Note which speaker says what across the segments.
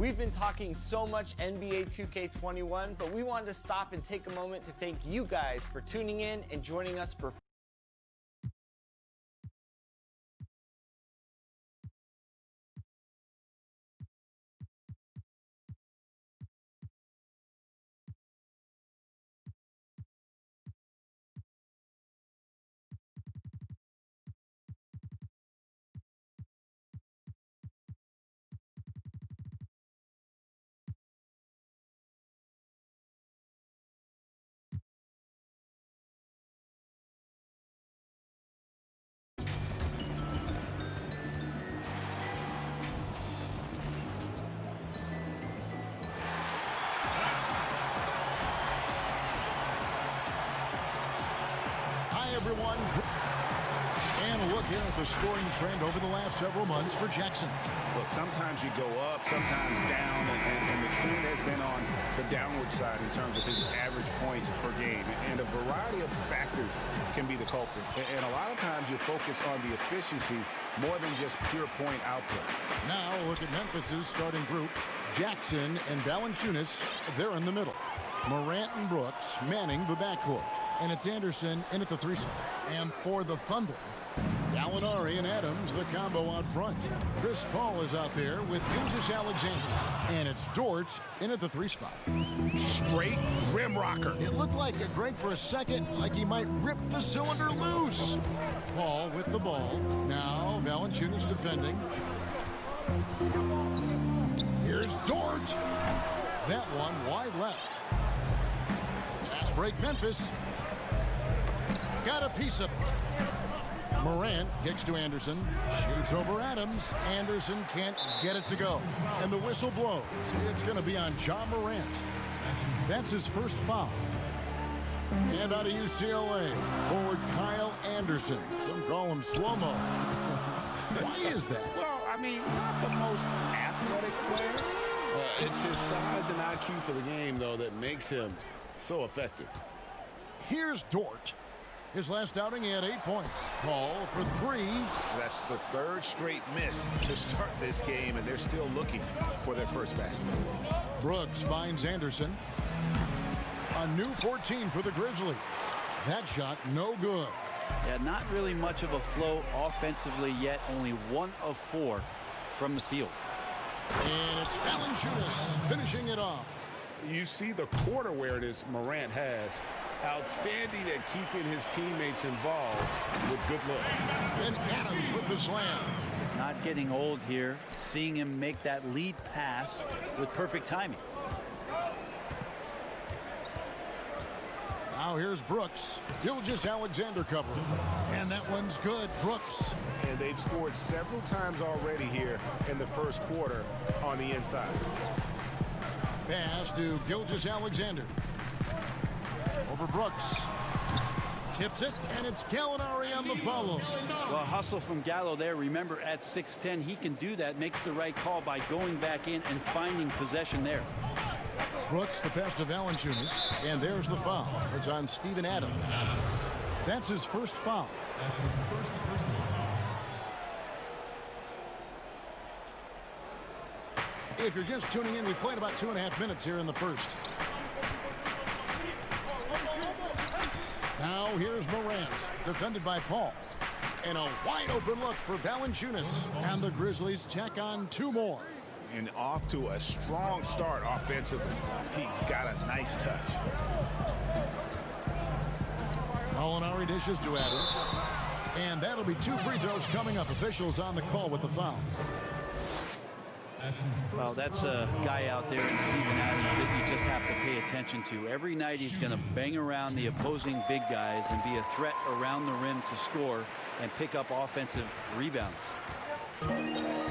Speaker 1: We've been talking so much NBA 2K21, but we wanted to stop and take a moment to thank you guys for tuning in and joining us for
Speaker 2: everyone. And a look here at the scoring trend over the last several months for Jackson.
Speaker 3: Look, sometimes you go up, sometimes down, and the trend has been on the downward side in terms of his average points per game. And a variety of factors can be the culprit. And a lot of times you focus on the efficiency more than just pure point output.
Speaker 2: Now look at Memphis's starting group. Jackson and Valanciunas, they're in the middle. Morant and Brooks manning the backcourt. And it's Anderson in at the 3 spot. And for the Thunder, Gallinari and Adams, the combo out front. Chris Paul is out there with Gilgeous-Alexander. And it's Dort in at the 3 spot.
Speaker 3: Straight rim rocker.
Speaker 2: It looked like a break for a second, like he might rip the cylinder loose. Paul with the ball. Now Valanciunas defending. Here's Dort. That one wide left. Fast break Memphis. Got a piece of it. Morant kicks to Anderson. Shoots over Adams. Anderson can't get it to go. And the whistle blows. It's going to be on Ja Morant. That's his first foul. And out of UCLA, forward Kyle Anderson. Some call him slow-mo. Why is that?
Speaker 3: Well, I mean, not the most athletic player. It's his size and IQ for the game, though, that makes him so effective.
Speaker 2: Here's Dort. His last outing, he had 8 points. Paul for 3.
Speaker 3: That's the third straight miss to start this game, and they're still looking for their first basket.
Speaker 2: Brooks finds Anderson. A new 14 for the Grizzlies. That shot, no good.
Speaker 4: Yeah, not really much of a flow offensively yet. Only 1 of 4 from the field.
Speaker 2: And it's Valanciunas finishing it off.
Speaker 3: You see the court awareness Morant has. Outstanding at keeping his teammates involved with good looks.
Speaker 2: And Adams with the slam.
Speaker 4: Not getting old here. Seeing him make that lead pass with perfect timing.
Speaker 2: Now here's Brooks. Gilgeous-Alexander covering. And that one's good. Brooks.
Speaker 3: And they've scored several times already here in the first quarter on the inside.
Speaker 2: Pass to Gilgeous-Alexander. Over Brooks. Tips it, and it's Gallinari on the follow.
Speaker 4: Well, hustle from Gallo there. Remember, at 6'10", he can do that. Makes the right call by going back in and finding possession there.
Speaker 2: Brooks, the pass to Valanciunas, and there's the foul. It's on Steven Adams. That's his first foul. If you're just tuning in, we played about 2.5 minutes here in the first. Now here's Morant, defended by Paul. And a wide open look for Valanciunas. And the Grizzlies tack on 2 more.
Speaker 3: And off to a strong start offensively. He's got a nice touch.
Speaker 2: Gallinari dishes to Adams. And that'll be 2 free throws coming up. Officials on the call with the foul.
Speaker 4: Well, that's a guy out there in Steven Adams that you just have to pay attention to. Every night he's going to bang around the opposing big guys and be a threat around the rim to score and pick up offensive rebounds.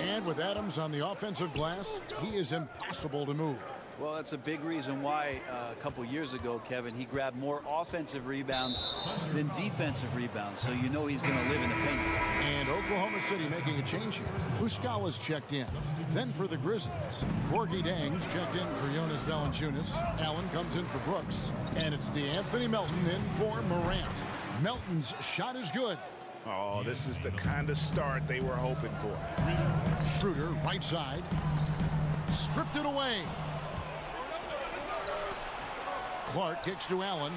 Speaker 2: And with Adams on the offensive glass, he is impossible to move.
Speaker 4: Well, that's a big reason why a couple years ago, Kevin, he grabbed more offensive rebounds than defensive rebounds. So you know he's going to live in the paint.
Speaker 2: And Oklahoma City making a change here. Muscala's checked in. Then for the Grizzlies, Gorgie Dangs checked in for Jonas Valanciunas. Allen comes in for Brooks. And it's DeAnthony Melton in for Morant. Melton's shot is good.
Speaker 3: Oh, this is the kind of start they were hoping for.
Speaker 2: Schroeder, right side. Stripped it away. Clark kicks to Allen.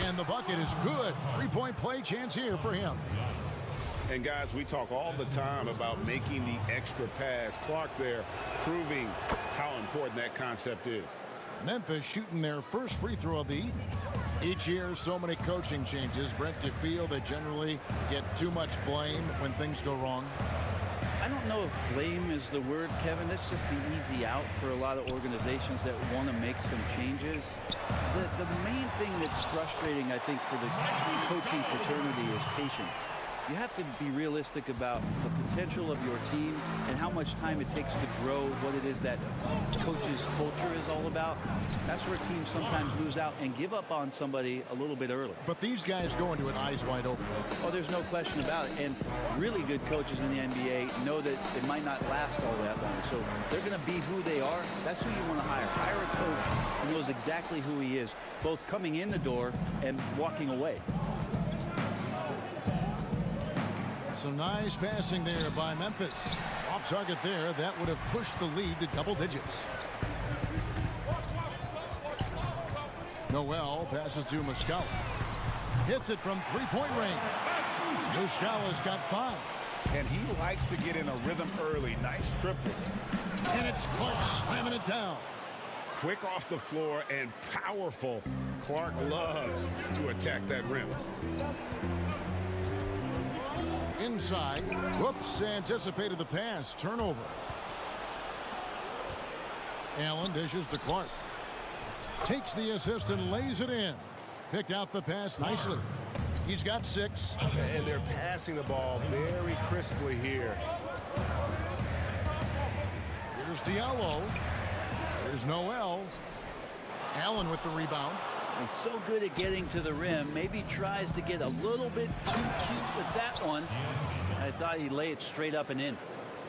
Speaker 2: And the bucket is good. Three-point play chance here for him.
Speaker 3: And guys, we talk all the time about making the extra pass. Clark there proving how important that concept is.
Speaker 2: Memphis shooting their first free throw of the evening. Each year, so many coaching changes. Brent, do you feel they generally get too much blame when things go wrong?
Speaker 4: I don't know if blame is the word, Kevin. That's just the easy out for a lot of organizations that want to make some changes. The main thing that's frustrating, I think, for the coaching fraternity is patience. You have to be realistic about the potential of your team and how much time it takes to grow what it is that coach's culture is all about. That's where teams sometimes lose out and give up on somebody a little bit early.
Speaker 2: But these guys go into it eyes wide open.
Speaker 4: Oh, there's no question about it. And really good coaches in the NBA know that it might not last all that long. So they're going to be who they are. That's who you want to hire. Hire a coach who knows exactly who he is, both coming in the door and walking away.
Speaker 2: Some nice passing there by Memphis. Off target there. That would have pushed the lead to double digits. Noel passes to Muscala. Hits it from three-point range. Muscala's got 5.
Speaker 3: And he likes to get in a rhythm early. Nice triple.
Speaker 2: And it's Clark slamming it down.
Speaker 3: Quick off the floor and powerful. Clark loves to attack that rim.
Speaker 2: Inside. Whoops, anticipated the pass. Turnover. Allen dishes to Clark. Takes the assist and lays it in. Picked out the pass nicely. He's got 6.
Speaker 3: And they're passing the ball very crisply here.
Speaker 2: Here's Diallo. There's Noel. Allen with the rebound.
Speaker 4: He's so good at getting to the rim. Maybe tries to get a little bit too cute with that one. I thought he'd lay it straight up and in.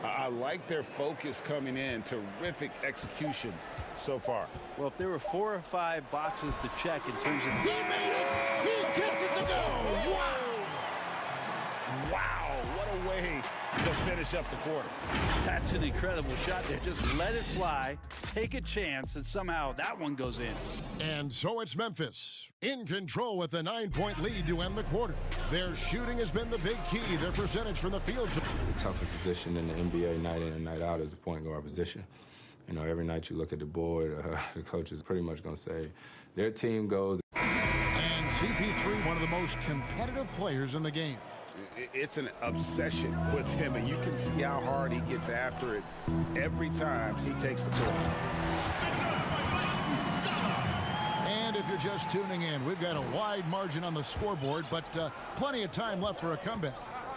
Speaker 3: I like their focus coming in. Terrific execution so far.
Speaker 4: Well, if there were 4 or 5 boxes to check in terms of...
Speaker 2: He made it! He gets it to go! Wow!
Speaker 3: Wow, what a way to finish up the quarter.
Speaker 4: That's an incredible shot there. Just let it fly, take a chance, and somehow that one goes in.
Speaker 2: And so it's Memphis in control with a 9-point lead to end the quarter. Their shooting has been the big key. Their percentage from the field.
Speaker 5: The toughest position in the NBA night in and night out is the point guard position. You know, every night you look at the board, the coach is pretty much going to say their team goes.
Speaker 2: And CP3, one of the most competitive players in the game.
Speaker 3: It's an obsession with him, and you can see how hard he gets after it every time he takes the court.
Speaker 2: And if you're just tuning in, we've got a wide margin on the scoreboard, but plenty of time left for a comeback.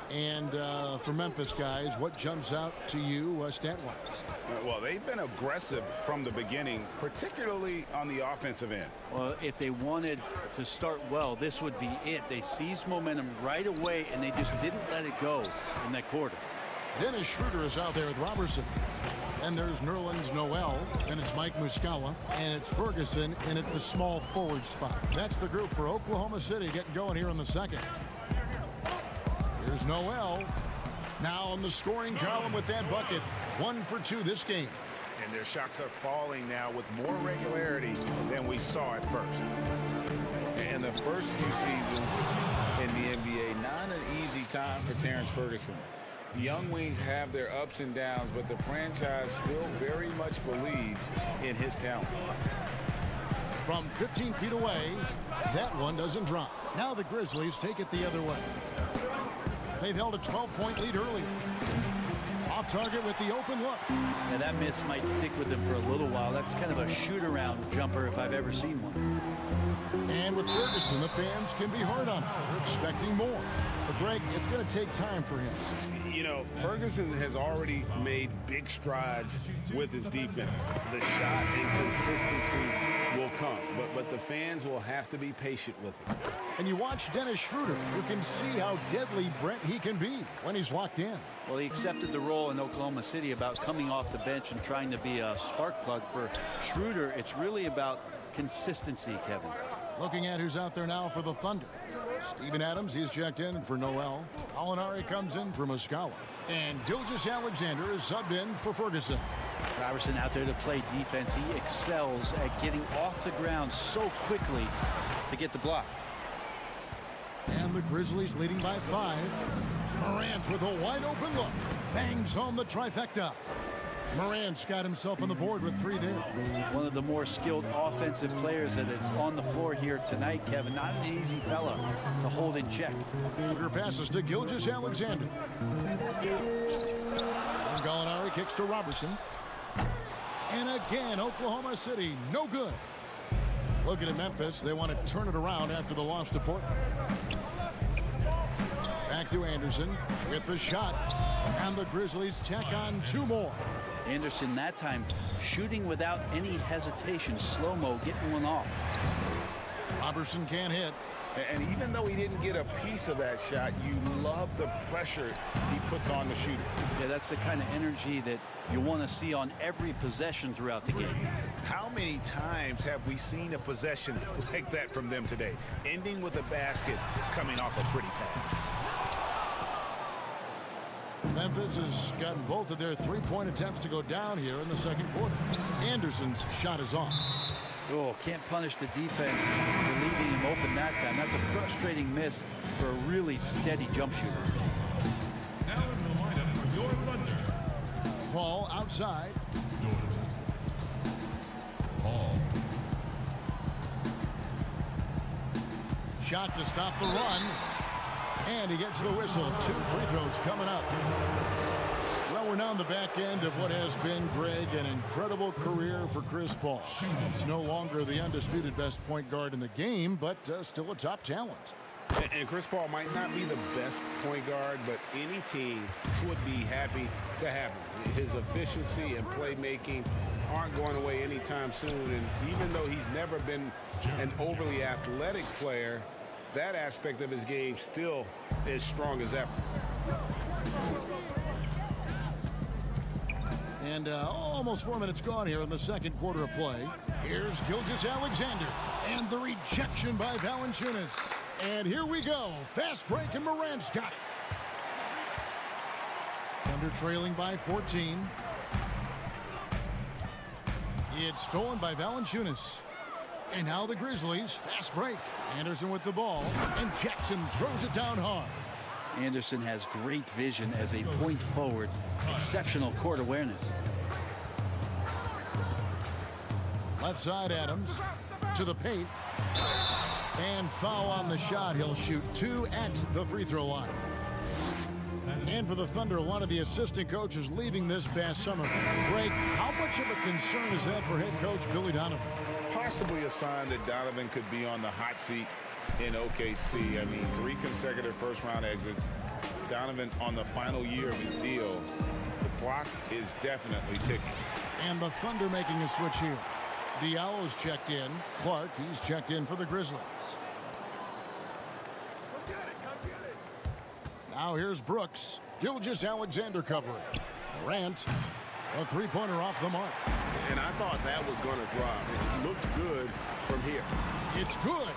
Speaker 2: And for Memphis guys, what jumps out to you stat-wise?
Speaker 3: Well, they've been aggressive from the beginning, particularly on the offensive end.
Speaker 4: Well, if they wanted to start well, this would be it. They seized momentum right away, and they just didn't let it go in that quarter.
Speaker 2: Dennis Schroeder is out there with Robertson. And there's Nerlens Noel, and it's Mike Muscala, and it's Ferguson in at the small forward spot. That's the group for Oklahoma City getting going here in the second. Here's Noel. Now on the scoring column with that bucket. 1 for 2 this game.
Speaker 3: And their shots are falling now with more regularity than we saw at first. And the first few seasons in the NBA, not an easy time for Terrence Ferguson. The young wings have their ups and downs, but the franchise still very much believes in his talent.
Speaker 2: From 15 feet away, that one doesn't drop. Now the Grizzlies take it the other way. They've held a 12-point lead earlier. Off target with the open look.
Speaker 4: Yeah, that miss might stick with them for a little while. That's kind of a shoot-around jumper if I've ever seen one.
Speaker 2: And with Ferguson, the fans can be hard on him. They're expecting more. But Greg, it's going to take time for him.
Speaker 3: You know, Ferguson has already made big strides with his defense. The shot and consistency will come, but the fans will have to be patient with him.
Speaker 2: And you watch Dennis Schroeder, you can see how deadly Brent he can be when he's locked in.
Speaker 4: Well, he accepted the role in Oklahoma City about coming off the bench and trying to be a spark plug for Schroeder. It's really about consistency, Kevin.
Speaker 2: Looking at who's out there now for the Thunder. Steven Adams, he's checked in for Noel. Alinari comes in for Muscala. And Gilgeous Alexander is subbed in for Ferguson.
Speaker 4: Robertson out there to play defense. He excels at getting off the ground so quickly to get the block.
Speaker 2: And the Grizzlies leading by 5. Morant with a wide open look. Bangs home the trifecta. Morant's got himself on the board with 3 there.
Speaker 4: One of the more skilled offensive players that is on the floor here tonight, Kevin. Not an easy fella to hold in check.
Speaker 2: Booker passes to Gilgeous-Alexander. And Gallinari kicks to Robertson. And again, Oklahoma City, no good. Looking at Memphis, they want to turn it around after the loss to Portland. Back to Anderson with the shot. And the Grizzlies tack on 2 more.
Speaker 4: Anderson that time shooting without any hesitation. Slow-mo getting one off.
Speaker 2: Robertson can't hit.
Speaker 3: And even though he didn't get a piece of that shot, you love the pressure he puts on the shooter.
Speaker 4: Yeah, that's the kind of energy that you want to see on every possession throughout the game.
Speaker 3: How many times have we seen a possession like that from them today? Ending with a basket, coming off a pretty pass.
Speaker 2: Memphis has gotten both of their 3-point attempts to go down here in the second quarter. Anderson's shot is off.
Speaker 4: Oh, can't punish the defense for leaving him open that time. That's a frustrating miss for a really steady jump shooter.
Speaker 6: Now in the lineup for your Thunder.
Speaker 2: Paul outside.
Speaker 6: Paul.
Speaker 2: Shot to stop the run. And he gets the whistle. 2 free throws coming up. Well, we're now on the back end of what has been, Greg, an incredible career for Chris Paul. He's no longer the undisputed best point guard in the game, but still a top talent.
Speaker 3: And Chris Paul might not be the best point guard, but any team would be happy to have him. His efficiency and playmaking aren't going away anytime soon. And even though he's never been an overly athletic player, that aspect of his game still is strong as ever.
Speaker 2: And almost 4 minutes gone here in the second quarter of play. Here's Gilgeous-Alexander. And the rejection by Valanciunas. And here we go. Fast break, and Morant's got it. Thunder trailing by 14. It's stolen by Valanciunas. And now the Grizzlies. Fast break. Anderson with the ball. And Jackson throws it down hard.
Speaker 4: Anderson has great vision as a point forward. Exceptional court awareness.
Speaker 2: Left side, Adams to the paint. And foul on the shot. He'll shoot 2 at the free throw line. And for the Thunder, one of the assistant coaches leaving this past summer. Greg, how much of a concern is that for head coach Billy Donovan?
Speaker 3: Possibly a sign that Donovan could be on the hot seat in OKC. I mean, 3 consecutive first-round exits. Donovan on the final year of his deal. The clock is definitely ticking.
Speaker 2: And the Thunder making a switch here. Diallo's checked in. Clark, he's checked in for the Grizzlies. Now here's Brooks. Gilgeous-Alexander covering. Morant, a 3-pointer off the mark.
Speaker 3: And I thought that was going to drop. It looked good from here.
Speaker 2: It's good.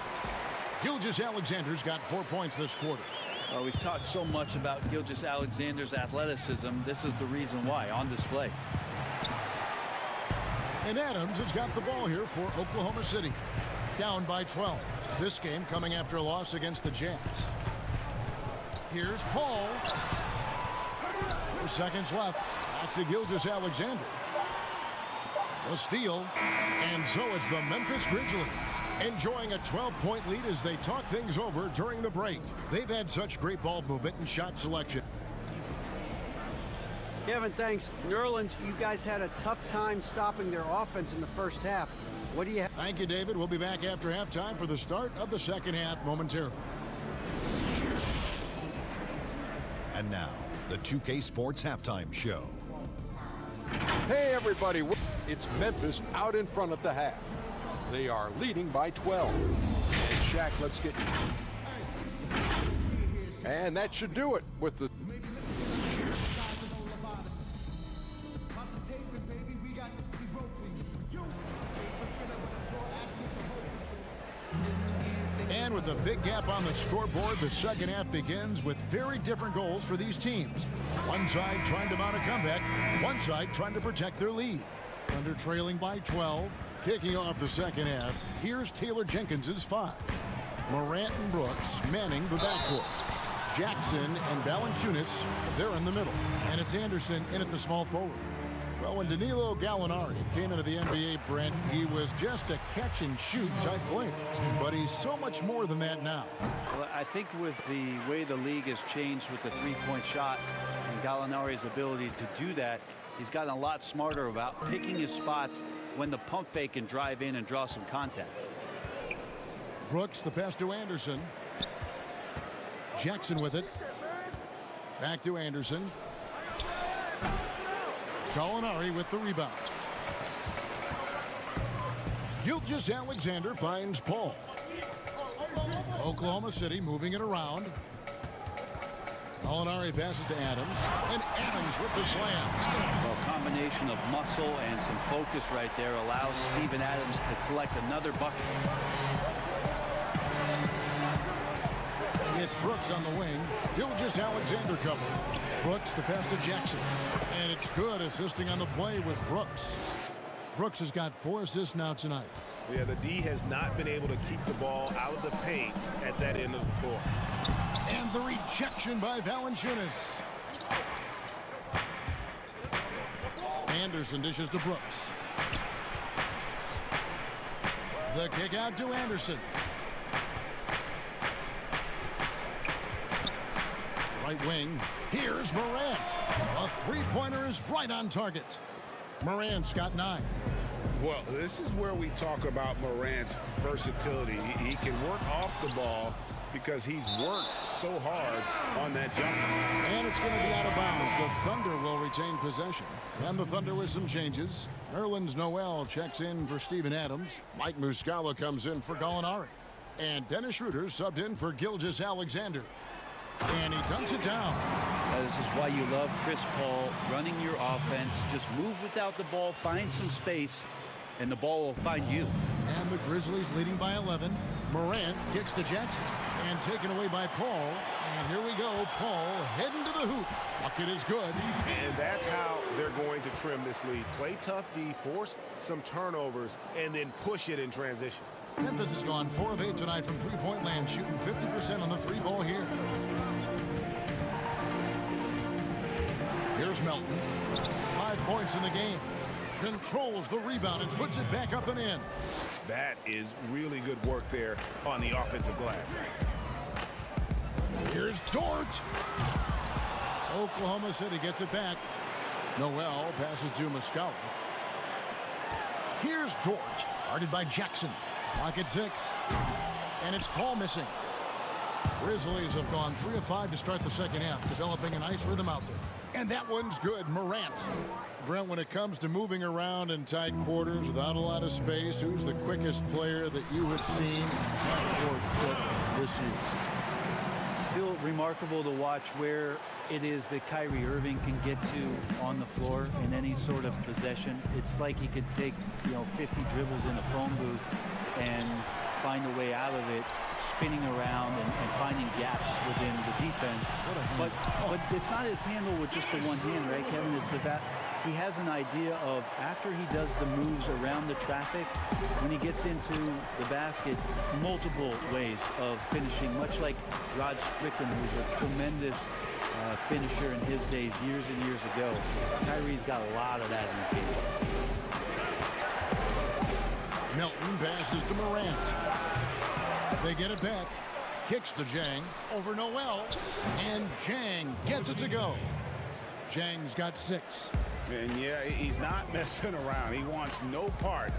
Speaker 2: Gilgeous-Alexander's got 4 points this quarter.
Speaker 4: We've talked so much about Gilgeous-Alexander's athleticism. This is the reason why, on display.
Speaker 2: And Adams has got the ball here for Oklahoma City. Down by 12. This game coming after a loss against the Jazz. Here's Paul. 4 seconds left. Back to Gilgeous-Alexander. The steal. And so it's the Memphis Grizzlies enjoying a 12-point lead as they talk things over during the break. They've had such great ball movement and shot selection.
Speaker 7: Kevin, thanks. New Orleans, you guys had a tough time stopping their offense in the first half. What do you have?
Speaker 2: Thank you, David. We'll be back after halftime for the start of the second half momentarily.
Speaker 8: And now, the 2K Sports Halftime Show.
Speaker 9: Hey, everybody. It's Memphis out in front at the half. They are leading by 12. And Shaq, let's get... And that should do it with the...
Speaker 2: And with a big gap on the scoreboard, the second half begins with very different goals for these teams. One side trying to mount a comeback, one side trying to protect their lead. Thunder trailing by 12. Kicking off the second half, here's Taylor Jenkins's 5. Morant and Brooks manning the backcourt. Jackson and Valanciunas, they're in the middle. And it's Anderson in at the small forward. Well, when Danilo Gallinari came into the NBA, Brent, he was just a catch-and-shoot type player. But he's so much more than that now.
Speaker 4: Well, I think with the way the league has changed with the three-point shot and Gallinari's ability to do that, he's gotten a lot smarter about picking his spots when the pump fake can drive in and draw some contact.
Speaker 2: Brooks, the pass to Anderson. Jackson with it. Back to Anderson. Gallinari with the rebound. Gilgeous-Alexander finds Paul. Oklahoma City moving it around. Gallinari passes to Adams, and Adams with the slam.
Speaker 4: Well, a combination of muscle and some focus right there allows Steven Adams to collect another bucket.
Speaker 2: It's Brooks on the wing. Gilgeous-Alexander cover. Brooks, the pass to Jackson. And it's good, assisting on the play with Brooks. Brooks has got 4 assists now tonight.
Speaker 3: Yeah, the D has not been able to keep the ball out of the paint at that end of the floor.
Speaker 2: And the rejection by Valanciunas. Anderson dishes to Brooks. The kick out to Anderson. Right wing. Here's Morant. A three-pointer is right on target. Morant's got 9.
Speaker 3: Well, this is where we talk about Morant's versatility. He can work off the ball because he's worked so hard on that jumper.
Speaker 2: And it's going to be out of bounds. The Thunder will retain possession. And the Thunder with some changes. Nerlens Noel checks in for Steven Adams. Mike Muscala comes in for Gallinari. And Dennis Schroeder subbed in for Gilgeous-Alexander. And he dunks it down.
Speaker 4: This is why you love Chris Paul running your offense. Just move without the ball, find some space, and the ball will find you.
Speaker 2: And the Grizzlies leading by 11. Morant kicks to Jackson. And taken away by Paul. And here we go. Paul heading to the hoop. Bucket is good.
Speaker 3: And that's how they're going to trim this lead. Play tough D, force some turnovers, and then push it in transition.
Speaker 2: Memphis has gone 4 of 8 tonight from three-point land, shooting 50% on the free ball here. Here's Melton. 5 points in the game. Controls the rebound and puts it back up and in.
Speaker 3: That is really good work there on the offensive glass.
Speaker 2: Here's Dort. Oklahoma City gets it back. Noel passes to Muscala. Here's Dort, guarded by Jackson. Clock at 6. And it's Paul missing. Grizzlies have gone 3 of 5 to start the second half, developing a nice rhythm out there. And that one's good. Morant. Brent, when it comes to moving around in tight quarters without a lot of space, who's the quickest player that you have seen this year?
Speaker 4: Still remarkable to watch where it is that Kyrie Irving can get to on the floor in any sort of possession. It's like he could take, 50 dribbles in a phone booth and find a way out of it, spinning around and finding gaps within the defense. But it's not his handle with just the one hand, right, Kevin? It's that he has an idea of, after he does the moves around the traffic, when he gets into the basket, multiple ways of finishing, much like Rod Strickland, who's a tremendous finisher in his days years and years ago. Kyrie's got a lot of that in his game.
Speaker 2: Melton passes to Morant. They get it back. Kicks to Jang over Noel. And Jang gets it to go. Jang's got 6.
Speaker 3: And yeah, he's not messing around. He wants no part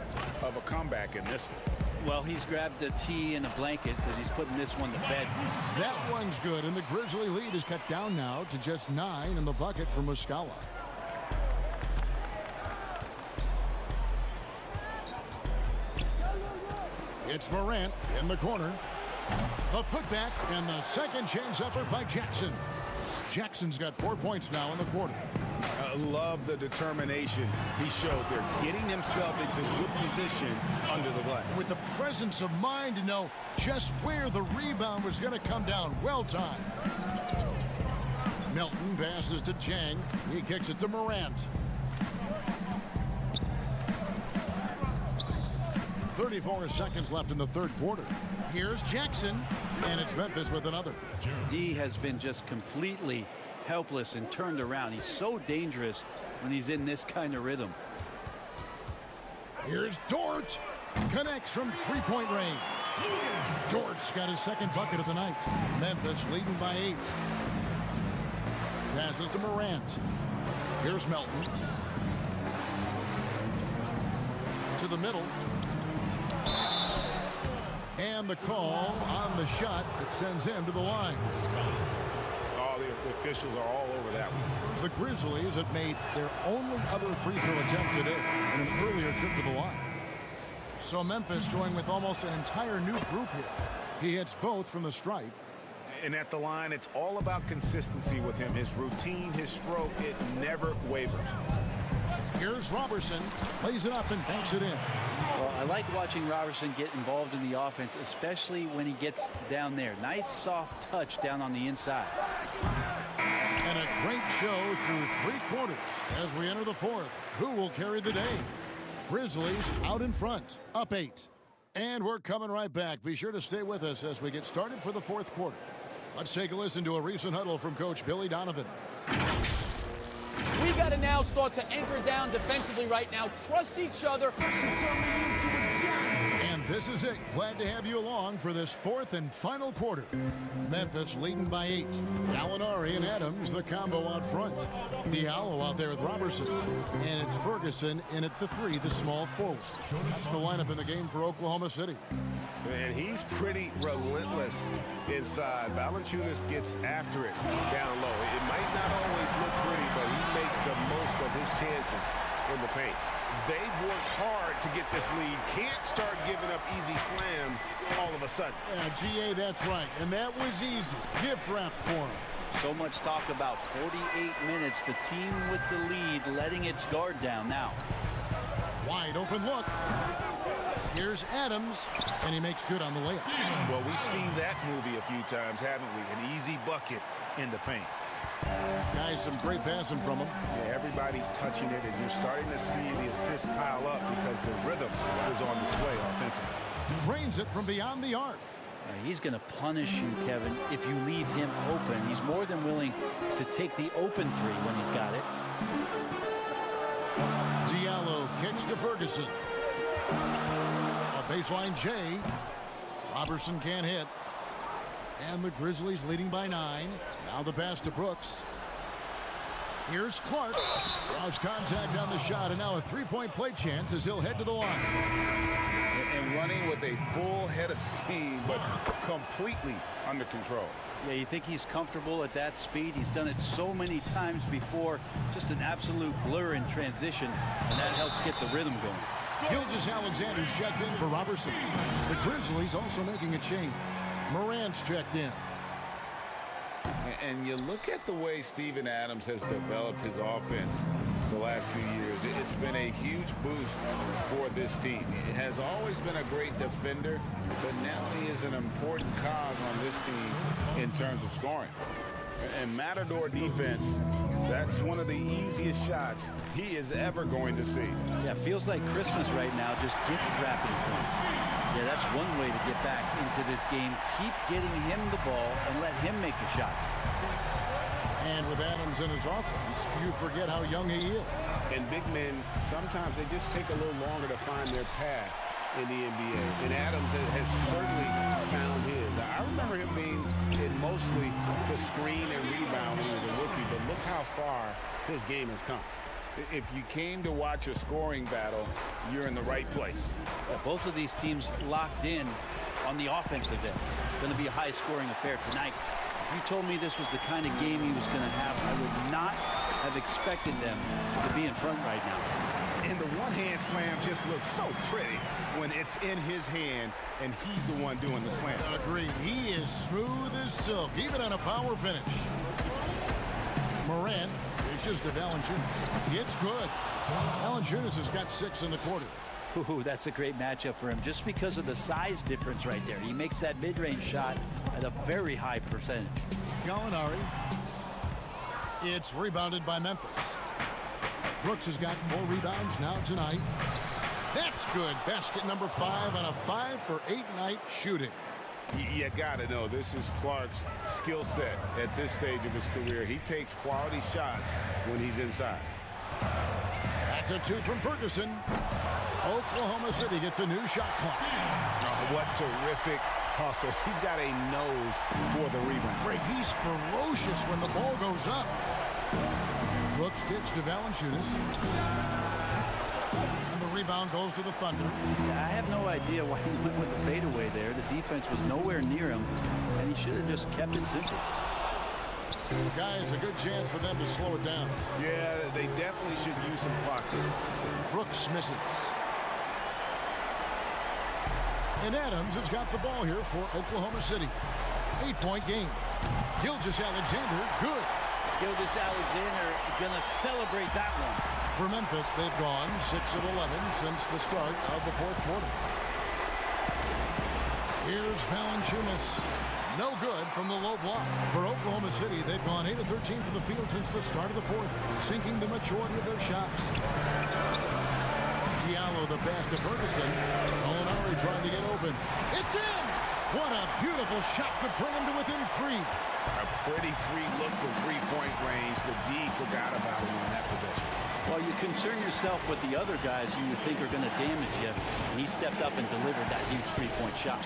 Speaker 3: of a comeback in this one.
Speaker 4: Well, he's grabbed a tee and a blanket because he's putting this one to bed.
Speaker 2: That one's good, and the Grizzly lead is cut down now to just 9 in the bucket for Muscala. It's Morant in the corner. A putback and the second chance effort by Jackson. Jackson's got 4 points now in the quarter.
Speaker 3: Love the determination he showed there, getting himself into good position under the glass.
Speaker 2: With the presence of mind to know just where the rebound was going to come down. Well timed. Milton passes to Jang. He kicks it to Morant. 34 seconds left in the third quarter. Here's Jackson, and it's Memphis with another.
Speaker 4: D has been just completely helpless and turned around. He's so dangerous when he's in this kind of rhythm.
Speaker 2: Here's Dort. Connects from three-point range. Dort's got his second bucket of the night. Memphis leading by 8. Passes to Morant. Here's Melton. To the middle. And the call on the shot that sends him to the line.
Speaker 3: Oh, the officials are all over that one.
Speaker 2: The Grizzlies have made their only other free throw attempt today in an earlier trip to the line. So Memphis joined with almost an entire new group here. He hits both from the stripe.
Speaker 3: And at the line, it's all about consistency with him. His routine, his stroke, it never wavers.
Speaker 2: Here's Robertson. Plays it up and banks it in.
Speaker 4: Well, I like watching Robertson get involved in the offense, especially when he gets down there. Nice soft touch down on the inside.
Speaker 2: And a great show through 3 quarters as we enter the fourth. Who will carry the day? Grizzlies out in front, up 8. And we're coming right back. Be sure to stay with us as we get started for the fourth quarter. Let's take a listen to a recent huddle from Coach Billy Donovan.
Speaker 10: We got to now start to anchor down defensively right now. Trust each other.
Speaker 2: And this is it. Glad to have you along for this fourth and final quarter. Memphis leading by 8. Gallinari and Adams, the combo out front. Diallo out there with Robertson. And it's Ferguson in at the 3, the small forward. That's the lineup in the game for Oklahoma City.
Speaker 3: And he's pretty relentless inside. Valanciunas gets after it down low. It might not always look pretty, but he makes the most of his chances in the paint. They've worked hard to get this lead. Can't start giving up easy slams all of a sudden.
Speaker 2: Yeah, GA, that's right. And that was easy. Gift wrap for him.
Speaker 4: So much talk about 48 minutes. The team with the lead letting its guard down now.
Speaker 2: Wide open look. Here's Adams, and he makes good on the layup.
Speaker 3: Well, we've seen that movie a few times, haven't we? An easy bucket in the paint.
Speaker 2: Guys, some great passing from him.
Speaker 3: Yeah, everybody's touching it, and you're starting to see the assists pile up because the rhythm is on display offensively.
Speaker 2: Drains it from beyond the arc.
Speaker 4: He's going to punish you, Kevin, if you leave him open. He's more than willing to take the open 3 when he's got it.
Speaker 2: Diallo kicks to Ferguson. A baseline J. Robertson can't hit. And the Grizzlies leading by 9. Now the pass to Brooks. Here's Clark. Draws contact on the shot, and now a 3-point play chance as he'll head to the line.
Speaker 3: And running with a full head of steam, but completely under control.
Speaker 4: Yeah, you think he's comfortable at that speed? He's done it so many times before. Just an absolute blur in transition, and that helps get the rhythm going.
Speaker 2: Gilgeous-Alexander's checked in for Robertson. The Grizzlies also making a change. Morant's checked in.
Speaker 3: And you look at the way Steven Adams has developed his offense the last few years. It's been a huge boost for this team. He has always been a great defender, but now he is an important cog on this team in terms of scoring. And Matador defense, that's one of the easiest shots he is ever going to see.
Speaker 4: Yeah, feels like Christmas right now, just gift wrapping points. Yeah, that's one way to get back into this game. Keep getting him the ball and let him make the shots.
Speaker 2: And with Adams in his offense, you forget how young he is.
Speaker 3: And big men, sometimes they just take a little longer to find their path in the NBA. And Adams has certainly found his. I remember him being in mostly to screen and rebound when he was a rookie, but look how far his game has come. If you came to watch a scoring battle, you're in the right place.
Speaker 4: Both of these teams locked in on the offensive end. Going to be a high-scoring affair tonight. If you told me this was the kind of game he was going to have, I would not have expected them to be in front right now.
Speaker 3: And the one-hand slam just looks so pretty when it's in his hand and he's the one doing the slam.
Speaker 2: Agreed. He is smooth as silk, even on a power finish. Morant is Dishes to Valanciunas. It's good. Valanciunas has got 6 in the quarter.
Speaker 4: Ooh, that's a great matchup for him just because of the size difference right there. He makes that mid-range shot at a very high percentage.
Speaker 2: Gallinari. It's rebounded by Memphis. Brooks has got 4 rebounds now tonight. That's good. Basket number 5 on a 5-for-8 night shooting.
Speaker 3: You got to know, this is Clark's skill set at this stage of his career. He takes quality shots when he's inside.
Speaker 2: That's a 2 from Ferguson. Oklahoma City gets a new shot clock.
Speaker 3: Oh, what terrific hustle. He's got a nose for the rebound.
Speaker 2: Greg, he's ferocious when the ball goes up. Brooks kicks to Valanciunas. And the rebound goes to the Thunder.
Speaker 4: I have no idea why he went with the fadeaway there. The defense was nowhere near him, and he should have just kept it simple.
Speaker 2: Guys, a good chance for them to slow it down.
Speaker 3: Yeah, they definitely should use some clock here.
Speaker 2: Brooks misses. And Adams has got the ball here for Oklahoma City. 8-point game. Gilgeous-Alexander, good.
Speaker 4: Gilgeous-Alexander going to celebrate that one.
Speaker 2: For Memphis, they've gone 6 of 11 since the start of the 4th quarter. Here's Valanciunas. No good from the low block. For Oklahoma City, they've gone 8 of 13 to the field since the start of the 4th, sinking the majority of their shots. Diallo the pass to Ferguson. Gallinari trying to get open. It's in! What a beautiful shot to bring him to within 3.
Speaker 3: A pretty free look from three-point range. The D forgot about him on that possession.
Speaker 4: Well, you concern yourself with the other guys who you think are going to damage you. And he stepped up and delivered that huge three-point shot.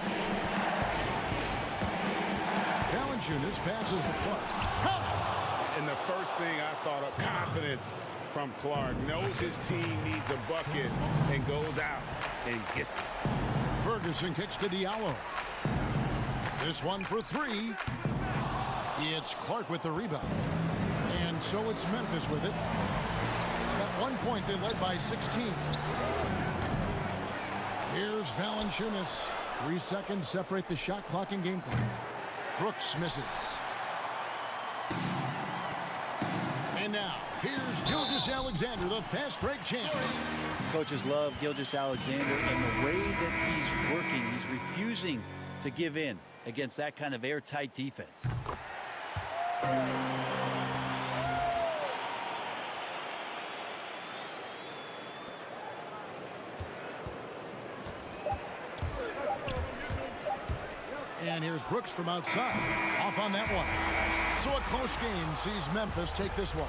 Speaker 2: Valanciunas passes to Clark.
Speaker 3: And the first thing I thought of, confidence from Clark. Knows his team needs a bucket and goes out and gets it.
Speaker 2: Ferguson kicks to Diallo. This one for 3. It's Clark with the rebound. And so it's Memphis with it. At one point, they led by 16. Here's Valanciunas. 3 seconds separate the shot clock and game clock. Brooks misses. And now, here's Gilgeous-Alexander, the fast break champs.
Speaker 4: Coaches love Gilgeous-Alexander and the way that he's working. He's refusing to give in against that kind of airtight defense.
Speaker 2: And here's Brooks from outside. Off on that one. So a close game sees Memphis take this one.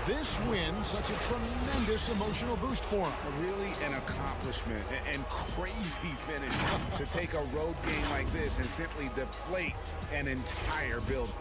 Speaker 2: This win, such a tremendous emotional boost for him.
Speaker 3: Really an accomplishment and crazy finish to take a road game like this and simply deflate an entire building.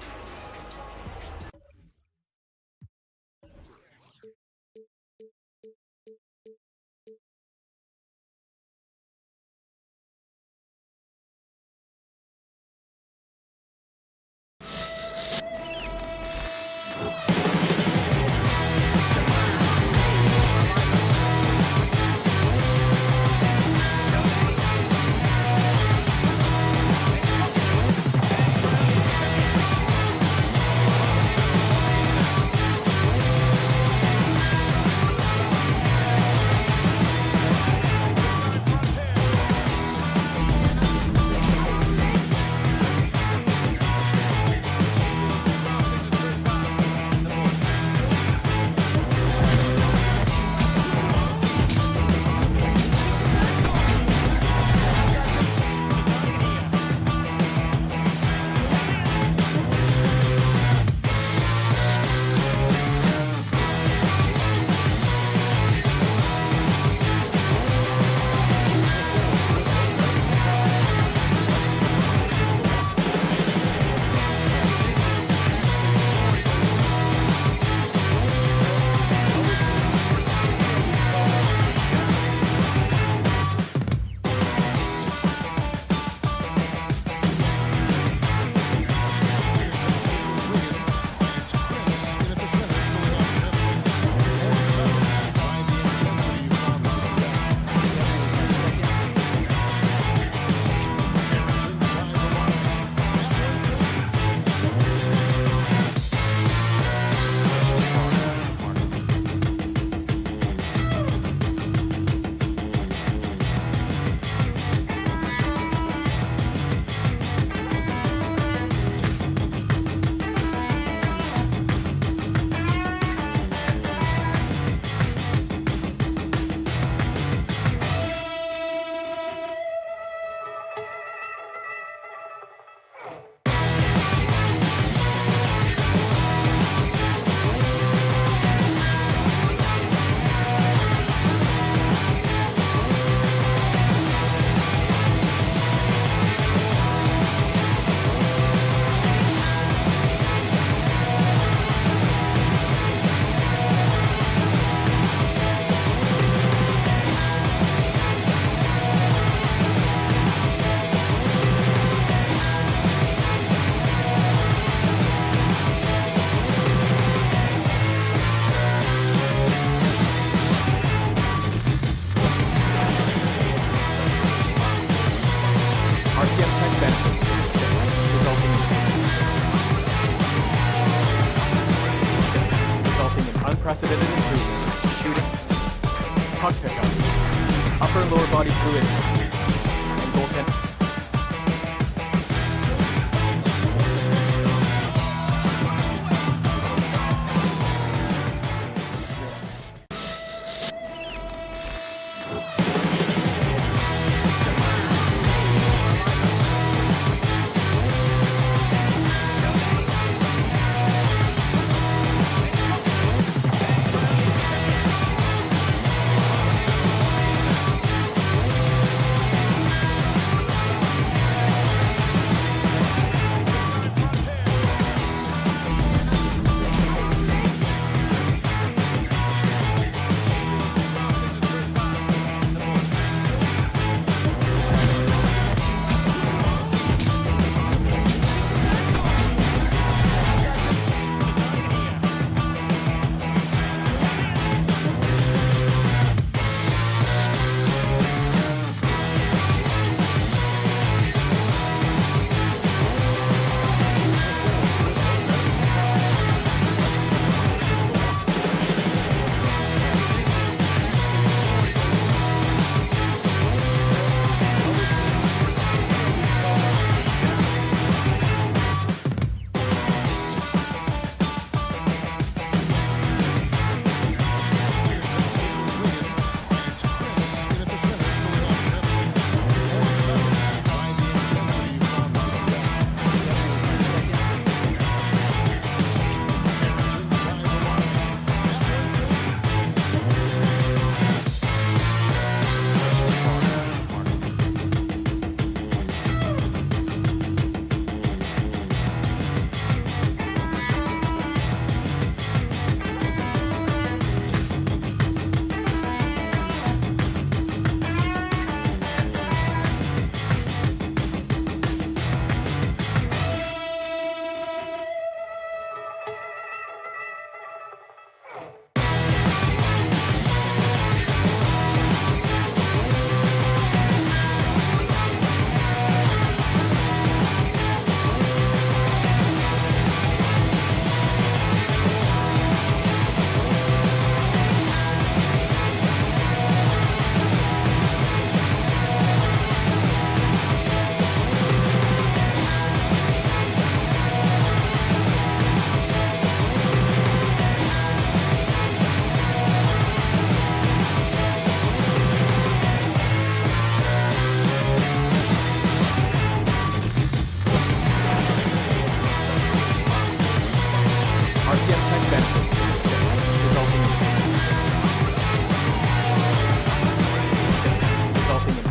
Speaker 11: benefits to the stick, resulting in unprecedented improvements to shooting, puck pickups, upper and lower body fluidity, and goaltending.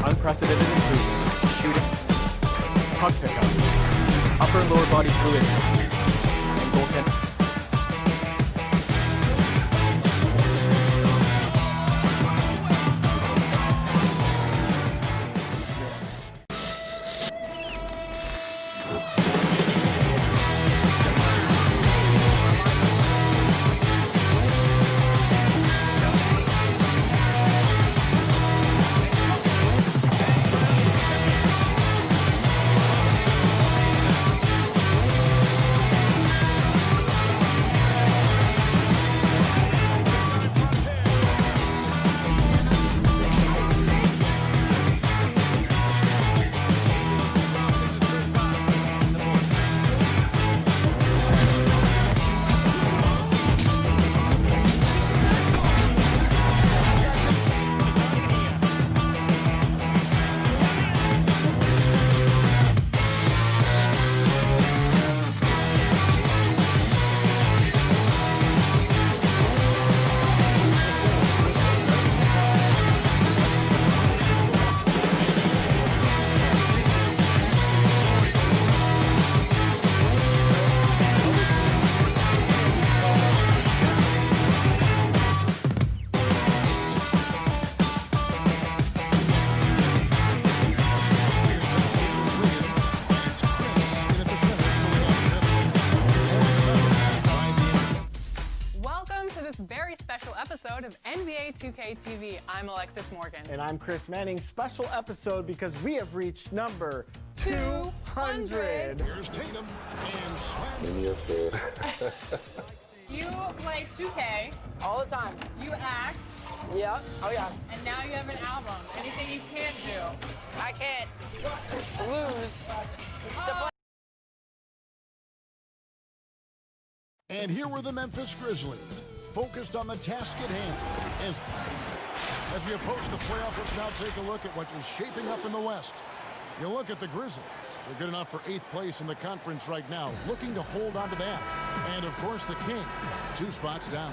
Speaker 11: Unprecedented improvements to shooting, puck pickups, upper and lower body fluidity, and goaltending.
Speaker 12: NBA 2K TV, I'm Alexis Morgan.
Speaker 11: And I'm Chris Manning. Special episode because we have reached number 200.
Speaker 2: Here's Tatum and slam.
Speaker 5: In your face.
Speaker 12: You play 2K
Speaker 13: all the time.
Speaker 12: You act.
Speaker 13: Yeah. Oh yeah.
Speaker 12: And now you have an album. Anything you can't do?
Speaker 13: I can't lose to play.
Speaker 2: And here were the Memphis Grizzlies, focused on the task at hand. As we approach the playoffs, let's now take a look at what is shaping up in the West. You look at the Grizzlies. They're good enough for 8th place in the conference right now, looking to hold on to that. And, of course, the Kings, 2 spots down.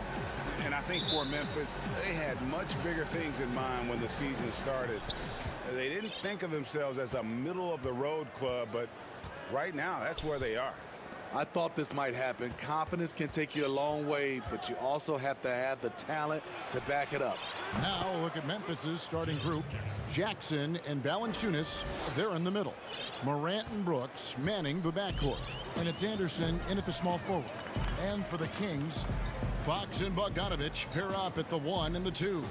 Speaker 3: And I think for Memphis, they had much bigger things in mind when the season started. They didn't think of themselves as a middle-of-the-road club, but right now, that's where they are.
Speaker 14: I thought this might happen. Confidence can take you a long way, but you also have to have the talent to back it up.
Speaker 2: Now look at Memphis's starting group. Jackson and Valanciunas, they're in the middle. Morant and Brooks manning the backcourt. And it's Anderson in at the small forward. And for the Kings, Fox and Bogdanovich pair up at the 1 and the 2.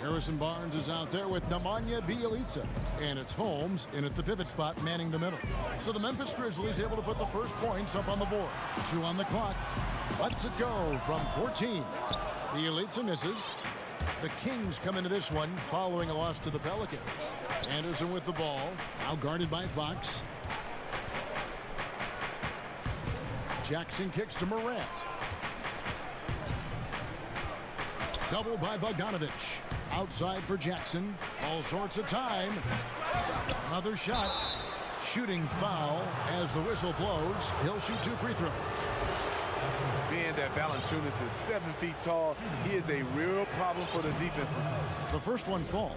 Speaker 2: Harrison Barnes is out there with Nemanja Bjelica. And it's Holmes in at the pivot spot manning the middle. So the Memphis Grizzlies able to put the first points up on the board. 2 on the clock. Let's it go from 14. Bjelica misses. The Kings come into this one following a loss to the Pelicans. Anderson with the ball. Now guarded by Fox. Jackson kicks to Morant. Double by Bogdanovich. Outside for Jackson. All sorts of time. Another shot. Shooting foul as the whistle blows. He'll shoot 2 free throws.
Speaker 14: Being that Valanciunas is 7 feet tall, he is a real problem for the defenses.
Speaker 2: The first one falls.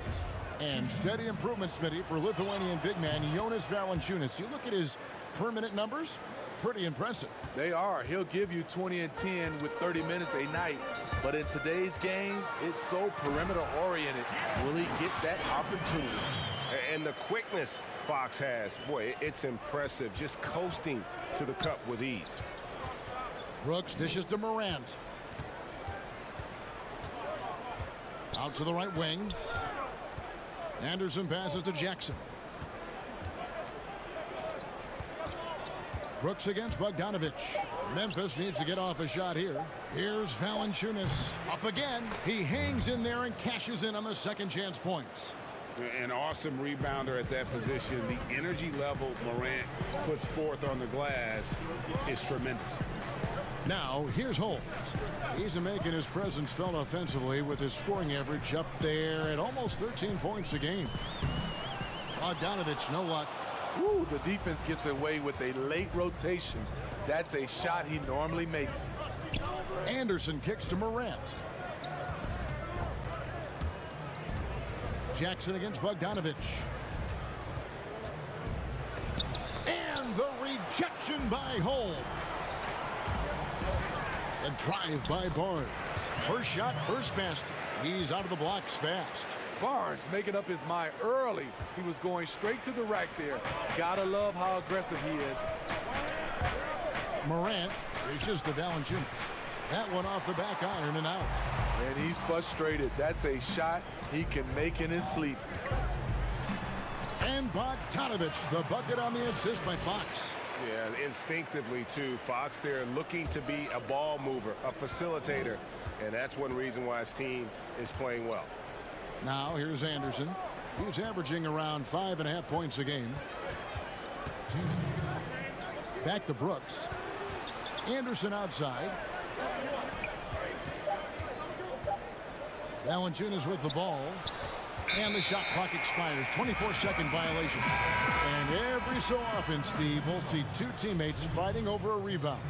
Speaker 2: And steady improvement, Smitty, for Lithuanian big man Jonas Valanciunas. You look at his per-minute numbers, pretty impressive.
Speaker 14: They are. He'll give you 20 and 10 with 30 minutes a night. But in today's game, it's so perimeter-oriented. Will he get that opportunity?
Speaker 3: And the quickness Fox has, boy, it's impressive. Just coasting to the cup with ease.
Speaker 2: Brooks dishes to Morant. Out to the right wing. Anderson passes to Jackson. Brooks against Bogdanovich. Memphis needs to get off a shot here. Here's Valanciunas. Up again. He hangs in there and cashes in on the second chance points.
Speaker 3: An awesome rebounder at that position. The energy level Morant puts forth on the glass is tremendous.
Speaker 2: Now, here's Holmes. He's making his presence felt offensively with his scoring average up there at almost 13 points a game. Bogdanovich, no luck.
Speaker 14: Woo, the defense gets away with a late rotation. That's a shot he normally makes.
Speaker 2: Anderson kicks to Morant. Jackson against Bogdanovich. And the rejection by Holmes. A drive by Barnes. First shot, first basket. He's out of the blocks fast.
Speaker 14: Barnes making up his mind early. He was going straight to the rack there. Gotta love how aggressive he is.
Speaker 2: Morant reaches to Valanciunas. That one off the back iron and out.
Speaker 14: And he's frustrated. That's a shot he can make in his sleep.
Speaker 2: And Bogdanovich, the bucket on the assist by Fox.
Speaker 3: Yeah, instinctively, too. Fox there looking to be a ball mover, a facilitator. And that's one reason why his team is playing well.
Speaker 2: Now, here's Anderson. He's averaging around 5.5 points a game. Back to Brooks. Anderson outside. Valanciunas with the ball. And the shot clock expires. 24-second violation. And every so often, Steve, we'll see 2 teammates fighting over a rebound.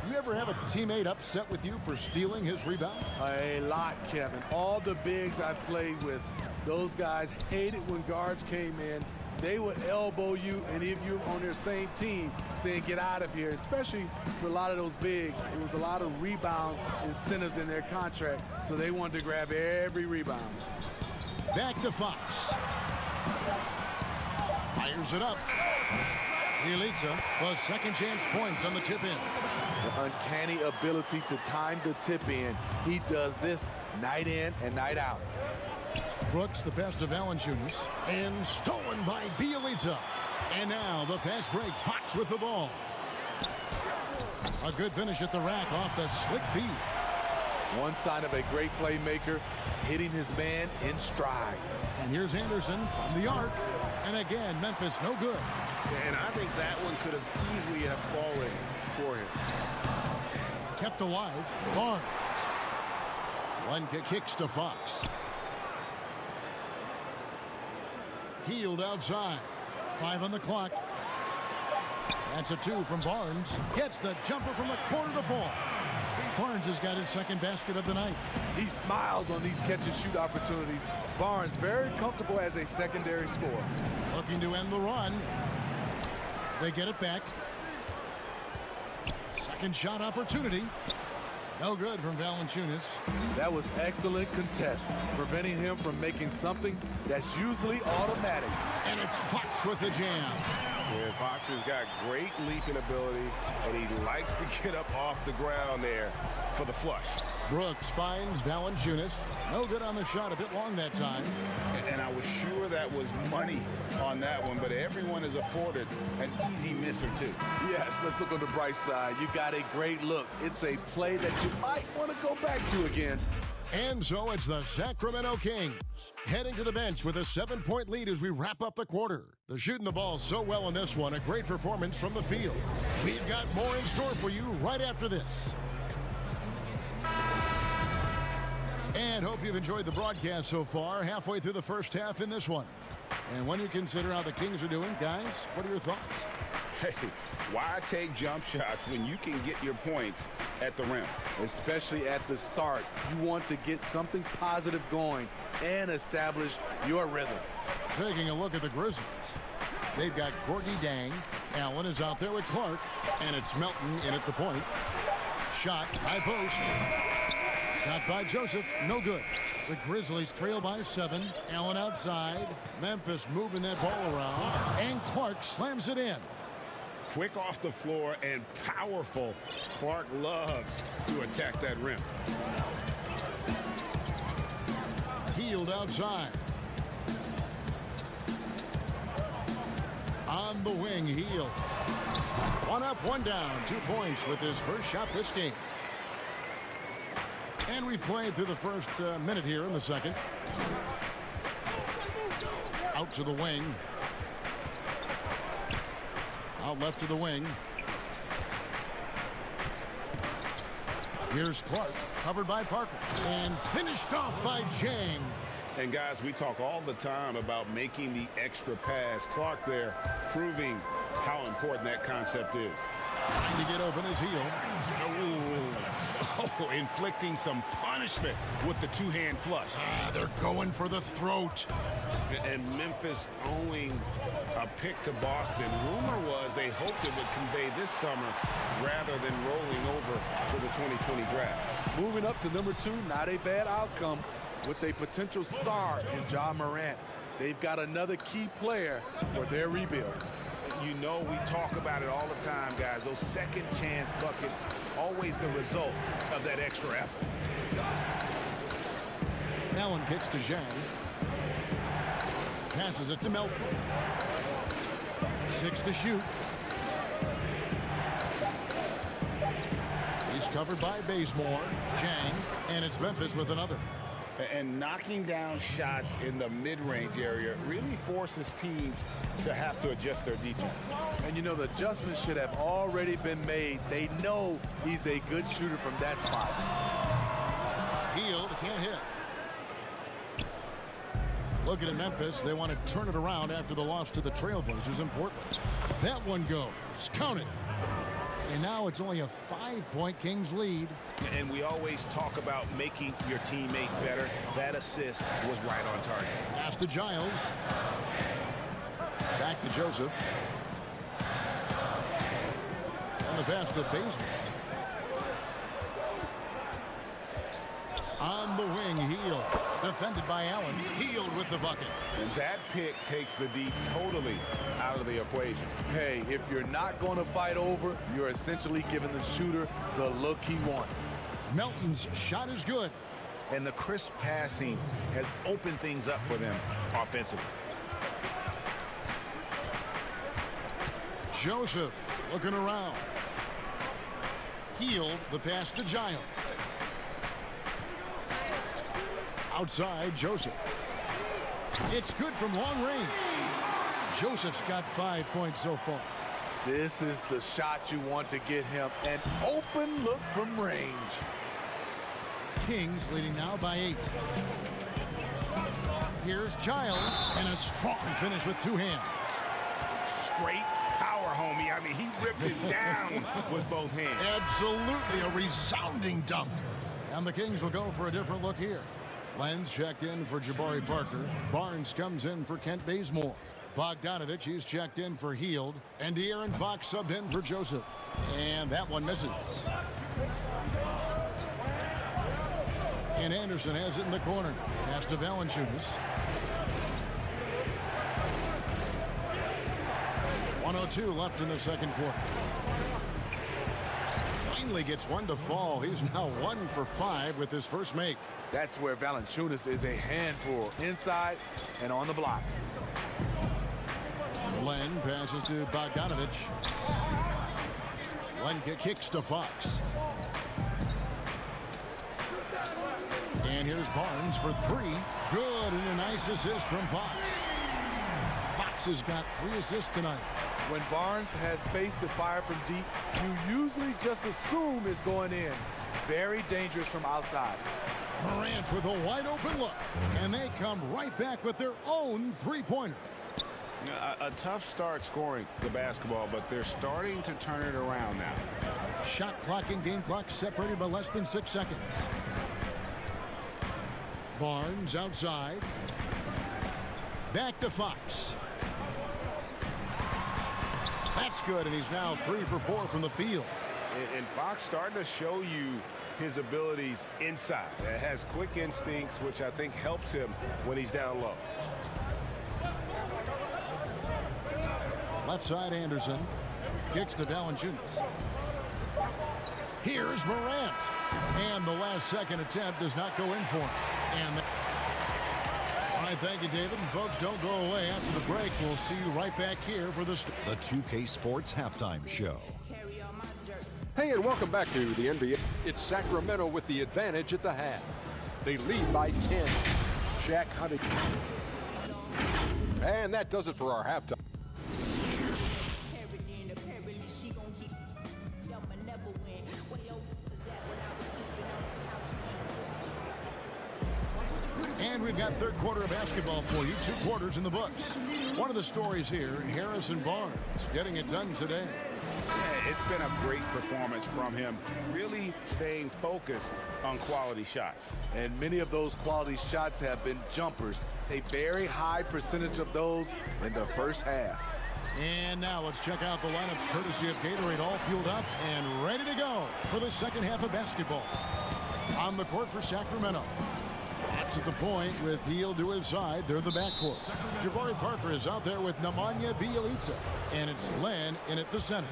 Speaker 2: You ever have a teammate upset with you for stealing his rebound?
Speaker 14: A lot, Kevin. All the bigs I played with, those guys hated when guards came in. They would elbow you, and if you're on their same team, saying get out of here, especially for a lot of those bigs. It was a lot of rebound incentives in their contract, so they wanted to grab every rebound.
Speaker 2: Back to Fox. Fires it up. Bielitsa was second chance points on the tip in.
Speaker 14: The uncanny ability to time the tip in. He does this night in and night out.
Speaker 2: Brooks the best of Valanciunas and stolen by Bielitsa. And now the fast break. Fox with the ball. A good finish at the rack off the slick feed.
Speaker 14: One sign of a great playmaker, hitting his man in stride.
Speaker 2: And here's Anderson from the arc. And again, Memphis no good.
Speaker 3: And I think that one could have easily have fallen for him.
Speaker 2: Kept alive. Barnes. One kicks to Fox. Healed outside. 5 on the clock. That's a 2 from Barnes. Gets the jumper from the corner to fall. Barnes has got his second basket of the night.
Speaker 14: He smiles on these catch-and-shoot opportunities. Barnes very comfortable as a secondary scorer.
Speaker 2: Looking to end the run. They get it back. Second shot opportunity. No good from Valanciunas.
Speaker 14: That was excellent contest, preventing him from making something that's usually automatic.
Speaker 2: And it's Fox with the jam.
Speaker 3: Yeah, Fox has got great leaping ability, and he likes to get up off the ground there for the flush.
Speaker 2: Brooks finds Valanciunas. No good on the shot, a bit long that time.
Speaker 3: And I was sure that was money on that one, but everyone is afforded an easy miss or two.
Speaker 14: Yes, let's look on the bright side. You got a great look. It's a play that you might want to go back to again.
Speaker 2: And so it's the Sacramento Kings heading to the bench with a 7-point lead as we wrap up the quarter. They're shooting the ball so well in this one. A great performance from the field. We've got more in store for you right after this. And hope you've enjoyed the broadcast so far. Halfway through the first half in this one. And when you consider how the Kings are doing, guys, what are your thoughts?
Speaker 3: Hey, why take jump shots when you can get your points at the rim?
Speaker 14: Especially at the start. You want to get something positive going and establish your rhythm.
Speaker 2: Taking a look at the Grizzlies. They've got Gorgie Dang. Allen is out there with Clark. And it's Melton in at the point. Shot, high post. Shot by Joseph, no good. The Grizzlies trail by 7. Allen outside. Memphis moving that ball around. And Clark slams it in.
Speaker 3: Quick off the floor and powerful. Clark loves to attack that rim.
Speaker 2: Healed outside. On the wing, Healed. 1 up, 1 down. 2 points with his first shot this game. And we've played through the first minute here in the second. Out to the wing. Out left to the wing. Here's Clark, covered by Parker. And finished off by Jang.
Speaker 3: And guys, we talk all the time about making the extra pass. Clark there proving how important that concept is.
Speaker 2: Trying to get open his heel.
Speaker 3: Oh, inflicting some punishment with the two-hand flush.
Speaker 2: They're going for the throat.
Speaker 3: And Memphis owing a pick to Boston. Rumor was they hoped it would convey this summer rather than rolling over for the 2020 draft.
Speaker 14: Moving up to number 2, not a bad outcome with a potential star in Ja Morant. They've got another key player for their rebuild.
Speaker 3: You know, we talk about it all the time, guys. Those second chance buckets, always the result of that extra effort.
Speaker 2: Allen kicks to Zhang. Passes it to Melton. 6 to shoot. He's covered by Bazemore. Zhang. And it's Memphis with another.
Speaker 3: And knocking down shots in the mid-range area really forces teams to have to adjust their defense.
Speaker 14: And you know, the adjustments should have already been made. They know he's a good shooter from that spot.
Speaker 2: Healed, can't hit. Looking at Memphis, they want to turn it around after the loss to the Trailblazers in Portland. That one goes. Count it. And now it's only a 5-point Kings lead.
Speaker 3: And we always talk about making your teammate better. That assist was right on target.
Speaker 2: Pass to Giles. Back to Joseph. And the pass to Bazemore. On the wing, Hield. Defended by Allen. Hield with the bucket.
Speaker 3: And that pick takes the D totally out of the equation.
Speaker 14: Hey, if you're not going to fight over, you're essentially giving the shooter the look he wants.
Speaker 2: Melton's shot is good.
Speaker 3: And the crisp passing has opened things up for them offensively.
Speaker 2: Joseph looking around. Hield, the pass to Giles. Outside, Joseph. It's good from long range. Joseph's got 5 points so far.
Speaker 14: This is the shot you want to get him. An open look from range.
Speaker 2: Kings leading now by 8. Here's Giles, and a strong finish with 2 hands.
Speaker 3: Straight power, homie. I mean, he ripped it down with both hands.
Speaker 2: Absolutely a resounding dunk. And the Kings will go for a different look here. Lenz checked in for Jabari Parker. Barnes comes in for Kent Bazemore. Bogdanovich, he's checked in for Hield. And De'Aaron Fox subbed in for Joseph. And that one misses. And Anderson has it in the corner. Pass to Valanciunas. 1:02 left in the second quarter. Finally gets one to fall. He's now 1 for 5 with his first make.
Speaker 14: That's where Valanciunas is a handful, inside and on the block.
Speaker 2: Len passes to Bogdanovich. Len kicks to Fox. And here's Barnes for 3. Good, and a nice assist from Fox. Fox has got 3 assists tonight.
Speaker 14: When Barnes has space to fire from deep, you usually just assume it's going in. Very dangerous from outside.
Speaker 2: Morant with a wide open look. And they come right back with their own 3-pointer.
Speaker 3: A tough start scoring the basketball, but they're starting to turn it around now.
Speaker 2: Shot clock and game clock separated by less than 6 seconds. Barnes outside. Back to Fox. That's good, and he's now 3 for 4 from the field.
Speaker 3: And Fox starting to show you his abilities inside. It has quick instincts, which I think helps him when he's down low.
Speaker 2: Left side, Anderson. Kicks to Valanciunas. Here's Morant. And the last second attempt does not go in for him. And all right, thank you, David. And folks, don't go away. After the break, we'll see you right back here for the
Speaker 8: 2K Sports Halftime Show.
Speaker 9: Hey, and welcome back to the NBA. It's Sacramento with the advantage at the half. They lead by 10. Shaq hunted. And that does it for our halftime.
Speaker 2: And we've got third quarter of basketball for you. 2 quarters in the books. One of the stories here, Harrison Barnes getting it done today.
Speaker 3: Yeah, it's been a great performance from him, really staying focused on quality shots.
Speaker 14: And many of those quality shots have been jumpers. A very high percentage of those in the first half.
Speaker 2: And now let's check out the lineups courtesy of Gatorade, all fueled up and ready to go for the second half of basketball. On the court for Sacramento. That's at the point with Hield to his side. They're the backcourt. Jabari Parker is out there with Nemanja Bjelica. And it's Len in at the center.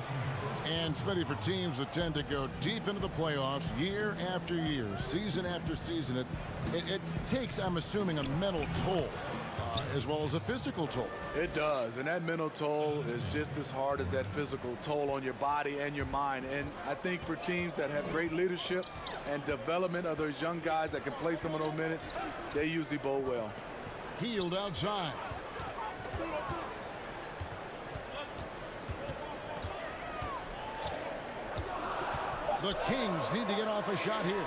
Speaker 2: And Smitty, for teams that tend to go deep into the playoffs year after year, season after season, it takes, I'm assuming, a mental toll as well as a physical toll.
Speaker 14: It does, and that mental toll is just as hard as that physical toll on your body and your mind. And I think for teams that have great leadership and development of those young guys that can play some of those minutes, they usually bowl well.
Speaker 2: Hield outside. The Kings need to get off a shot here.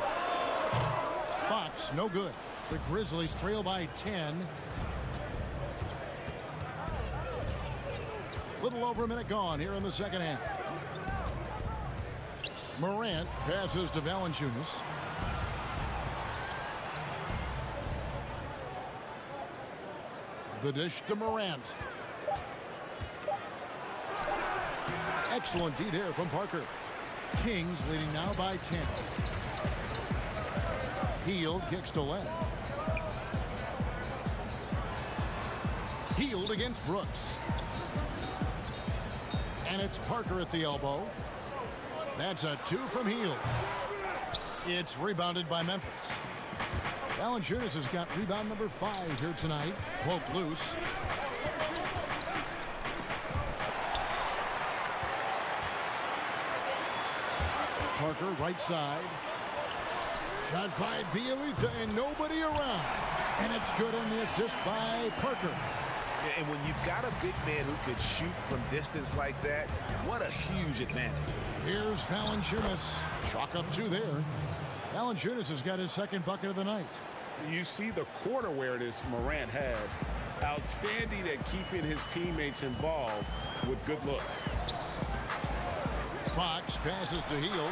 Speaker 2: Fox, no good. The Grizzlies trail by 10. Little over a minute gone here in the second half. Morant passes to Valanciunas. The dish to Morant. Excellent D there from Parker. Kings leading now by 10. Hield kicks to left. Hield against Brooks. And it's Parker at the elbow. That's a 2 from Hield. It's rebounded by Memphis. Valanciunas has got rebound number 5 here tonight. Poked loose. Parker right side. Shot by Bielitsa and nobody around. And it's good on the assist by Parker.
Speaker 3: And when you've got a big man who could shoot from distance like that, what a huge advantage.
Speaker 2: Here's Valanciunas. Chalk up 2 there. Valanciunas has got his second bucket of the night.
Speaker 3: You see the court awareness Morant has. Outstanding at keeping his teammates involved with good looks.
Speaker 2: Fox passes to Hield.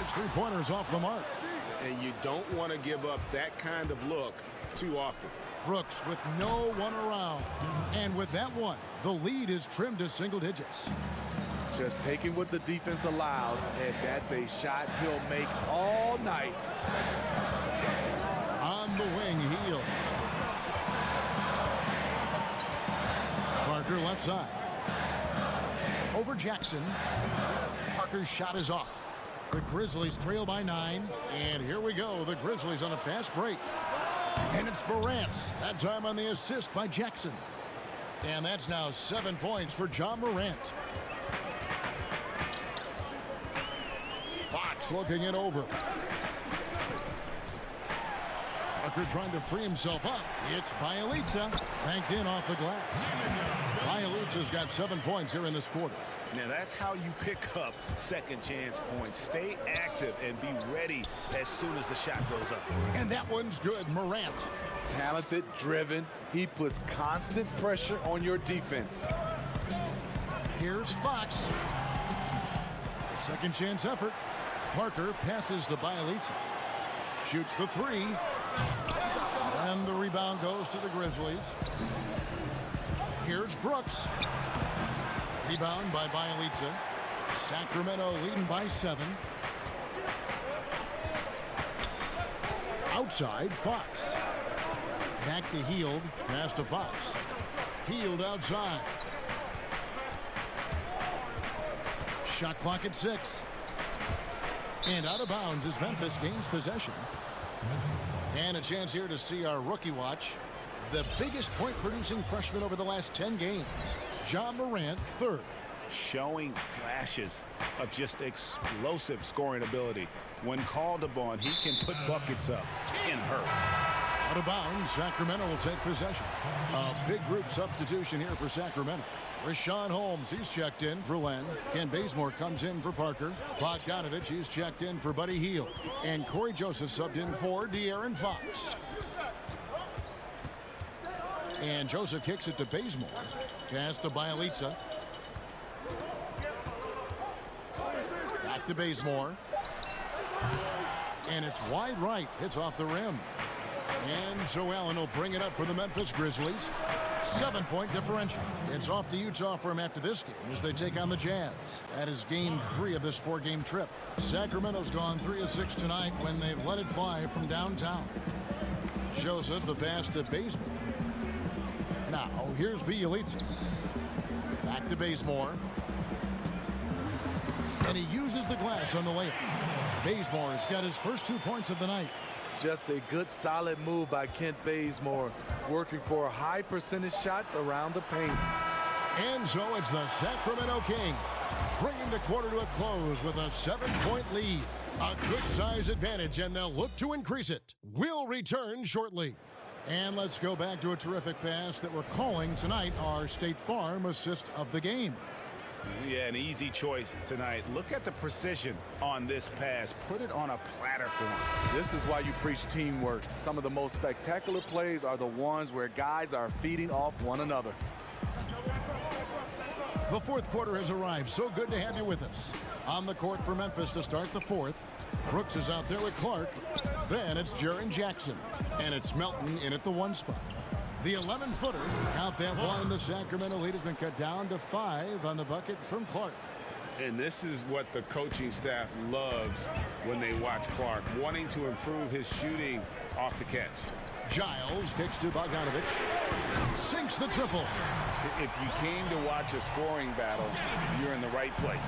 Speaker 2: His 3-pointers off the mark.
Speaker 3: And you don't want to give up that kind of look too often.
Speaker 2: Brooks with no one around. And with that one, the lead is trimmed to single digits.
Speaker 14: Just taking what the defense allows, and that's a shot he'll make all night.
Speaker 2: On the wing, Hield. Parker left side. Over Jackson. Parker's shot is off. The Grizzlies trail by 9. And here we go. The Grizzlies on a fast break. And it's Morant. That time on the assist by Jackson. And that's now 7 points for John Morant. Fox looking it over. Parker trying to free himself up. It's Bielitsa. Banked in off the glass. Bielitsa's got 7 points here in this quarter.
Speaker 3: Now that's how you pick up second chance points. Stay active and be ready as soon as the shot goes up.
Speaker 2: And that one's good. Morant.
Speaker 14: Talented, driven. He puts constant pressure on your defense.
Speaker 2: Here's Fox. A second chance effort. Parker passes to Bielitsa. Shoots the 3. And the rebound goes to the Grizzlies. Here's Brooks. Rebound by Bielitsa. Sacramento leading by 7. Outside, Fox. Back to Hield. Pass to Fox. Hield outside. Shot clock at 6. And out of bounds as Memphis gains possession. And a chance here to see our rookie watch. The biggest point-producing freshman over the last 10 games. John Morant, 3rd.
Speaker 3: Showing flashes of just explosive scoring ability. When called upon, he can put buckets up in her.
Speaker 2: Out of bounds, Sacramento will take possession. A big group substitution here for Sacramento. Rashawn Holmes, he's checked in for Len. Ken Bazemore comes in for Parker. Bogdanovich, he's checked in for Buddy Hield. And Corey Joseph subbed in for De'Aaron Fox. And Joseph kicks it to Bazemore. Pass to Bielitsa. Back to Bazemore. And it's wide right. It's off the rim. And so Allen will bring it up for the Memphis Grizzlies. 7-point differential. It's off to Utah for him after this game as they take on the Jazz. That is game 3 of this 4-game trip. Sacramento's gone 3 of 6 tonight when they've let it fly from downtown. Joseph, the pass to Bazemore. Now, here's Bielitsa. Back to Bazemore. And he uses the glass on the layup. Bazemore's got his first 2 points of the night.
Speaker 14: Just a good, solid move by Kent Bazemore, working for high percentage shots around the paint.
Speaker 2: And so it's the Sacramento Kings bringing the quarter to a close with a 7-point lead. A good size advantage, and they'll look to increase it. We'll return shortly. And let's go back to a terrific pass that we're calling tonight our State Farm assist of the game.
Speaker 3: Yeah, an easy choice tonight. Look at the precision on this pass. Put it on a platter for him.
Speaker 14: This is why you preach teamwork. Some of the most spectacular plays are the ones where guys are feeding off one another.
Speaker 2: The fourth quarter has arrived. So good to have you with us. On the court for Memphis to start the fourth. Brooks is out there with Clark. Then it's Jaren Jackson. And it's Melton in at the 1 spot. The 11-footer, count that one. The Sacramento lead has been cut down to 5 on the bucket from Clark.
Speaker 3: And this is what the coaching staff loves when they watch Clark, wanting to improve his shooting off the catch.
Speaker 2: Giles kicks to Bogdanovich. Sinks the triple.
Speaker 3: If you came to watch a scoring battle, you're in the right place.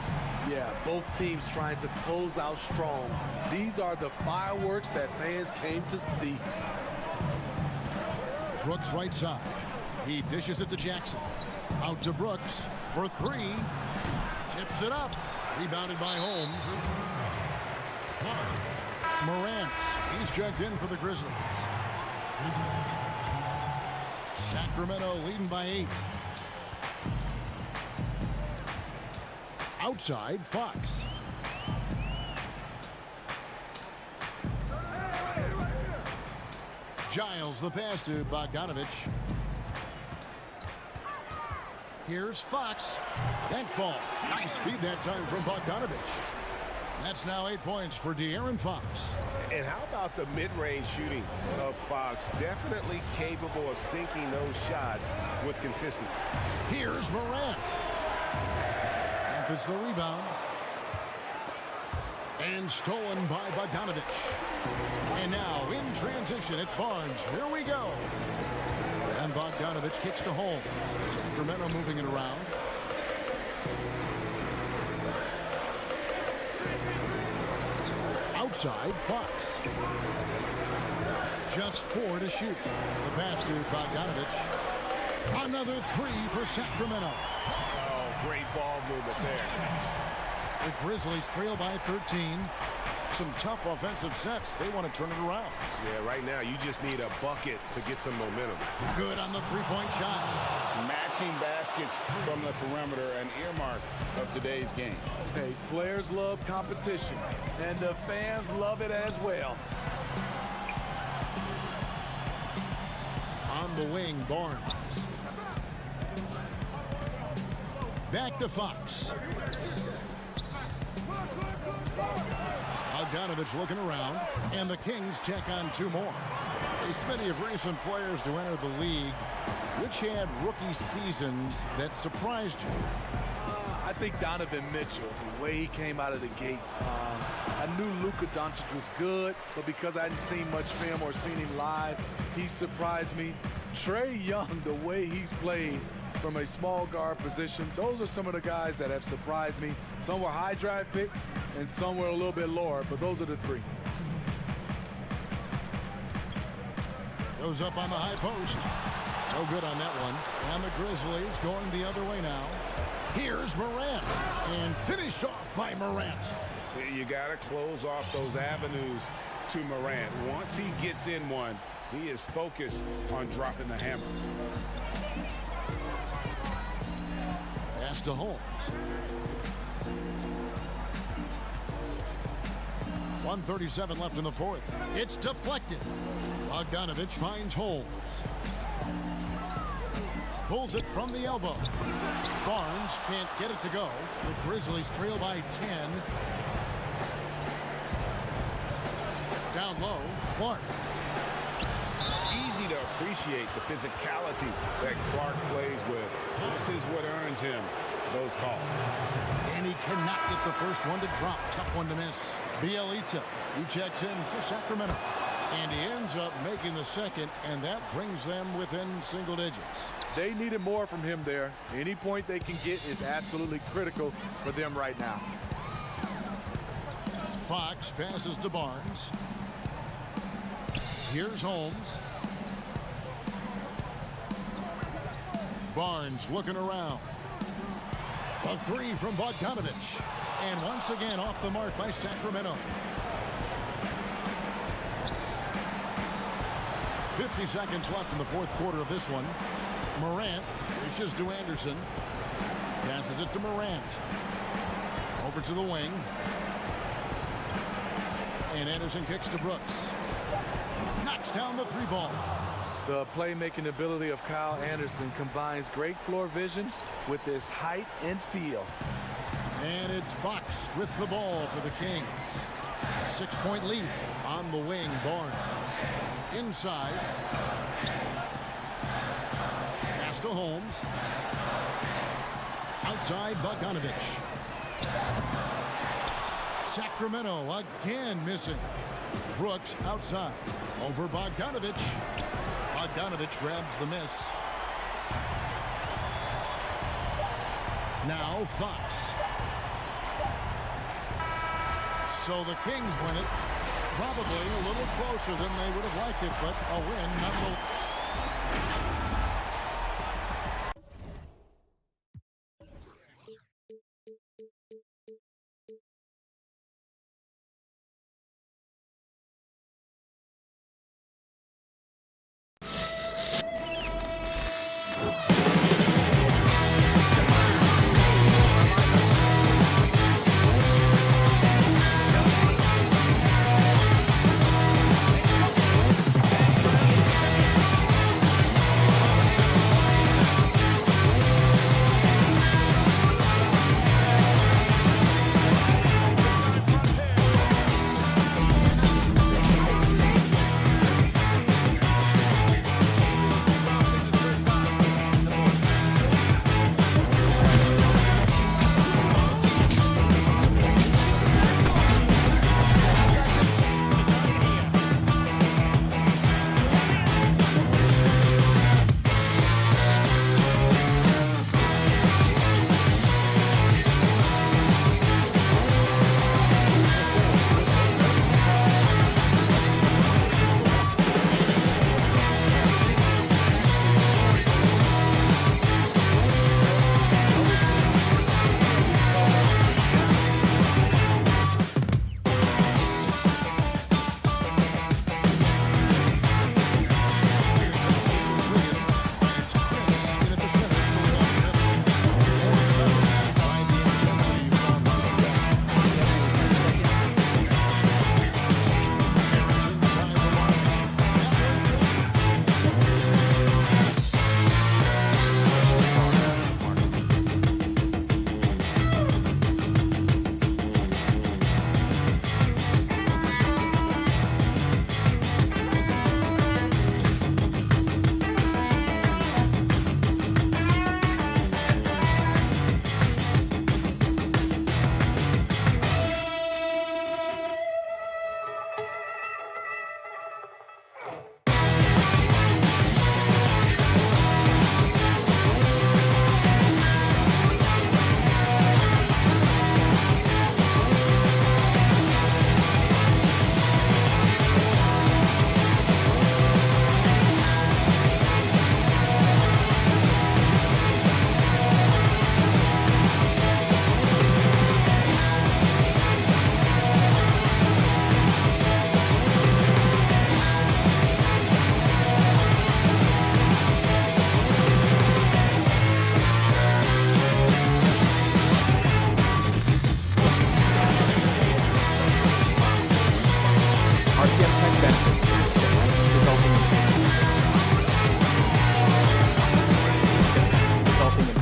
Speaker 14: Yeah, both teams trying to close out strong. These are the fireworks that fans came to see.
Speaker 2: Brooks right side. He dishes it to Jackson. Out to Brooks for three. Tips it up. Rebounded by Holmes. Morant. He's checked in for the Grizzlies. Sacramento leading by 8. Outside, Fox. Giles the pass to Bogdanovich. Here's Fox. That falls. Nice feed that time from Bogdanovich. That's now 8 points for De'Aaron Fox.
Speaker 3: And how about the mid-range shooting of Fox? Definitely capable of sinking those shots with consistency.
Speaker 2: Here's Morant. Memphis the rebound. And stolen by Bogdanovich. And now in transition, it's Barnes. Here we go. And Bogdanovich kicks to Holmes. Sacramento moving it around. Outside, Fox. Just 4 to shoot. The pass to Bogdanovich. Another 3 for Sacramento.
Speaker 3: Oh, great ball movement there.
Speaker 2: The Grizzlies trail by 13. Some tough offensive sets. They want to turn it around.
Speaker 3: Yeah, right now you just need a bucket to get some momentum.
Speaker 2: Good on the three-point shot.
Speaker 3: Matching baskets from the perimeter, an earmark of today's game.
Speaker 14: Hey, players love competition, and the fans love it as well.
Speaker 2: On the wing, Barnes. Back to Fox. Bogdanovich looking around, and the Kings check on 2 more. A smitty of recent players to enter the league. Which had rookie seasons that surprised you?
Speaker 14: I think Donovan Mitchell, the way he came out of the gates. I knew Luka Doncic was good, but because I hadn't seen much film or seen him live, he surprised me. Trae Young, the way he's played from a small guard position, those are some of the guys that have surprised me. Some were high draft picks, and some were a little bit lower, but those are the 3.
Speaker 2: Goes up on the high post. No good on that one. And the Grizzlies going the other way now. Here's Morant. And finished off by Morant.
Speaker 3: You got to close off those avenues to Morant. Once he gets in one, he is focused on dropping the hammer.
Speaker 2: Pass to Holmes. 1:37 left in the fourth. It's deflected. Bogdanovich finds Holmes. Pulls it from the elbow. Barnes can't get it to go. The Grizzlies trail by 10. Down low, Clark.
Speaker 3: Easy to appreciate the physicality that Clark plays with. This is what earns him those calls.
Speaker 2: And he cannot get the first one to drop. Tough one to miss. Bielitsa, he checks in for Sacramento. And he ends up making the second, and that brings them within single digits.
Speaker 14: They needed more from him there. Any point they can get is absolutely critical for them right now.
Speaker 2: Fox passes to Barnes. Here's Holmes. Barnes looking around. A 3 from Bogdanovich. And once again off the mark by Sacramento. 50 seconds left in the fourth quarter of this one. Morant reaches to Anderson. Passes it to Morant. Over to the wing. And Anderson kicks to Brooks. Knocks down the 3-ball.
Speaker 14: The playmaking ability of Kyle Anderson combines great floor vision with his height and feel.
Speaker 2: And it's Fox with the ball for the Kings. 6-point lead on the wing. Barnes inside. Pass to Holmes. Outside Bogdanovich. Sacramento again missing. Brooks outside. Over Bogdanovich. Bogdanovich grabs the miss. Now Fox. So the Kings win it. Probably a little closer than they would have liked it, but a win nonetheless.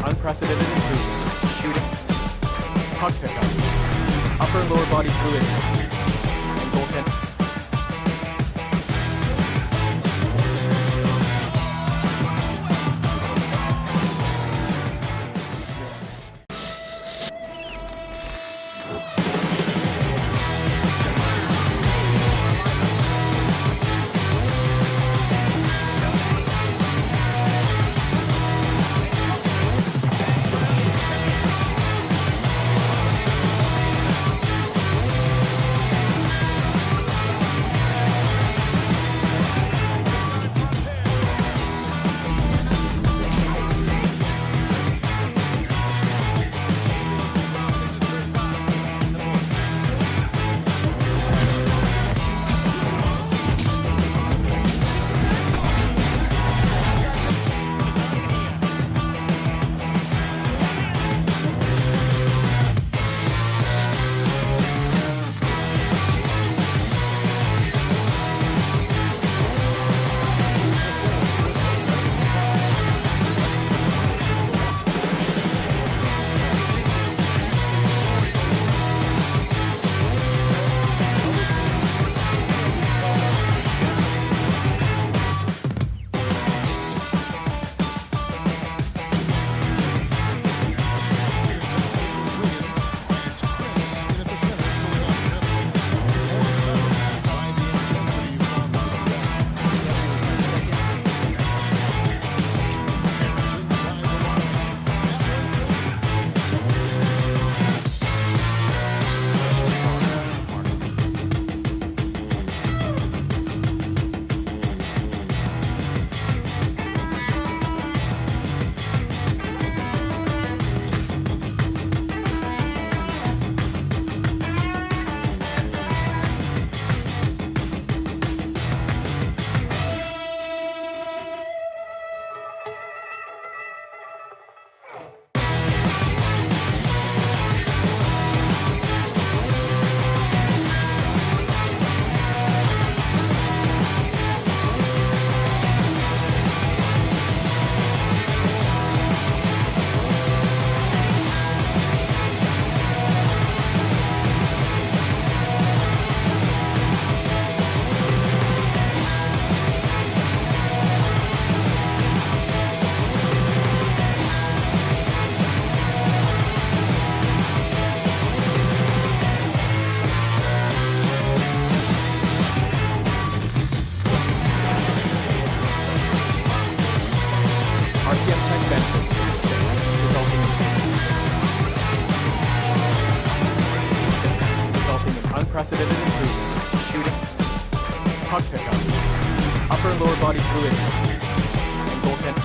Speaker 11: unprecedented improvements to shooting, puck pickups, upper and lower body fluidity, and goaltending. unprecedented improvements to shooting, puck pickups, upper and lower body fluidity, and goaltending.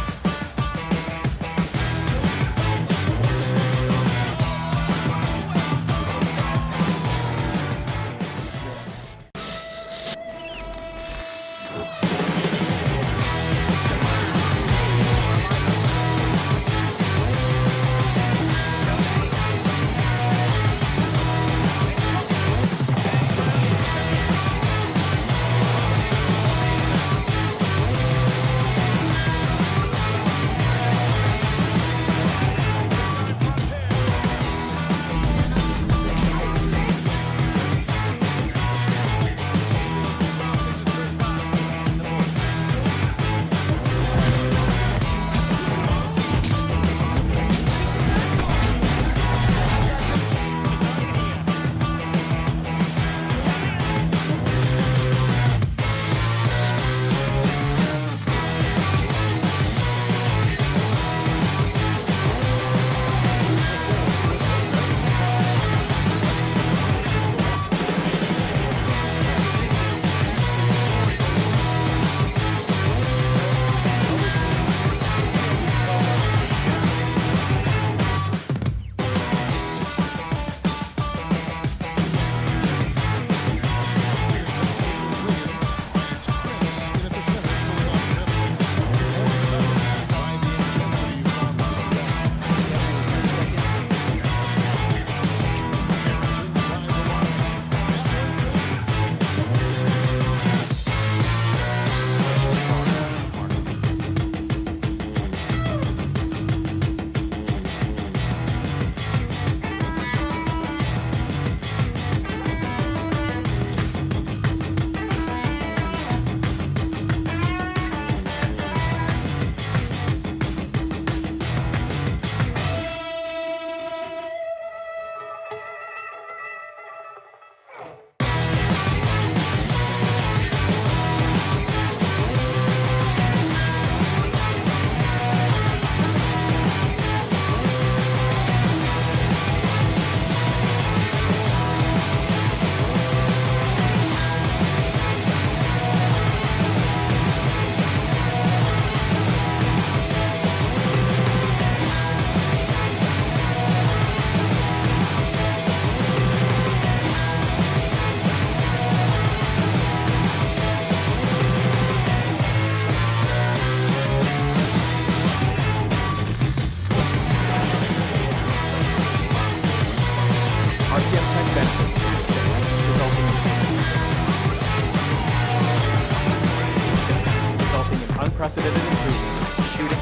Speaker 11: Unprecedented improvements to shooting,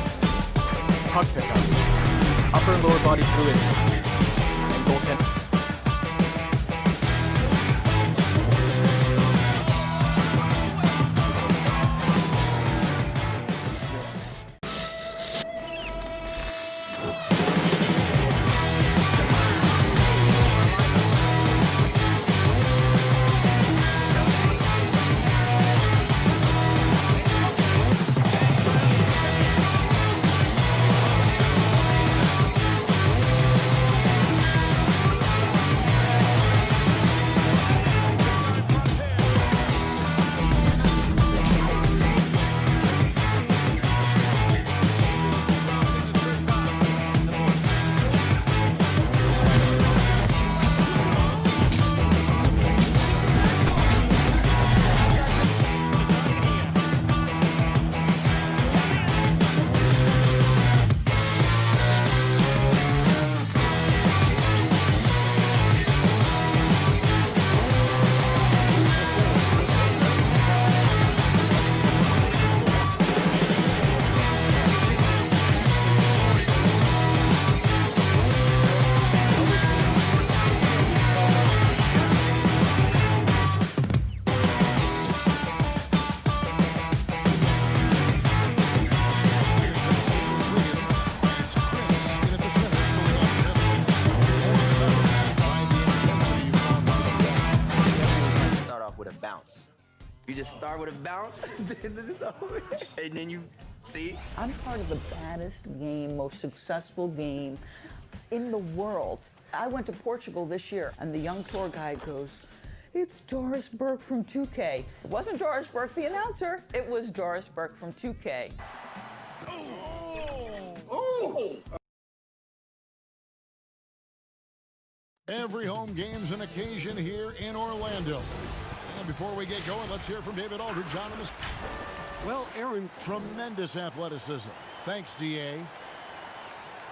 Speaker 11: puck pickups, upper and lower body fluidity, and goaltending.
Speaker 15: You just start with a bounce, and then you see.
Speaker 16: I'm part of the baddest game, most successful game in the world. I went to Portugal this year, and the young tour guide goes, It's Doris Burke from 2K. It wasn't Doris Burke, the announcer. It was Doris Burke from 2K.
Speaker 2: Every home game's an occasion here in Orlando. And before we get going, let's hear from David Aldridge on this. Well, Aaron, tremendous athleticism. Thanks, DA.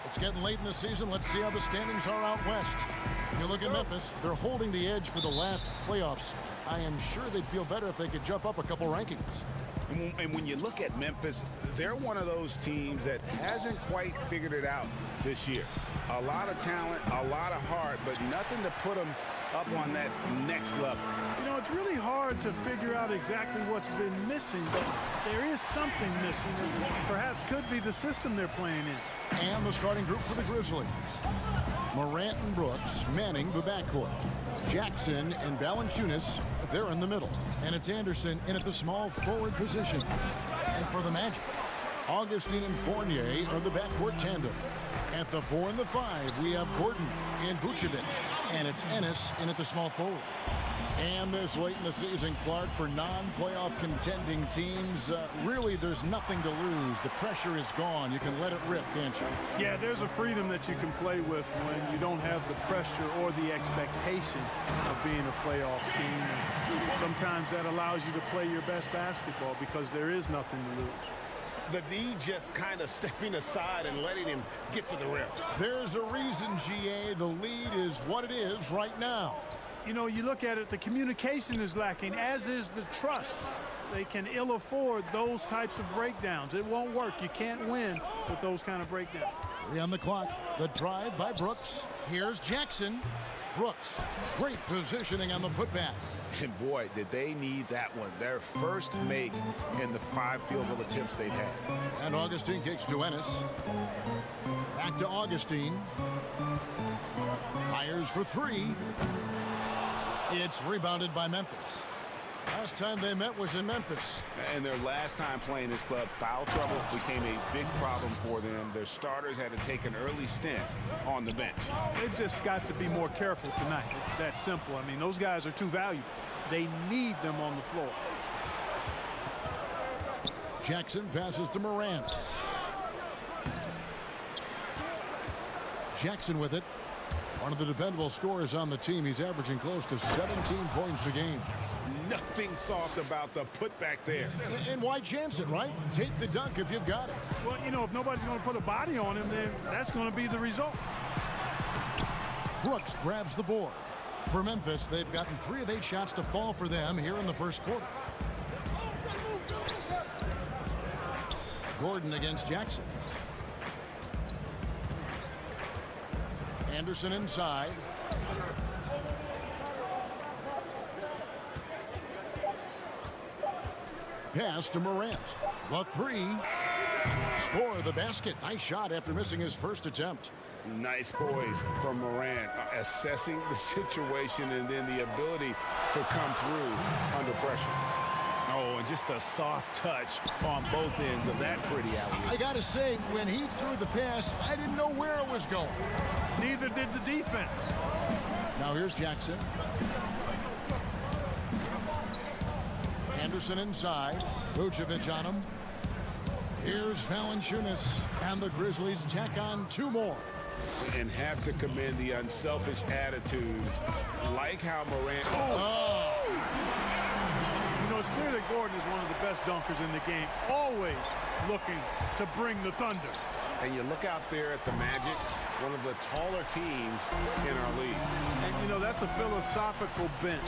Speaker 2: It's getting late in the season. Let's see how the standings are out west. You look at Memphis, they're holding the edge for the last playoffs. I am sure they'd feel better if they could jump up a couple rankings.
Speaker 3: And when you look at Memphis, they're one of those teams that hasn't quite figured it out this year. A lot of talent, a lot of heart, but nothing to put them up on that next level.
Speaker 17: You know, it's really hard to figure out exactly what's been missing, but there is something missing. Perhaps could be the system they're playing in.
Speaker 2: And the starting group for the Grizzlies. Morant and Brooks manning the backcourt. Jackson and Valanciunas, they're in the middle. And it's Anderson in at the small forward position. And for the Magic, Augustine and Fournier are the backcourt tandem. At the 4 and the 5, we have Gordon and Vucevic. And it's Ennis in at the small forward. And this late in the season, Clark, for non-playoff contending teams, really there's nothing to lose. The pressure is gone. You can let it rip, can't you?
Speaker 17: Yeah, there's a freedom that you can play with when you don't have the pressure or the expectation of being a playoff team. And sometimes that allows you to play your best basketball because there is nothing to lose.
Speaker 3: The D just kind of stepping aside and letting him get to the rim.
Speaker 2: There's a reason, GA, the lead is what it is right now.
Speaker 17: You know, you look at it, the communication is lacking, as is the trust. They can ill afford those types of breakdowns. It won't work. You can't win with those kind of breakdowns.
Speaker 2: 3 on the clock. The drive by Brooks. Here's Jackson. Brooks, great positioning on the putback.
Speaker 3: And boy, did they need that one. Their first make in the 5 field goal attempts they've had.
Speaker 2: And Augustine kicks to Ennis. Back to Augustine. Fires for 3. It's rebounded by Memphis. Last time they met was in Memphis.
Speaker 3: And their last time playing this club, foul trouble became a big problem for them. Their starters had to take an early stint on the bench.
Speaker 17: They've just got to be more careful tonight. It's that simple. I mean, those guys are too valuable. They need them on the floor.
Speaker 2: Jackson passes to Morant. Jackson with it. One of the dependable scorers on the team. He's averaging close to 17 points a game.
Speaker 3: Nothing soft about the putback there.
Speaker 2: And why chance it, right? Take the dunk if you've got it.
Speaker 17: Well, you know, if nobody's going to put a body on him, then that's going to be the result.
Speaker 2: Brooks grabs the board. For Memphis, they've gotten 3 of 8 shots to fall for them here in the first quarter. Gordon against Jackson. Anderson inside. Pass to Morant. The 3. Score the basket. Nice shot after missing his first attempt.
Speaker 3: Nice poise from Morant, assessing the situation and then the ability to come through under pressure. Oh, and just a soft touch on both ends of that pretty alley.
Speaker 2: I got to say, when he threw the pass, I didn't know where it was going.
Speaker 17: Neither did the defense.
Speaker 2: Now here's Jackson. Anderson inside. Vucevic on him. Here's Valanciunas. And the Grizzlies tack on 2 more.
Speaker 3: And have to commend the unselfish attitude, like how Morant...
Speaker 17: You know, it's clear that Gordon is one of the best dunkers in the game, always looking to bring the thunder.
Speaker 3: And you look out there at the Magic, one of the taller teams in our league.
Speaker 17: And, you know, that's a philosophical bent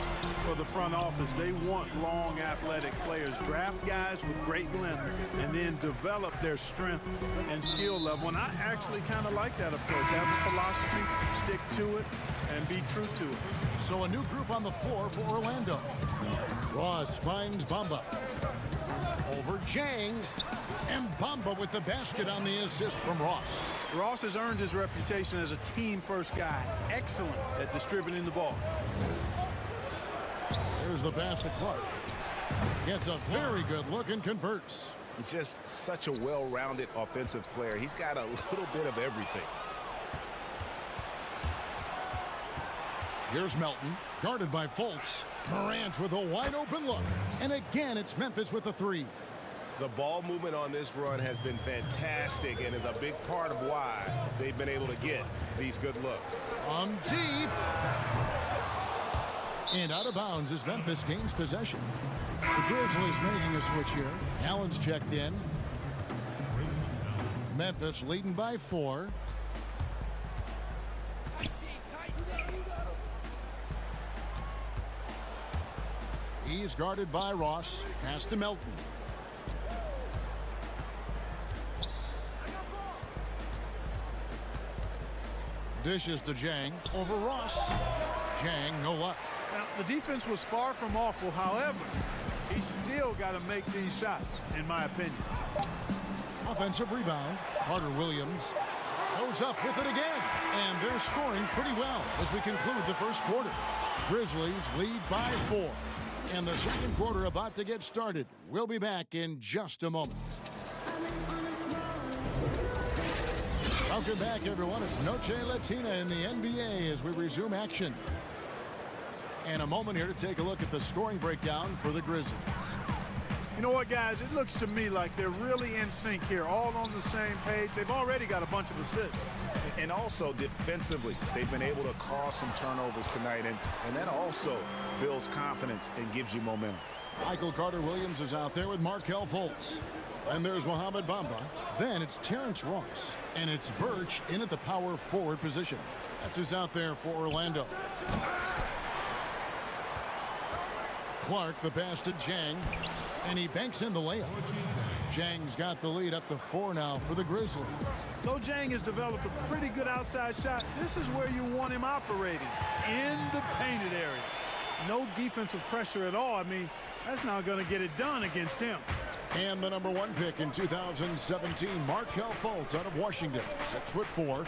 Speaker 17: for the front office. They want long, athletic players. Draft guys with great length and then develop their strength and skill level. And I actually kind of like that approach. Have a philosophy, stick to it, and be true to it.
Speaker 2: So a new group on the floor for Orlando. Ross finds Bamba. Over Jang. And Bamba with the basket on the assist from Ross.
Speaker 17: Ross has earned his reputation as a team-first guy. Excellent at distributing the ball.
Speaker 2: There's the pass to Clark. Gets a very good look and converts.
Speaker 3: Just such a well-rounded offensive player. He's got a little bit of everything.
Speaker 2: Here's Melton. Guarded by Fultz. Morant with a wide open look. And again, it's Memphis with the three.
Speaker 3: The ball movement on this run has been fantastic and is a big part of why they've been able to get these good looks.
Speaker 2: On deep. And out of bounds as Memphis gains possession. The Grizzlies making a switch here. Allen's checked in. Memphis leading by 4. He's guarded by Ross. Pass to Melton. Dishes to Jang over Ross. Jang, no luck.
Speaker 17: Now, the defense was far from awful. However, he's still got to make these shots, in my opinion.
Speaker 2: Offensive rebound. Carter Williams goes up with it again. And they're scoring pretty well as we conclude the first quarter. Grizzlies lead by 4. And the second quarter about to get started. We'll be back in just a moment. Welcome back, everyone. It's Noche Latina in the NBA as we resume action. And a moment here to take a look at the scoring breakdown for the Grizzlies.
Speaker 17: You know what, guys? It looks to me like they're really in sync here, all on the same page. They've already got a bunch of assists.
Speaker 3: And also defensively, they've been able to cause some turnovers tonight, and that also builds confidence and gives you momentum.
Speaker 2: Michael Carter-Williams is out there with Markelle Fultz. And there's Mohamed Bamba. Then it's Terrence Ross. And it's Birch in at the power forward position. That's who's out there for Orlando. Clark, the pass to Jang. And he banks in the layup. Jang's got the lead up to 4 now for the Grizzlies.
Speaker 17: Though Jang has developed a pretty good outside shot, this is where you want him operating, in the painted area. No defensive pressure at all. I mean, that's not going to get it done against him.
Speaker 2: And the number 1 pick in 2017, Markelle Fultz out of Washington, 6'4".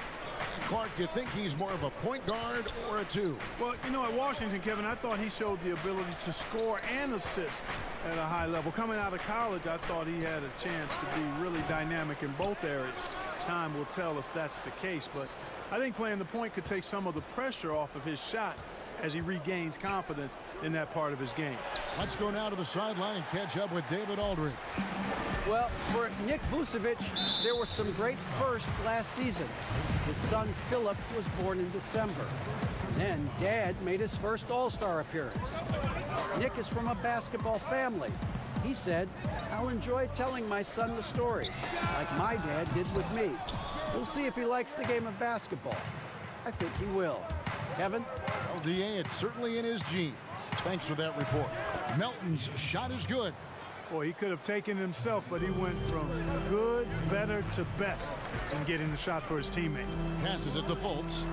Speaker 2: Clark, you think he's more of a point guard or a 2?
Speaker 17: Well, you know, at Washington, Kevin, I thought he showed the ability to score and assist at a high level. Coming out of college, I thought he had a chance to be really dynamic in both areas. Time will tell if that's the case, but I think playing the point could take some of the pressure off of his shot as he regains confidence in that part of his game.
Speaker 2: Let's go now to the sideline and catch up with David Aldridge.
Speaker 7: Well, for Nick Vucevic, there were some great firsts last season. His son, Philip, was born in December. Then Dad made his first All-Star appearance. Nick is from a basketball family. He said, "I'll enjoy telling my son the stories, like my dad did with me. We'll see if he likes the game of basketball. I think he will." Kevin?
Speaker 2: Well, DA, it's certainly in his genes. Thanks for that report. Melton's shot is good.
Speaker 17: Boy, he could have taken it himself, but he went from good, better to best in getting the shot for his teammate.
Speaker 2: Passes it to Fultz.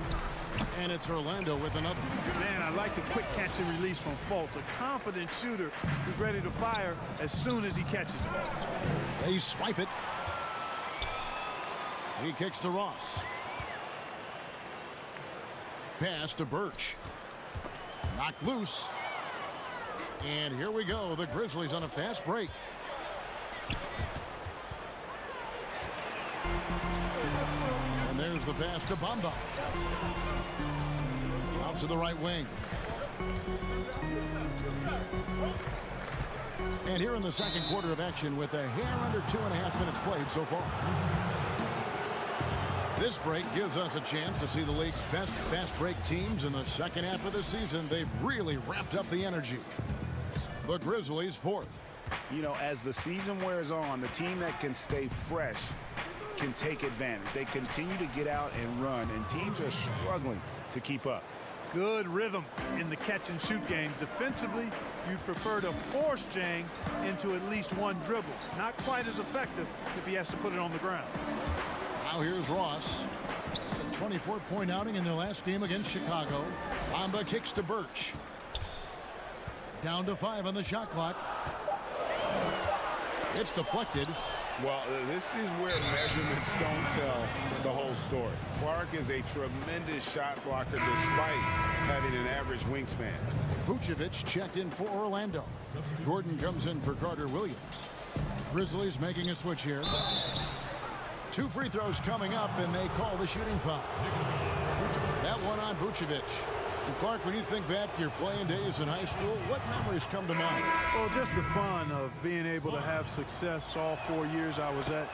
Speaker 2: And it's Orlando with another.
Speaker 17: Man, I like the quick catch and release from Fultz. A confident shooter who's ready to fire as soon as he catches it.
Speaker 2: They swipe it. He kicks to Ross. Pass to Birch. Knocked loose. And here we go. The Grizzlies on a fast break. And there's the pass to Bamba. Out to the right wing. And here in the second quarter of action with a hair under 2.5 minutes played so far. This break gives us a chance to see the league's best fast break teams in the second half of the season. They've really ramped up the energy. The Grizzlies 4th.
Speaker 3: You know, as the season wears on, the team that can stay fresh can take advantage. They continue to get out and run, and teams are struggling to keep up.
Speaker 17: Good rhythm in the catch and shoot game. Defensively, you'd prefer to force Jang into at least one dribble. Not quite as effective if he has to put it on the ground.
Speaker 2: Now here's Ross. A 24-point outing in their last game against Chicago. Bamba kicks to Birch. Down to 5 on the shot clock. It's deflected.
Speaker 3: Well, this is where measurements don't tell the whole story. Clark is a tremendous shot blocker despite having an average wingspan.
Speaker 2: Vucevic checked in for Orlando. Gordon comes in for Carter Williams. Grizzlies making a switch here. 2 free throws coming up, and they call the shooting foul. That one on Vucevic. And Clark, when you think back to your playing days in high school, what memories come to mind?
Speaker 17: Well, just the fun of being able to have success all 4 years I was at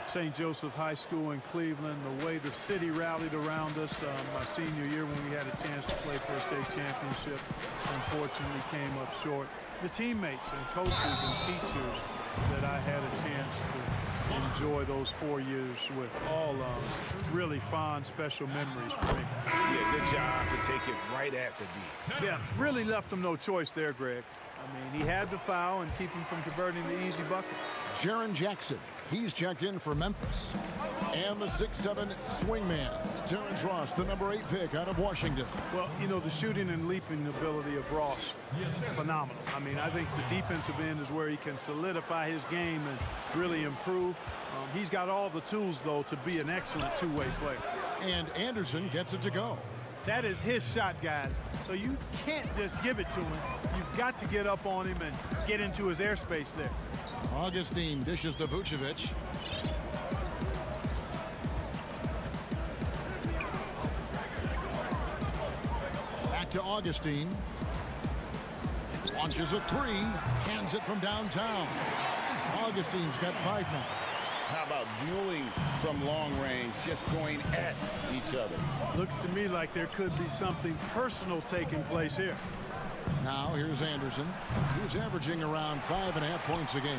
Speaker 17: St. Joseph High School in Cleveland, the way the city rallied around us my senior year when we had a chance to play for a state championship. Unfortunately, came up short. The teammates and coaches and teachers that I had a chance to enjoy those 4 years with, all really fond, special memories for me.
Speaker 3: Yeah, good job to take it right at the D.
Speaker 17: Yeah, really left him no choice there, Greg. I mean, he had to foul and keep him from converting the easy bucket.
Speaker 2: Jaren Jackson, he's checked in for Memphis. And the 6'7" swingman, Terrence Ross, the number 8 pick out of Washington.
Speaker 17: Well, you know, the shooting and leaping ability of Ross, phenomenal. I mean, I think the defensive end is where he can solidify his game and really improve. He's got all the tools, though, to be an excellent two-way player.
Speaker 2: And Anderson gets it to go.
Speaker 17: That is his shot, guys. So you can't just give it to him. You've got to get up on him and get into his airspace there.
Speaker 2: Augustine dishes to Vucevic. Back to Augustine. Launches a 3. Hands it from downtown. Augustine's got 5 now.
Speaker 3: How about dueling from long range, just going at each other?
Speaker 17: Looks to me like there could be something personal taking place here.
Speaker 2: Now here's Anderson, who's averaging around 5.5 points a game.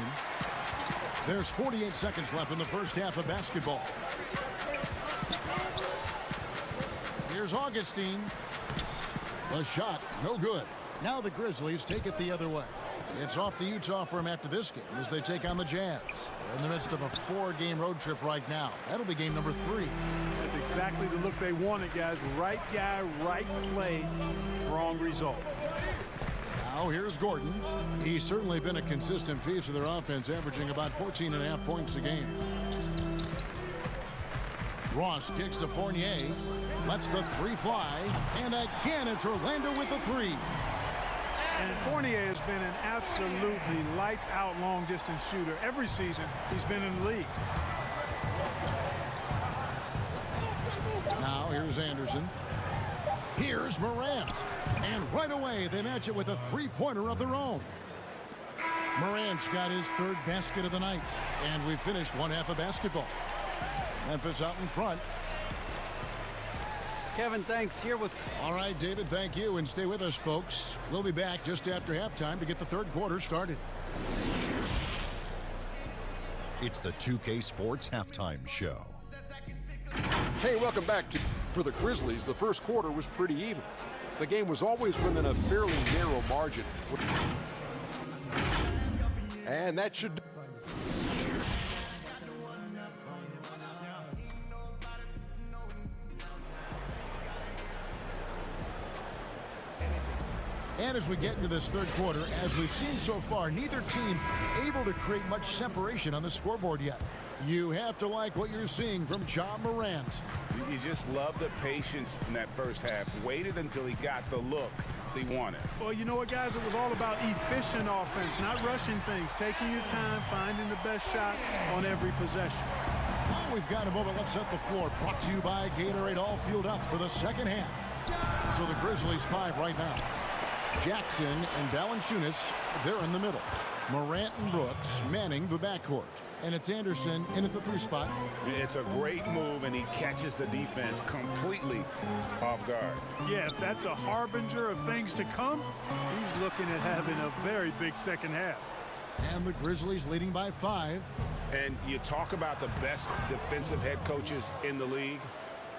Speaker 2: There's 48 seconds left in the first half of basketball. Here's Augustine. The shot, no good. Now the Grizzlies take it the other way. It's off to Utah for them after this game as they take on the Jazz. They're in the midst of a 4-game road trip right now. That'll be game number 3.
Speaker 17: That's exactly the look they wanted, guys. Right guy, right play, wrong result.
Speaker 2: Now here's Gordon. He's certainly been a consistent piece of their offense, averaging about 14.5 points a game. Ross kicks to Fournier. Lets the 3 fly. And again, it's Orlando with the 3.
Speaker 17: And Fournier has been an absolutely lights-out long-distance shooter every season he's been in the league.
Speaker 2: Now here's Anderson. Here's Morant. And right away, they match it with a 3-pointer of their own. Morant's got his 3rd basket of the night. And we finished one half of basketball. Memphis out in front.
Speaker 7: Kevin, thanks. Here with...
Speaker 2: All right, David, thank you. And stay with us, folks. We'll be back just after halftime to get the 3rd quarter started.
Speaker 8: It's the 2K Sports Halftime Show.
Speaker 9: Hey, welcome back. For the Grizzlies, the first quarter was pretty even. The game was always within a fairly narrow margin. And that should...
Speaker 2: And as we get into this 3rd quarter, as we've seen so far, neither team able to create much separation on the scoreboard yet. You have to like what you're seeing from John Morant.
Speaker 3: You just love the patience in that first half. Waited until he got the look he wanted.
Speaker 17: Well, you know what, guys? It was all about efficient offense, not rushing things, taking your time, finding the best shot on every possession.
Speaker 2: Now we've got a moment. Let's set the floor. Brought to you by Gatorade, all fueled up for the second half. So the Grizzlies 5 right now. Jackson and Valanciunas, they're in the middle. Morant and Brooks manning the backcourt. And it's Anderson in at the 3 spot.
Speaker 3: It's a great move, and he catches the defense completely off guard.
Speaker 17: Yeah, if that's a harbinger of things to come, he's looking at having a very big second half.
Speaker 2: And the Grizzlies leading by 5.
Speaker 3: And you talk about the best defensive head coaches in the league.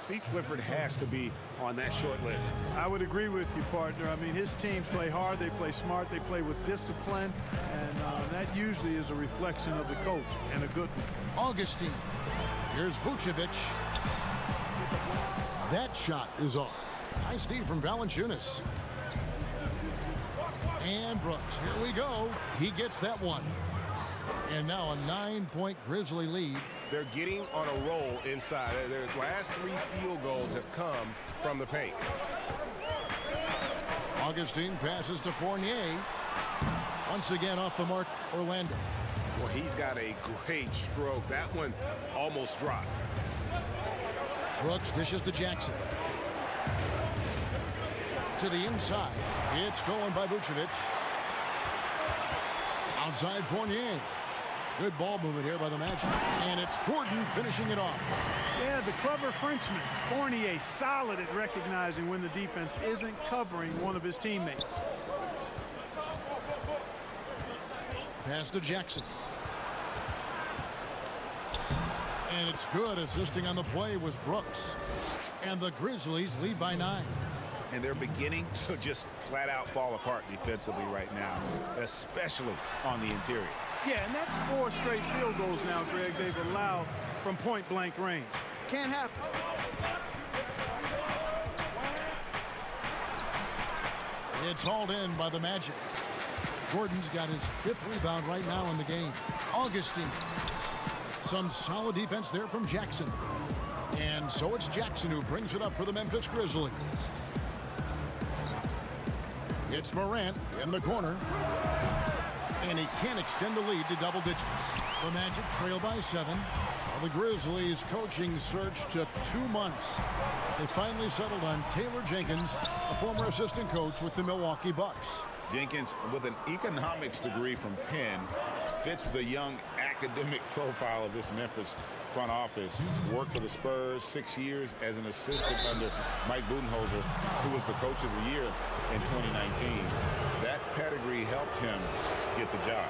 Speaker 3: Steve Clifford has to be on that short list.
Speaker 17: I would agree with you, partner. I mean, his teams play hard, they play smart, they play with discipline, and that usually is a reflection of the coach, and a good one.
Speaker 2: Augustine. Here's Vucevic. That shot is off. Nice steal from Valanciunas. And Brooks, here we go. He gets that one. And now a 9-point Grizzly lead.
Speaker 3: They're getting on a roll inside. Their last 3 field goals have come from the paint.
Speaker 2: Augustine passes to Fournier. Once again off the mark, Orlando.
Speaker 3: Well, he's got a great stroke. That one almost dropped.
Speaker 2: Brooks dishes to Jackson. to the inside. It's stolen by Vucevic. Outside Fournier. Good ball movement here by the Magic. And it's Gordon finishing it off.
Speaker 17: Yeah, the clever Frenchman. Fournier solid at recognizing when the defense isn't covering one of his teammates.
Speaker 2: Pass to Jackson. And it's good. Assisting on the play was Brooks. And the Grizzlies lead by 9.
Speaker 3: And they're beginning to just flat out fall apart defensively right now, especially on the interior.
Speaker 17: Yeah, and that's 4 straight field goals now, Greg, they've allowed from point-blank range. Can't happen.
Speaker 2: It's hauled in by the Magic. Gordon's got his 5th rebound right now in the game. Augustine. Some solid defense there from Jackson. And so it's Jackson who brings it up for the Memphis Grizzlies. It's Morant in the corner. And he can't extend the lead to double digits. The Magic trail by 7. The Grizzlies coaching search took 2 months. They finally settled on Taylor Jenkins, a former assistant coach with the Milwaukee Bucks.
Speaker 3: Jenkins, with an economics degree from Penn, fits the young academic profile of this Memphis front office. Worked for the Spurs 6 years as an assistant under Mike Budenholzer, who was the coach of the year in 2019. That pedigree helped him get the job.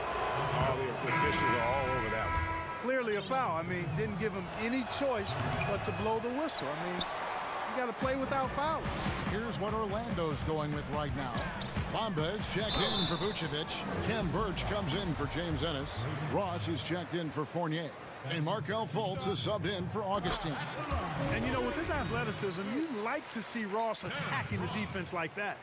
Speaker 3: All the officials are all over that one.
Speaker 17: Clearly a foul. I mean, didn't give him any choice but to blow the whistle. I mean, you got to play without fouling.
Speaker 2: Here's what Orlando's going with right now. Bamba is checked in for Vucevic. Kem Birch comes in for James Ennis. Ross is checked in for Fournier. And Markelle Fultz is subbed in for Augustine.
Speaker 17: And, you know, with his athleticism, you like to see Ross attacking the defense like that.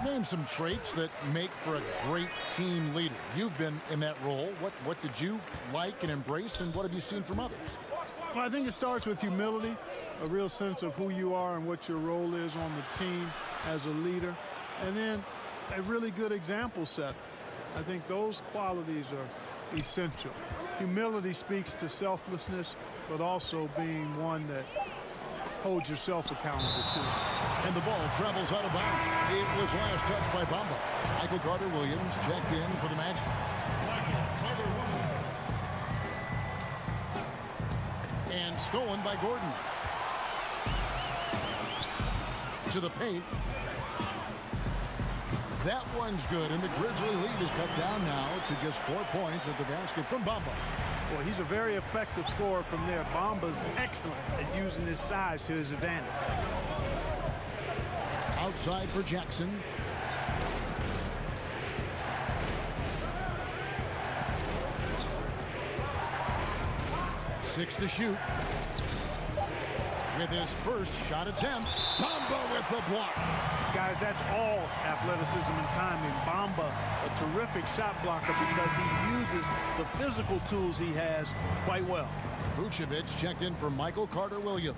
Speaker 2: Name some traits that make for a great team leader. You've been in that role. What did you like and embrace, and what have you seen from others?
Speaker 17: Well, I think it starts with humility, a real sense of who you are and what your role is on the team as a leader, and then a really good example set. I think those qualities are essential. Humility speaks to selflessness, but also being one that holds yourself accountable too.
Speaker 2: And the ball travels out of bounds. It was last touched by Bamba. Michael Carter-Williams checked in for the Magic. And stolen by Gordon. To the paint. That one's good, and the Grizzly lead is cut down now to just 4 points at the basket from Bamba.
Speaker 17: Well, he's a very effective scorer from there. Bamba's excellent at using his size to his advantage.
Speaker 2: Outside for Jackson. Six to shoot. With his first shot attempt, Bamba with the block.
Speaker 17: Guys, that's all athleticism and timing. Bamba, a terrific shot blocker because he uses the physical tools he has quite well.
Speaker 2: Vucevic checked in for Michael Carter-Williams.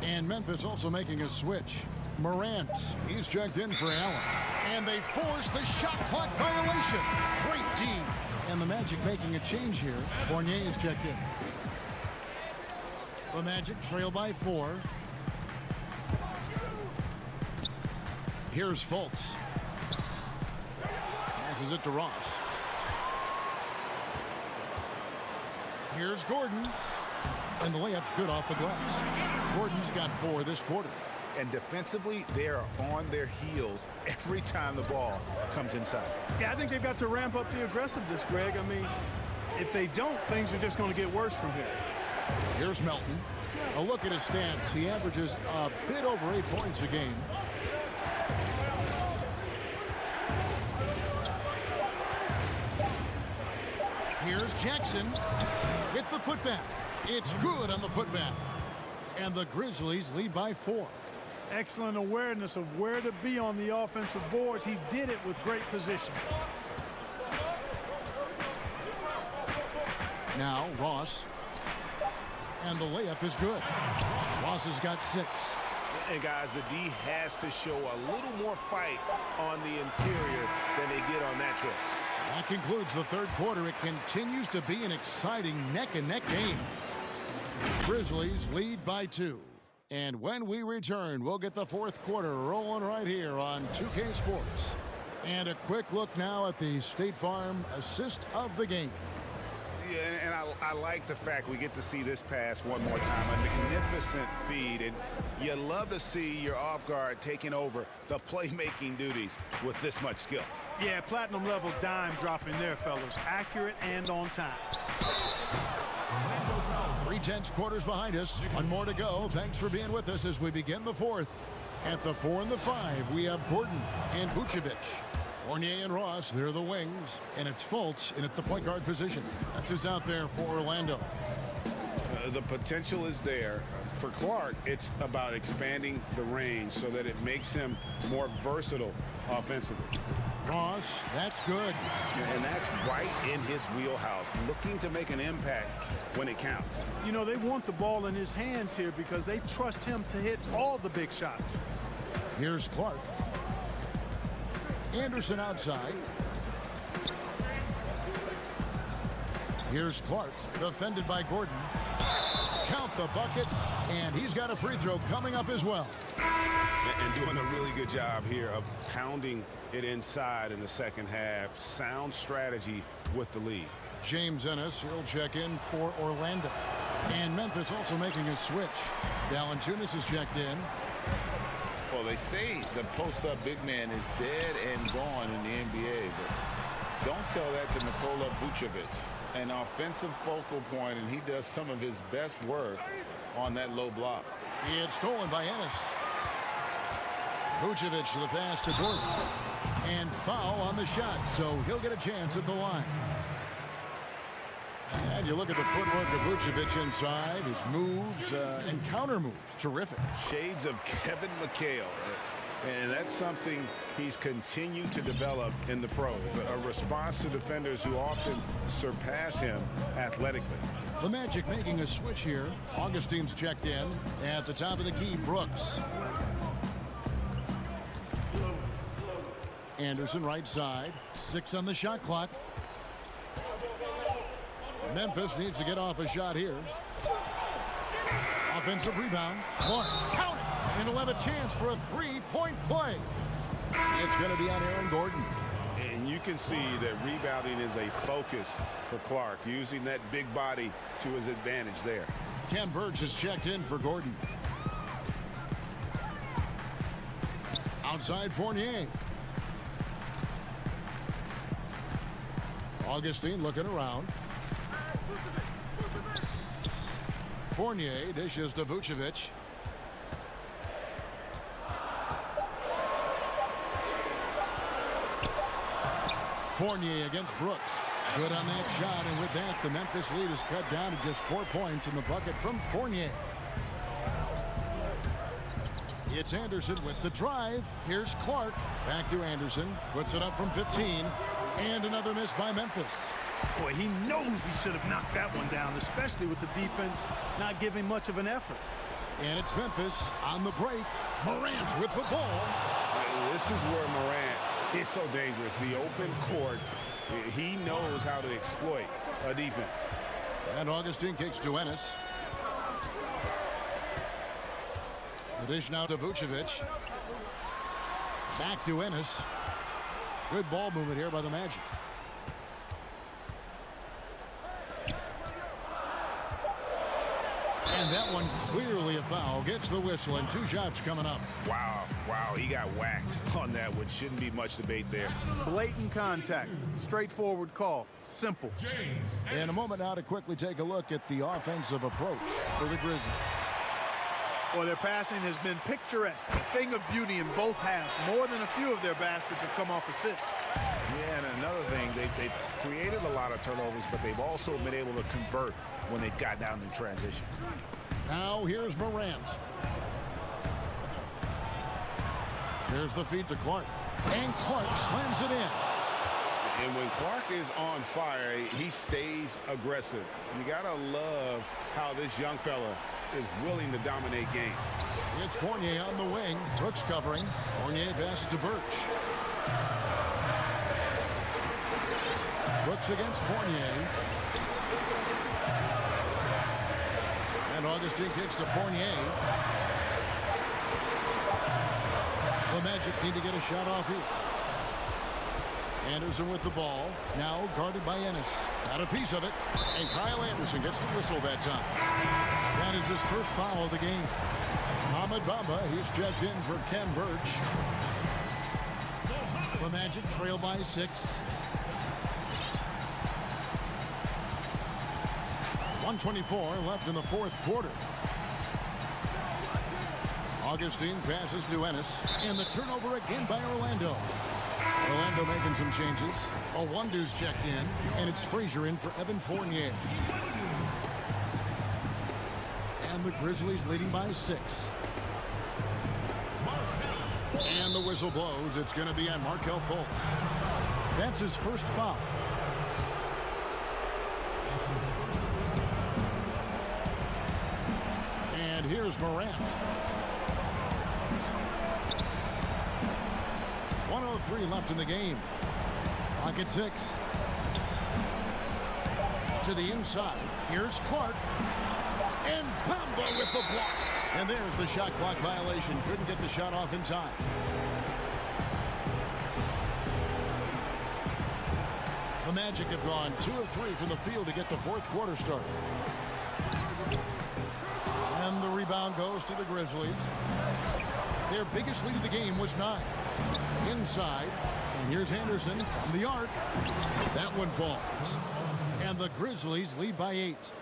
Speaker 2: And Memphis also making a switch. Morant, he's checked in for Allen. And they force the shot clock violation. Great team. And the Magic making a change here. Fournier is checked in. The Magic trail by 4. Here's Fultz. Passes it to Ross. Here's Gordon. And the layup's good off the glass. Gordon's got 4 this quarter.
Speaker 3: And defensively, they are on their heels every time the ball comes inside.
Speaker 17: Yeah, I think they've got to ramp up the aggressiveness, Greg. I mean, if they don't, things are just going to get worse from here.
Speaker 2: Here's Melton. A look at his stats. He averages a bit over 8 points a game. Here's Jackson with the putback. It's good on the putback. And the Grizzlies lead by 4.
Speaker 17: Excellent awareness of where to be on the offensive boards. He did it with great position.
Speaker 2: Now Ross. And the layup is good. Ross has got 6.
Speaker 3: And guys, the D has to show a little more fight on the interior than they did on that trip.
Speaker 2: That concludes the third quarter. It continues to be an exciting neck-and-neck game. Grizzlies lead by 2. And when we return, we'll get the fourth quarter rolling right here on 2K Sports. And a quick look now at the State Farm assist of the game.
Speaker 3: Yeah, and I like the fact we get to see this pass one more time. A magnificent feed, and you love to see your off guard taking over the playmaking duties with this much skill.
Speaker 17: Yeah, platinum level dime dropping there, fellas. Accurate and on time.
Speaker 2: 3/10 quarters behind us. One more to go. Thanks for being with us as we begin the fourth. At the 4 and the 5, we have Gordon and Vucevic. Fournier and Ross, they're the wings, and it's Fultz in at the point guard position. That's who's out there for Orlando.
Speaker 3: The potential is there. For Clark, it's about expanding the range so that it makes him more versatile offensively.
Speaker 2: Ross, that's good.
Speaker 3: And that's right in his wheelhouse, looking to make an impact when it counts.
Speaker 17: You know, they want the ball in his hands here because they trust him to hit all the big shots.
Speaker 2: Here's Clark. Anderson outside. Here's Clark, defended by Gordon. Count the bucket, and he's got a free throw coming up as well.
Speaker 3: And doing a really good job here of pounding it inside in the second half. Sound strategy with the lead.
Speaker 2: James Ennis, he'll check in for Orlando. And Memphis also making a switch. Valanciunas has checked in.
Speaker 18: Well, they say the post-up big man is dead and gone in the NBA, but don't tell that to Nikola Vucevic. An offensive focal point, and he does some of his best work on that low block.
Speaker 2: It's stolen by Ennis. Vucevic the pass to Gordon. And foul on the shot, so he'll get a chance at the line. And you look at the footwork of Vucevic inside, his moves and counter moves, terrific.
Speaker 3: Shades of Kevin McHale. And that's something he's continued to develop in the pros. A response to defenders who often surpass him athletically.
Speaker 2: The Magic making a switch here. Augustine's checked in. At the top of the key, Brooks. Anderson right side. 6 on the shot clock. Memphis needs to get off a shot here. Offensive rebound. Clark, count it! And he'll have a chance for a three-point play. It's going to be on Aaron Gordon.
Speaker 3: And you can see that rebounding is a focus for Clark, using that big body to his advantage there.
Speaker 2: Ken Burge has checked in for Gordon. Outside Fournier. Augustine looking around. Fournier dishes to Vucevic. Fournier against Brooks. Good on that shot, and with that, the Memphis lead is cut down to just 4 points in the bucket from Fournier. It's Anderson with the drive. Here's Clark. Back to Anderson. Puts it up from 15. And another miss by Memphis.
Speaker 17: Boy, he knows he should have knocked that one down, especially with the defense not giving much of an effort.
Speaker 2: And it's Memphis on the break. Morant with the ball.
Speaker 3: This is where Morant is so dangerous. The open court, he knows how to exploit a defense.
Speaker 2: And Augustine kicks to Ennis. The dish now to Vucevic. Back to Ennis. Good ball movement here by the Magic. And that one clearly a foul. Gets the whistle, and 2 shots coming up.
Speaker 3: Wow, he got whacked on that one. Shouldn't be much debate there.
Speaker 17: Blatant contact. Straightforward call. Simple.
Speaker 2: In a moment now to quickly take a look at the offensive approach for the Grizzlies.
Speaker 17: Well, their passing has been picturesque. A thing of beauty in both halves. More than a few of their baskets have come off assists.
Speaker 3: Yeah, and another thing, they've created a lot of turnovers, but they've also been able to convert when they've got down in transition.
Speaker 2: Now here's Morant. Here's the feed to Clark. And Clark slams it in.
Speaker 3: And when Clark is on fire, he stays aggressive. You got to love how this young fella is willing to dominate games.
Speaker 2: It's Fournier on the wing. Brooks covering. Fournier passes to Birch. Brooks against Fournier. And Augustine kicks to Fournier. The Magic need to get a shot off here. Anderson with the ball. Now guarded by Ennis. Got a piece of it. And Kyle Anderson gets the whistle that time. That is his first foul of the game. Mohamed Bamba, he's checked in for Ken Birch. The Magic trail by 6. 1:24 left in the fourth quarter. Augustine passes to Ennis. And the turnover again by Orlando. Orlando making some changes. A one-deuce checked in. And it's Frazier in for Evan Fournier. And the Grizzlies leading by 6. And the whistle blows. It's going to be on Markelle Fultz. That's his first foul. And here's Morant. 1:03 left in the game. Clock at 6. To the inside. Here's Clark. And Bamba with the block. And there's the shot clock violation. Couldn't get the shot off in time. The Magic have gone 2 of 3 from the field to get the fourth quarter started. And the rebound goes to the Grizzlies. Their biggest lead of the game was 9. Inside. And here's Anderson from the arc. That one falls. And the Grizzlies lead by 8.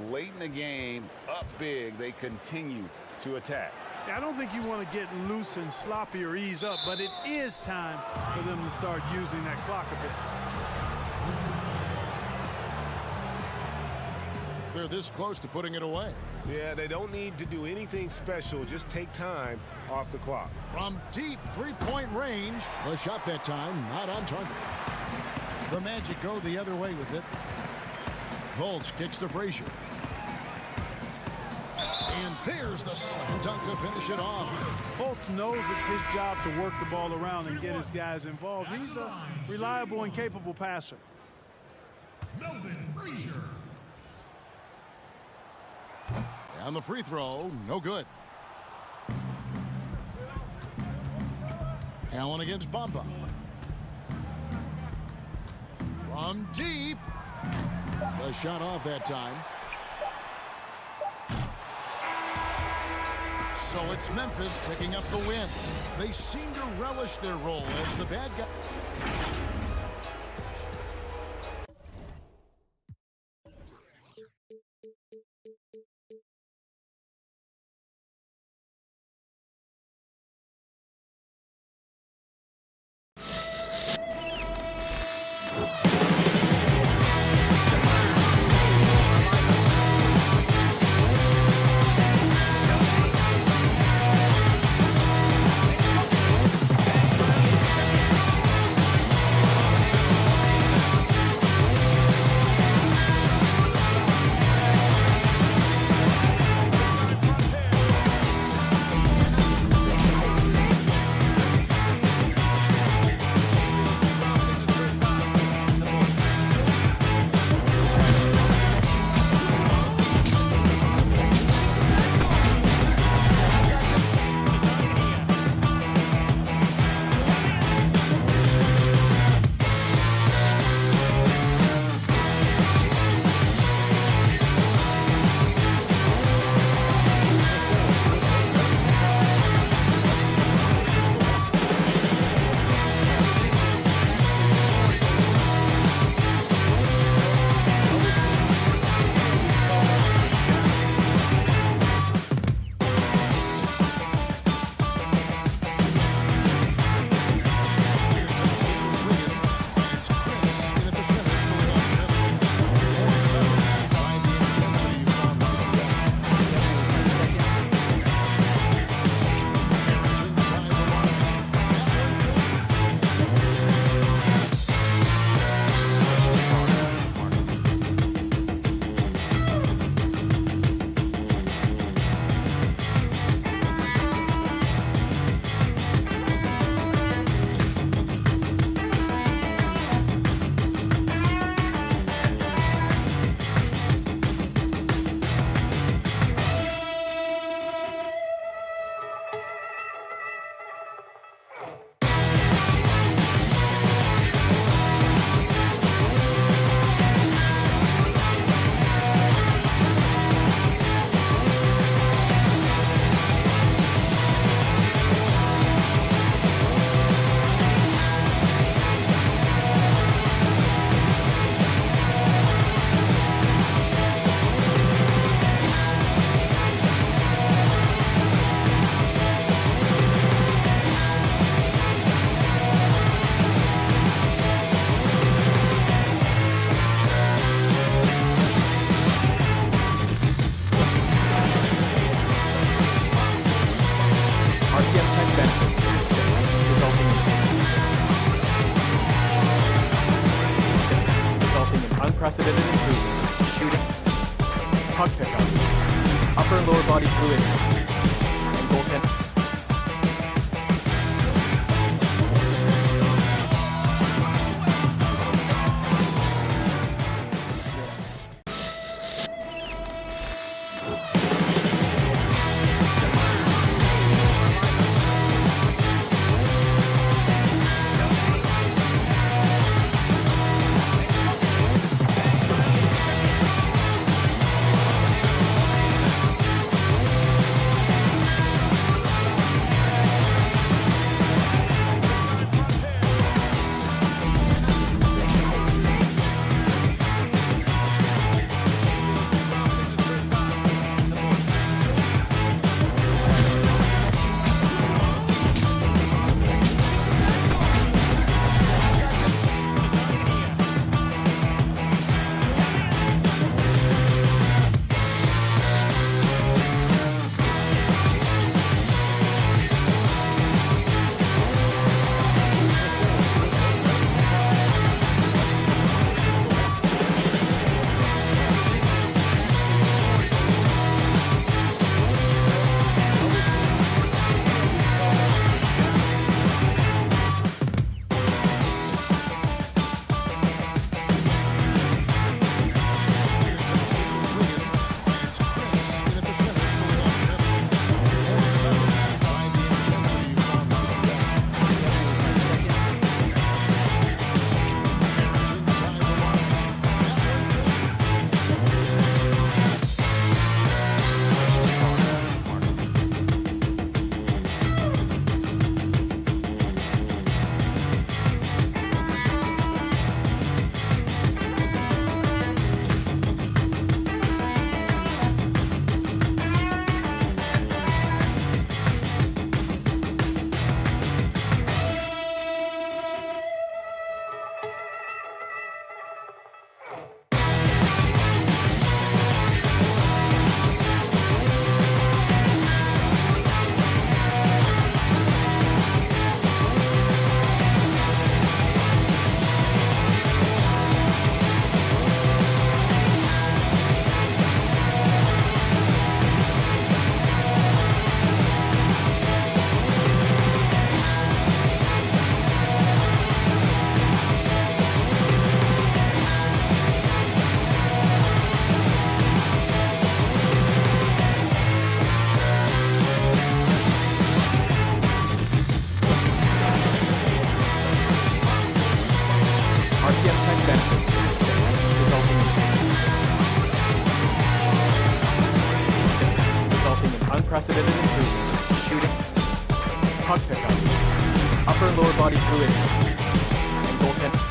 Speaker 3: Late in the game, up big, they continue to attack.
Speaker 17: I don't think you want to get loose and sloppy or ease up, but it is time for them to start using that clock a bit.
Speaker 2: They're this close to putting it away.
Speaker 14: Yeah, they don't need to do anything special. Just take time off the clock.
Speaker 2: From deep three-point range. The shot that time, not on target. The Magic go the other way with it. Fultz kicks to Frazier. And there's the slam dunk to finish it off.
Speaker 17: Fultz knows it's his job to work the ball around and get his guys involved. He's a reliable and capable passer.
Speaker 6: Melvin Frazier.
Speaker 2: And the free throw, no good. Allen against Bamba. From deep. The shot off that time. So it's Memphis picking up the win. They seem to relish their role as the bad guy.
Speaker 11: unprecedented improvements to shooting, puck pickups, upper and lower body fluidity, and goaltending. Unprecedented improvements to shooting, puck pickups, upper and lower body fluidity, and goaltending.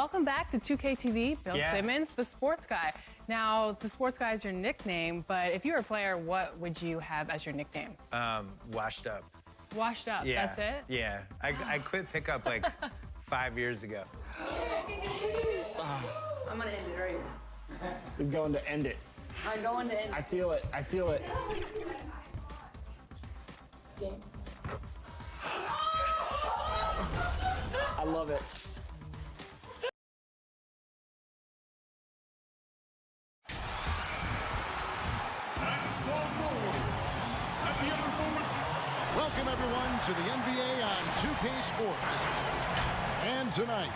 Speaker 12: Welcome back to 2K TV. Bill
Speaker 1: Yeah.
Speaker 12: Simmons, the sports guy. Now, the sports guy is your nickname, but if you were a player, what would you have as your nickname?
Speaker 19: Washed up.
Speaker 12: Washed up,
Speaker 19: Yeah.
Speaker 12: that's it?
Speaker 19: Yeah. I quit pickup like 5 years ago.
Speaker 13: I'm gonna end it right here.
Speaker 1: He's going to end it.
Speaker 13: I'm going to end it.
Speaker 1: I feel it. I feel it.
Speaker 13: Game.
Speaker 1: I love it.
Speaker 2: Welcome, everyone, to the NBA on 2K Sports. And tonight,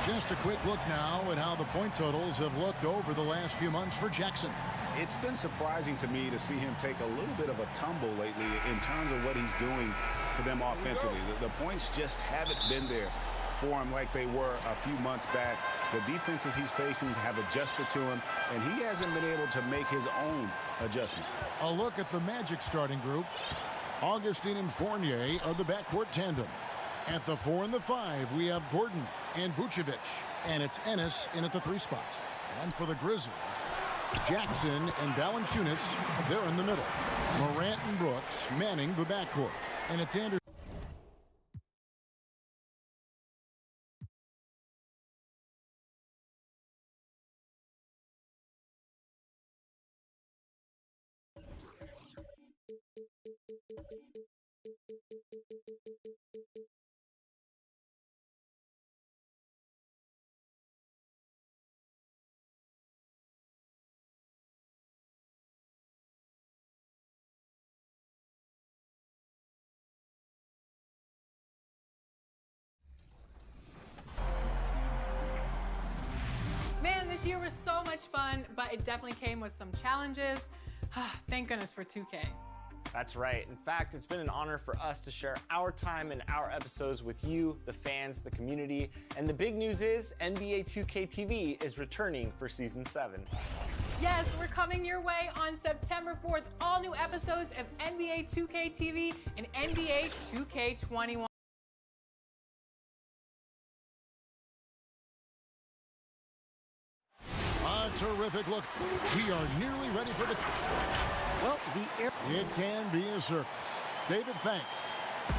Speaker 2: just a quick look now at how the point totals have looked over the last few months for Jackson.
Speaker 3: It's been surprising to me to see him take a little bit of a tumble lately in terms of what he's doing to them offensively. The points just haven't been there for him like they were a few months back. The defenses he's facing have adjusted to him, and he hasn't been able to make his own adjustment.
Speaker 2: A look at the Magic starting group. Augustine and Fournier are the backcourt tandem. At the 4 and the 5, we have Gordon and Vucevic, and it's Ennis in at the 3 spot. And for the Grizzlies, Jackson and Valanciunas, they're in the middle. Morant and Brooks manning the backcourt, and it's Anderson.
Speaker 12: Man, this year was so much fun, but it definitely came with some challenges. Thank goodness for 2K.
Speaker 1: That's right. In fact, it's been an honor for us to share our time and our episodes with you, the fans, the community. And the big news is NBA 2K TV is returning for Season 7.
Speaker 12: Yes, we're coming your way on September 4th. All new episodes of NBA 2K TV and NBA 2K21.
Speaker 2: A terrific look. We are nearly ready for the... Well, it can be a circus. David, thanks.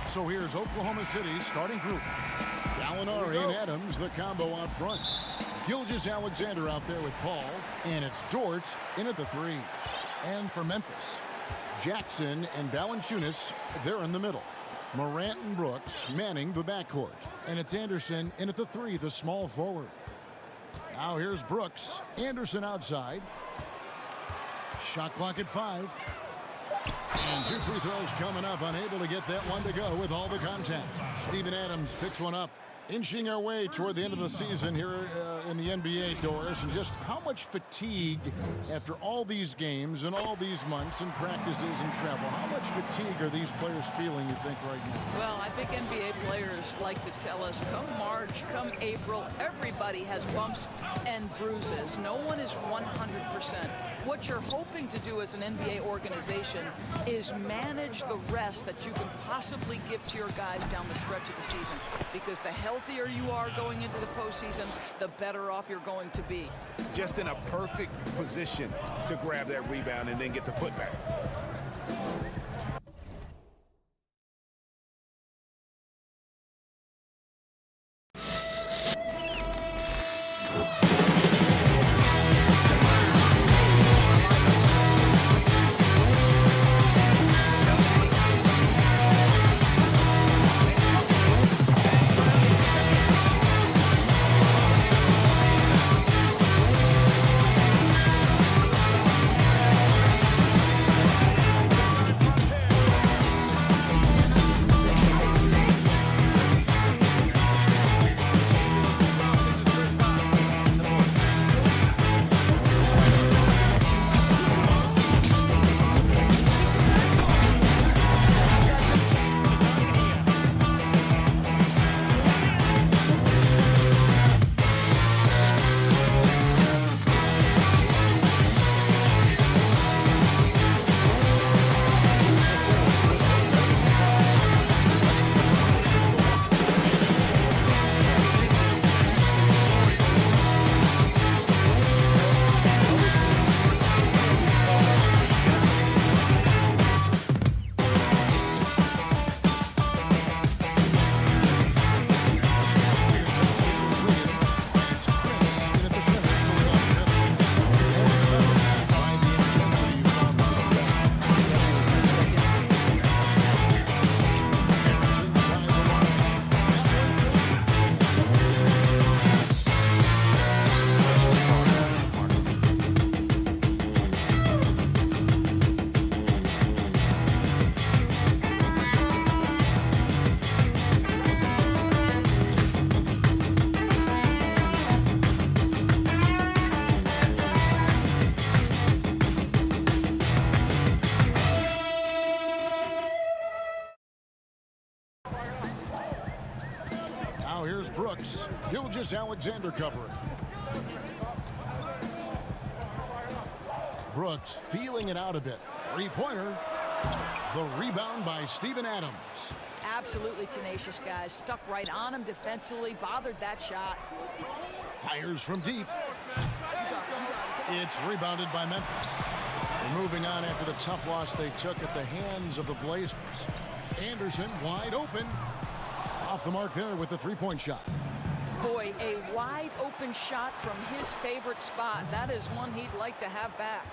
Speaker 2: So here's Oklahoma City's starting group. Gallinari and Adams, the combo out front. Gilgeous-Alexander out there with Paul. And it's Dort in at the 3. And for Memphis, Jackson and Valanciunas, they're in the middle. Morant and Brooks manning the backcourt. And it's Anderson in at the 3, the small forward. Now here's Brooks. Anderson outside. Shot clock at 5. And 2 free throws coming up. Unable to get that one to go with all the contact. Steven Adams picks one up. Inching our way toward the end of the season here in the NBA, Doris, and just how much fatigue after all these games and all these months and practices and travel. How much fatigue are these players feeling, you think, right now?
Speaker 16: Well, I think NBA players like to tell us, come March, come April, everybody has bumps and bruises. No one is 100%. What you're hoping to do as an NBA organization is manage the rest that you can possibly give to your guys down the stretch of the season, because the healthier you are going into the postseason, the better off you're going to be.
Speaker 3: Just in a perfect position to grab that rebound and then get the putback.
Speaker 2: Now here's Brooks. Gilgeous-Alexander covering. Brooks feeling it out a bit. Three-pointer. The rebound by Steven Adams.
Speaker 16: Absolutely tenacious, guys. Stuck right on him defensively, bothered that shot.
Speaker 2: Fires from deep. It's rebounded by Memphis. And moving on after the tough loss they took at the hands of the Blazers. Anderson wide open. Off the mark there with the three-point shot.
Speaker 16: Boy, a wide open shot from his favorite spot. That is one he'd like to have back.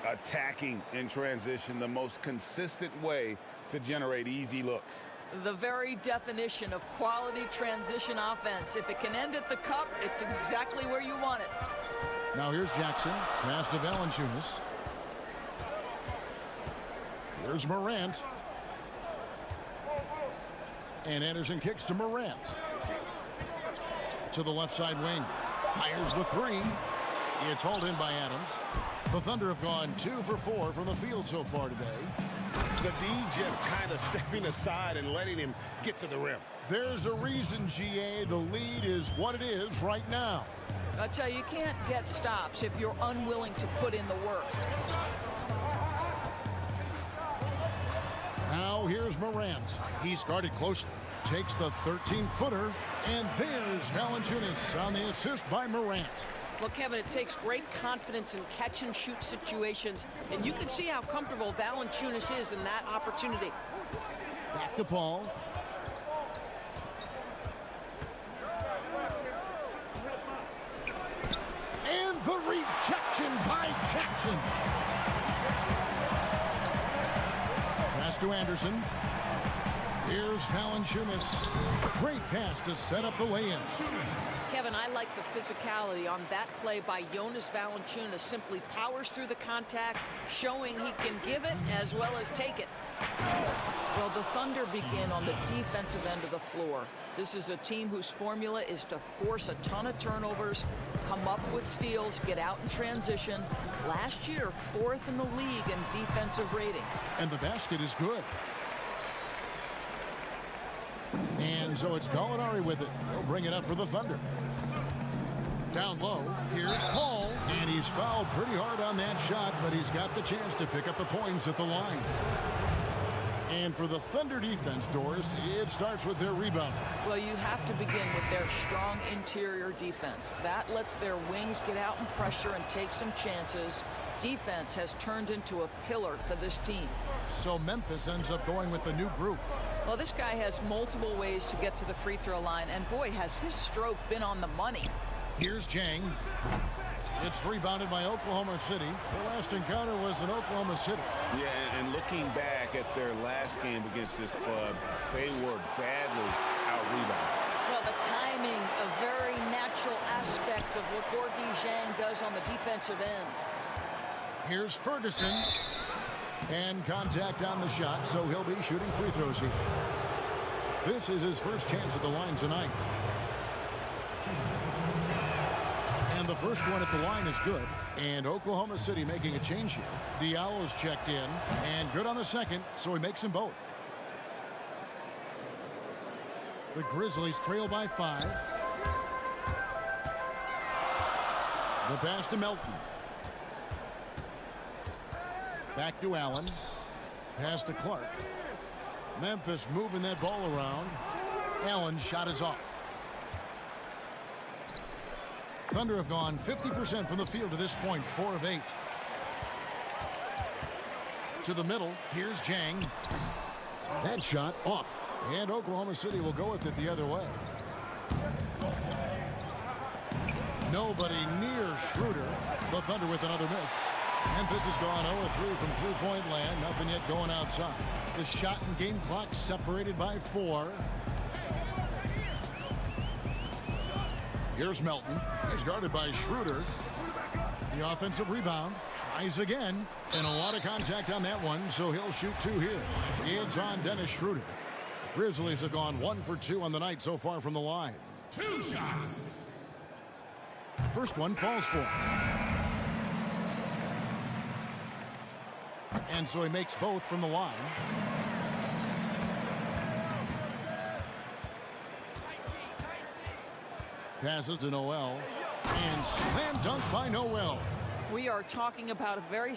Speaker 3: Attacking in transition, the most consistent way to generate easy looks.
Speaker 16: The very definition of quality transition offense. If it can end at the cup, it's exactly where you want it.
Speaker 2: Now here's Jackson. Pass to Valanciunas. Here's Morant. And Anderson kicks to Morant. To the left side wing. Fires the three. It's hauled in by Adams. The Thunder have gone 2 for 4 from the field so far today.
Speaker 3: The D just kind of stepping aside and letting him get to the rim.
Speaker 2: There's a reason, GA. The lead is what it is right now.
Speaker 16: I tell you, you can't get stops if you're unwilling to put in the work.
Speaker 2: Now here's Morant. He's guarded closely. Takes the 13-footer. And there's Valanciunas on the assist by Morant.
Speaker 16: Well, Kevin, it takes great confidence in catch-and-shoot situations, and you can see how comfortable Valanciunas is in that opportunity.
Speaker 2: Back to Paul. And the rejection by Jackson. Pass to Anderson. Here's Valanciunas. Great pass to set up the lay-in.
Speaker 16: Kevin, I like the physicality on that play by Jonas Valanciunas. Simply powers through the contact, showing he can give it as well as take it. Well, the Thunder begin on the defensive end of the floor. This is a team whose formula is to force a ton of turnovers, come up with steals, get out in transition. Last year, 4th in the league in defensive rating.
Speaker 2: And the basket is good. And so it's Gallinari with it. He'll bring it up for the Thunder. Down low, here's Paul. And he's fouled pretty hard on that shot, but he's got the chance to pick up the points at the line. And for the Thunder defense, Doris, it starts with their rebound.
Speaker 16: Well, you have to begin with their strong interior defense. That lets their wings get out and pressure and take some chances. Defense has turned into a pillar for this team.
Speaker 2: So Memphis ends up going with the new group.
Speaker 16: Well, this guy has multiple ways to get to the free throw line, and boy, has his stroke been on the money.
Speaker 2: Here's Jang. It's rebounded by Oklahoma City. The last encounter was in Oklahoma City.
Speaker 3: Yeah, and looking back at their last game against this club, they were badly out-rebounded.
Speaker 16: Well, the timing, a very natural aspect of what Gorgui Dieng does on the defensive end.
Speaker 2: Here's Ferguson. And contact on the shot, so he'll be shooting free throws here. This is his first chance at the line tonight. And the first one at the line is good. And Oklahoma City making a change here. Diallo's checked in, and good on the second, so he makes them both. The Grizzlies trail by 5. The pass to Melton. Back to Allen. Pass to Clark. Memphis moving that ball around. Allen's shot is off. Thunder have gone 50% from the field to this point, 4 of 8. To the middle, here's Jang. That shot off. And Oklahoma City will go with it the other way. Nobody near Schroeder. The Thunder with another miss. Memphis has gone 0-3 from three-point land. Nothing yet going outside. The shot and game clock separated by 4. Here's Melton. He's guarded by Schroeder. The offensive rebound. Tries again. And a lot of contact on that one, so he'll shoot 2 here. It's on Dennis Schroeder. Grizzlies have gone 1 for 2 on the night so far from the line.
Speaker 6: 2 shots.
Speaker 2: First one falls for him. And so he makes both from the line. Passes to Noel. And slam dunk by Noel.
Speaker 16: We are talking about a very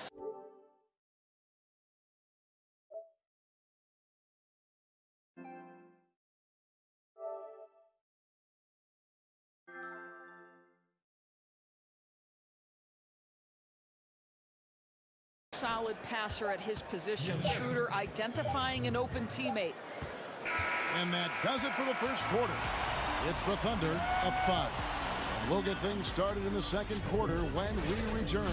Speaker 16: solid passer at his position. Schroeder identifying an open teammate.
Speaker 2: And that does it for the first quarter. It's the Thunder up 5. And we'll get things started in the second quarter when we return.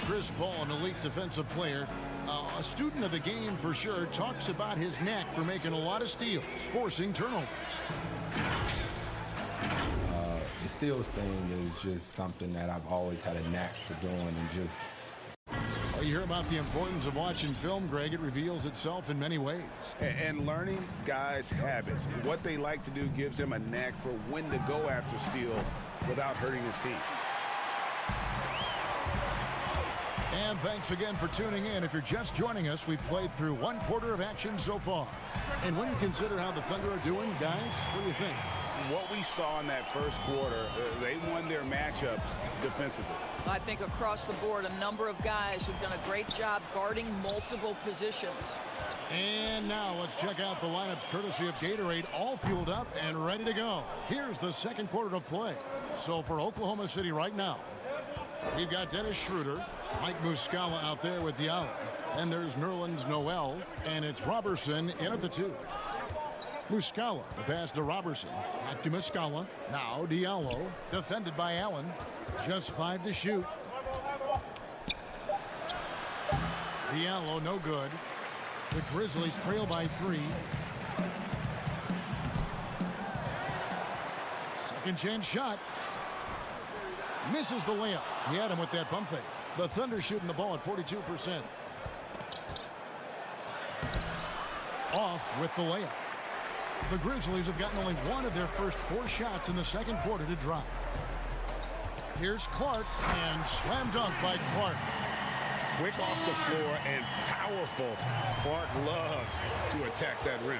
Speaker 2: Chris Paul, an elite defensive player, a student of the game for sure, talks about his knack for making a lot of steals, forcing turnovers.
Speaker 5: The steals thing is just something that I've always had a knack for doing, and just...
Speaker 2: Well, you hear about the importance of watching film, Greg. It reveals itself in many ways.
Speaker 3: And learning guys' habits. What they like to do gives them a knack for when to go after steals without hurting his team.
Speaker 2: And thanks again for tuning in. If you're just joining us, we've played through one quarter of action so far. And when you consider how the Thunder are doing, guys, what do you think?
Speaker 3: What we saw in that first quarter, they won their matchups defensively.
Speaker 16: I think across the board, a number of guys who've done a great job guarding multiple positions.
Speaker 2: And now let's check out the lineups courtesy of Gatorade, all fueled up and ready to go. Here's the second quarter of play. So for Oklahoma City right now, we've got Dennis Schroeder, Mike Muscala out there with Diallo. And there's Nerlens Noel, and it's Robertson in at the 2. Muscala, the pass to Robertson. Back to Muscala. Now Diallo, defended by Allen. Just 5 to shoot. Diallo, no good. The Grizzlies trail by 3. Second chance shot. Misses the layup. He had him with that pump fake. The Thunder shooting the ball at 42%. Off with the layup. The Grizzlies have gotten only one of their first 4 shots in the second quarter to drop. Here's Clark, and slam dunk by Clark.
Speaker 3: Quick off the floor and powerful. Clark loves to attack that rim.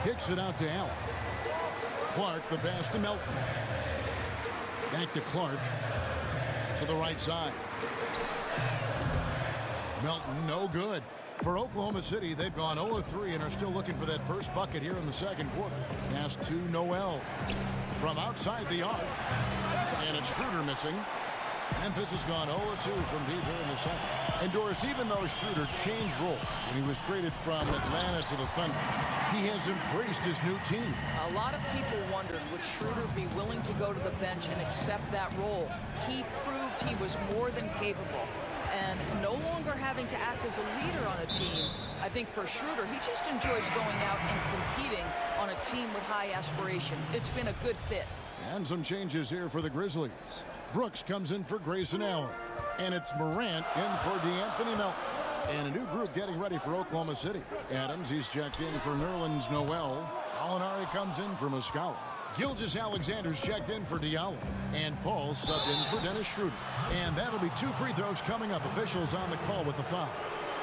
Speaker 2: Kicks it out to Allen. Clark, the pass to Melton. Back to Clark. To the right side. Melton, no good. For Oklahoma City, they've gone 0-3 and are still looking for that first bucket here in the second quarter. Pass to Noel from outside the arc. And it's Schroeder missing. Memphis has gone 0-2 from deep here in the second. And Doris, even though Schroeder changed roles when he was traded from Atlanta to the Thunder, he has embraced his new team.
Speaker 16: A lot of people wondered, would Schroeder be willing to go to the bench and accept that role? He proved he was more than capable. And no longer having to act as a leader on a team, I think for Schroeder, he just enjoys going out and competing on a team with high aspirations. It's been a good fit.
Speaker 2: And some changes here for the Grizzlies. Brooks comes in for Grayson Allen. And it's Morant in for DeAnthony Melton. And a new group getting ready for Oklahoma City. Adams, he's checked in for Nerlens Noel. Alinari comes in for Muscala. Gilgeous-Alexander's checked in for Diallo. And Paul subbed in for Dennis Schroeder. And that'll be 2 free throws coming up. Officials on the call with the foul.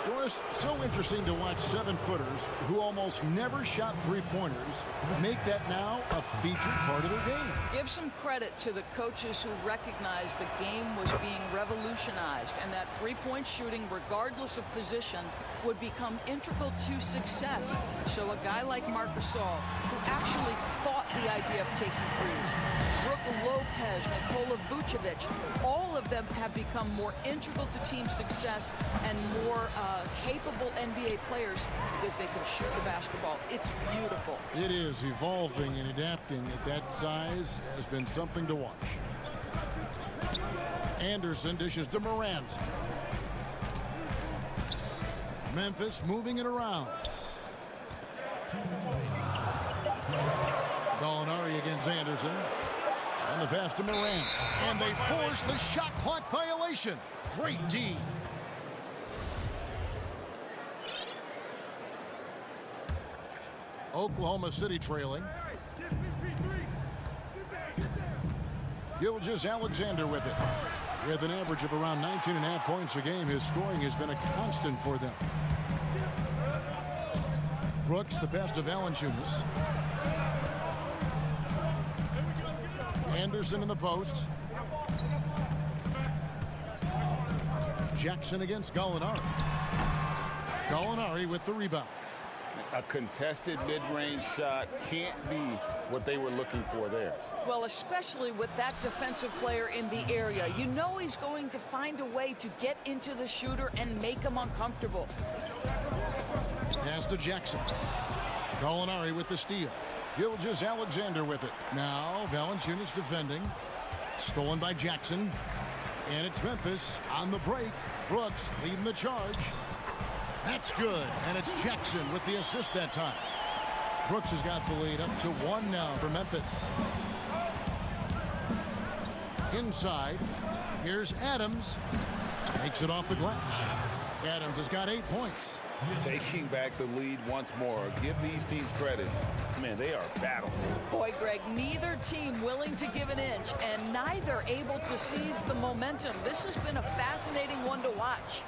Speaker 2: Doris, so interesting to watch 7-footers who almost never shot 3-pointers make that now a featured part of their game.
Speaker 16: Give some credit to the coaches who recognized the game was being revolutionized and that 3-point shooting, regardless of position, would become integral to success. So a guy like Marc Gasol, who actually fought the idea of taking threes, Brook Lopez, Nikola Vucevic, all of them have become more integral to team success and more capable NBA players because they can shoot the basketball. It's beautiful.
Speaker 2: It is. Evolving and adapting at that size has been something to watch. Anderson dishes to Morant. Memphis moving it around. Gallinari against Anderson. And the pass to Morant. And they force the shot clock violation. Great D. Oklahoma City trailing. Gilgeous-Alexander with it. With an average of around 19.5 points a game, his scoring has been a constant for them. Brooks, the pass to Valanciunas. Anderson in the post. Jackson against Gallinari. Gallinari with the rebound.
Speaker 18: A contested mid-range shot can't be what they were looking for there.
Speaker 16: Well, especially with that defensive player in the area. You know he's going to find a way to get into the shooter and make him uncomfortable.
Speaker 2: Pass to Jackson. Gallinari with the steal. Gilgeous-Alexander with it. Now Valanciunas defending. Stolen by Jackson. And it's Memphis on the break. Brooks leading the charge. That's good. And it's Jackson with the assist that time. Brooks has got the lead up to 1 now for Memphis. Inside. Here's Adams. Makes it off the glass. Adams has got 8 points.
Speaker 18: Taking back the lead once more. Give these teams credit. Man, they are battling.
Speaker 16: Boy, Greg, neither team willing to give an inch and neither able to seize the momentum. This has been a fascinating one to watch.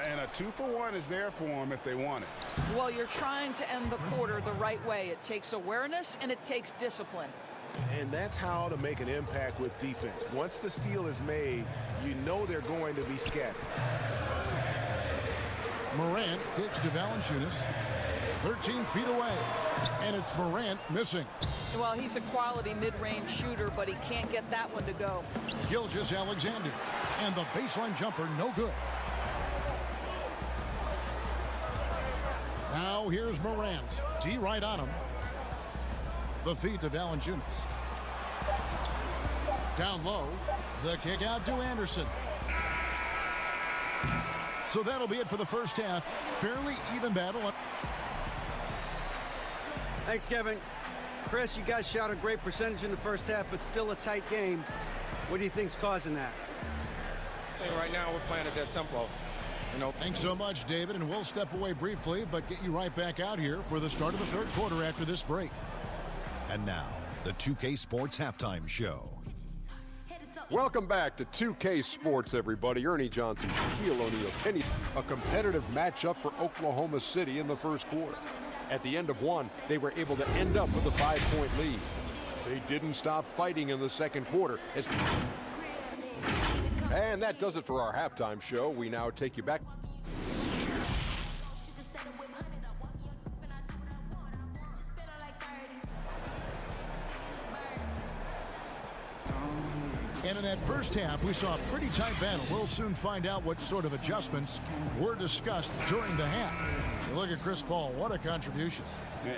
Speaker 3: And a 2-for-1 is there for them if they want it.
Speaker 16: Well, you're trying to end the quarter the right way. It takes awareness and it takes discipline.
Speaker 14: And that's how to make an impact with defense. Once the steal is made, you know they're going to be scattered.
Speaker 2: Morant kicks to Valanciunas. 13 feet away. And it's Morant missing.
Speaker 16: Well, he's a quality mid-range shooter, but he can't get that one to go.
Speaker 2: Gilgeous-Alexander. And the baseline jumper, no good. Now here's Morant. D right on him. The feed to Valanciunas. Down low. The kick out to Anderson. So that'll be it for the first half. Fairly even battle.
Speaker 7: Thanks, Kevin. Chris, you guys shot a great percentage in the first half, but still a tight game. What do you think's causing that?
Speaker 9: I think right now we're playing at that tempo.
Speaker 2: Thanks so much, David, and we'll step away briefly, but get you right back out here for the start of the third quarter after this break.
Speaker 8: And now, the 2K Sports Halftime Show.
Speaker 9: Welcome back to 2K Sports, everybody. Ernie Johnson, Shaquille O'Neal, a competitive matchup for Oklahoma City in the first quarter. At the end of one, they were able to end up with a 5-point lead. They didn't stop fighting in the second quarter. And that does it for our halftime show. We now take you back.
Speaker 2: And in that first half, we saw a pretty tight battle. We'll soon find out what sort of adjustments were discussed during the half. You look at Chris Paul, what a contribution.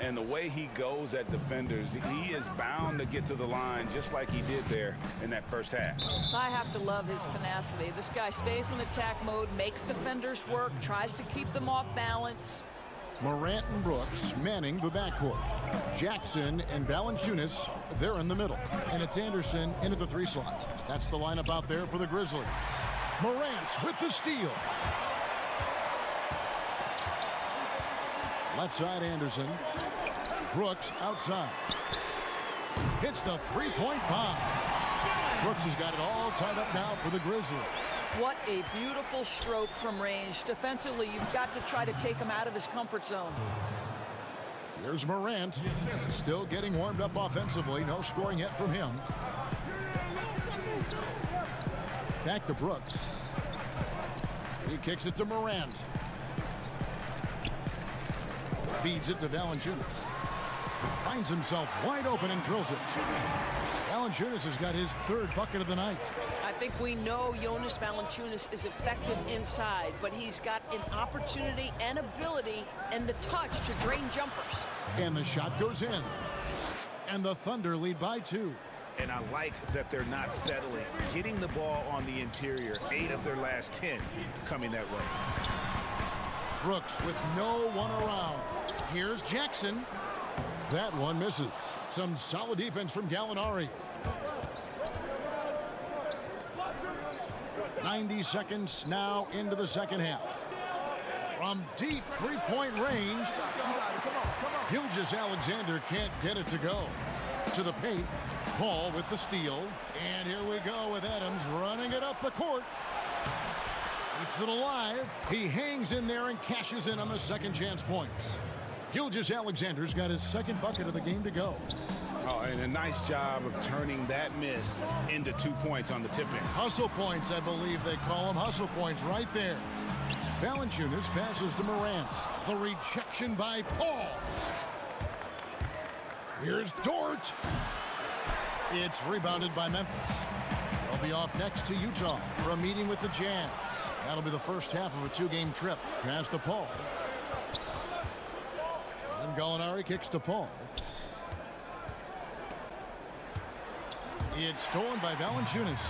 Speaker 3: And the way he goes at defenders, he is bound to get to the line just like he did there in that first half.
Speaker 16: I have to love his tenacity. This guy stays in attack mode, makes defenders work, tries to keep them off balance.
Speaker 2: Morant and Brooks manning the backcourt. Jackson and Valanciunas, they're in the middle. And it's Anderson into the 3 slot. That's the lineup out there for the Grizzlies. Morant with the steal. Left side Anderson. Brooks outside. Hits the 3-point bomb. Brooks has got it all tied up now for the Grizzlies.
Speaker 16: What a beautiful stroke from range. Defensively, you've got to try to take him out of his comfort zone.
Speaker 2: Here's Morant. Still getting warmed up offensively. No scoring yet from him. Back to Brooks. He kicks it to Morant. Feeds it to Valanciunas. Finds himself wide open and drills it. Valanciunas has got his 3rd bucket of the night.
Speaker 16: I think we know Jonas Valanciunas is effective inside, but he's got an opportunity and ability and the touch to drain jumpers.
Speaker 2: And the shot goes in. And the Thunder lead by 2.
Speaker 3: And I like that they're not settling. Hitting the ball on the interior, 8 of their last 10 coming that way.
Speaker 2: Brooks with no one around. Here's Jackson. That one misses. Some solid defense from Gallinari. 90 seconds now into the second half. From deep 3-point range, Gilgeous-Alexander can't get it to go. To the paint, Paul with the steal. And here we go with Adams running it up the court. Keeps it alive. He hangs in there and cashes in on the second chance points. Gilgeous-Alexander's got his second bucket of the game to go.
Speaker 3: Oh, and a nice job of turning that miss into 2 points on the tip-in.
Speaker 2: Hustle points, I believe they call them. Hustle points right there. Valanciunas passes to Morant. The rejection by Paul. Here's Dort. It's rebounded by Memphis. They'll be off next to Utah for a meeting with the Jazz. That'll be the first half of a 2-game trip. Pass to Paul. And Gallinari kicks to Paul. It's stolen by Valanciunas.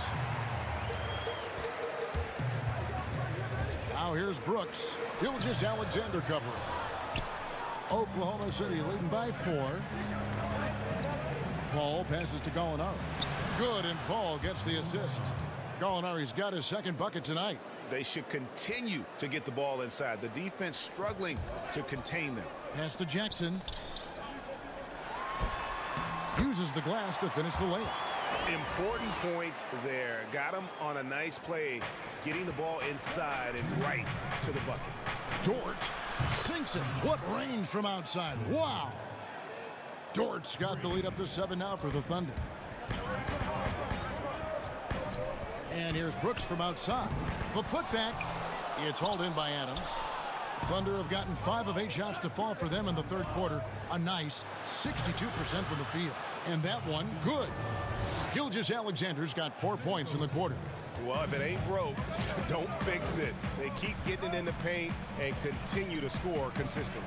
Speaker 2: Now here's Brooks. Gilgeous-Alexander covering. Oklahoma City leading by 4. Paul passes to Gallinari. Good, and Paul gets the assist. Gallinari's got his second bucket tonight.
Speaker 3: They should continue to get the ball inside. The defense struggling to contain them.
Speaker 2: Pass to Jackson. Uses the glass to finish the layup.
Speaker 3: Important points there. Got him on a nice play, getting the ball inside and right to the bucket.
Speaker 2: Dort sinks it. What range from outside. Wow. Dort's got the lead up to 7 now for the Thunder. And here's Brooks from outside. The putback. It's hauled in by Adams. Thunder have gotten 5 of 8 shots to fall for them in the third quarter. A nice 62% from the field. And that one, good. Gilgeous-Alexander's got 4 points in the quarter.
Speaker 3: Well, if it ain't broke, don't fix it. They keep getting it in the paint and continue to score consistently.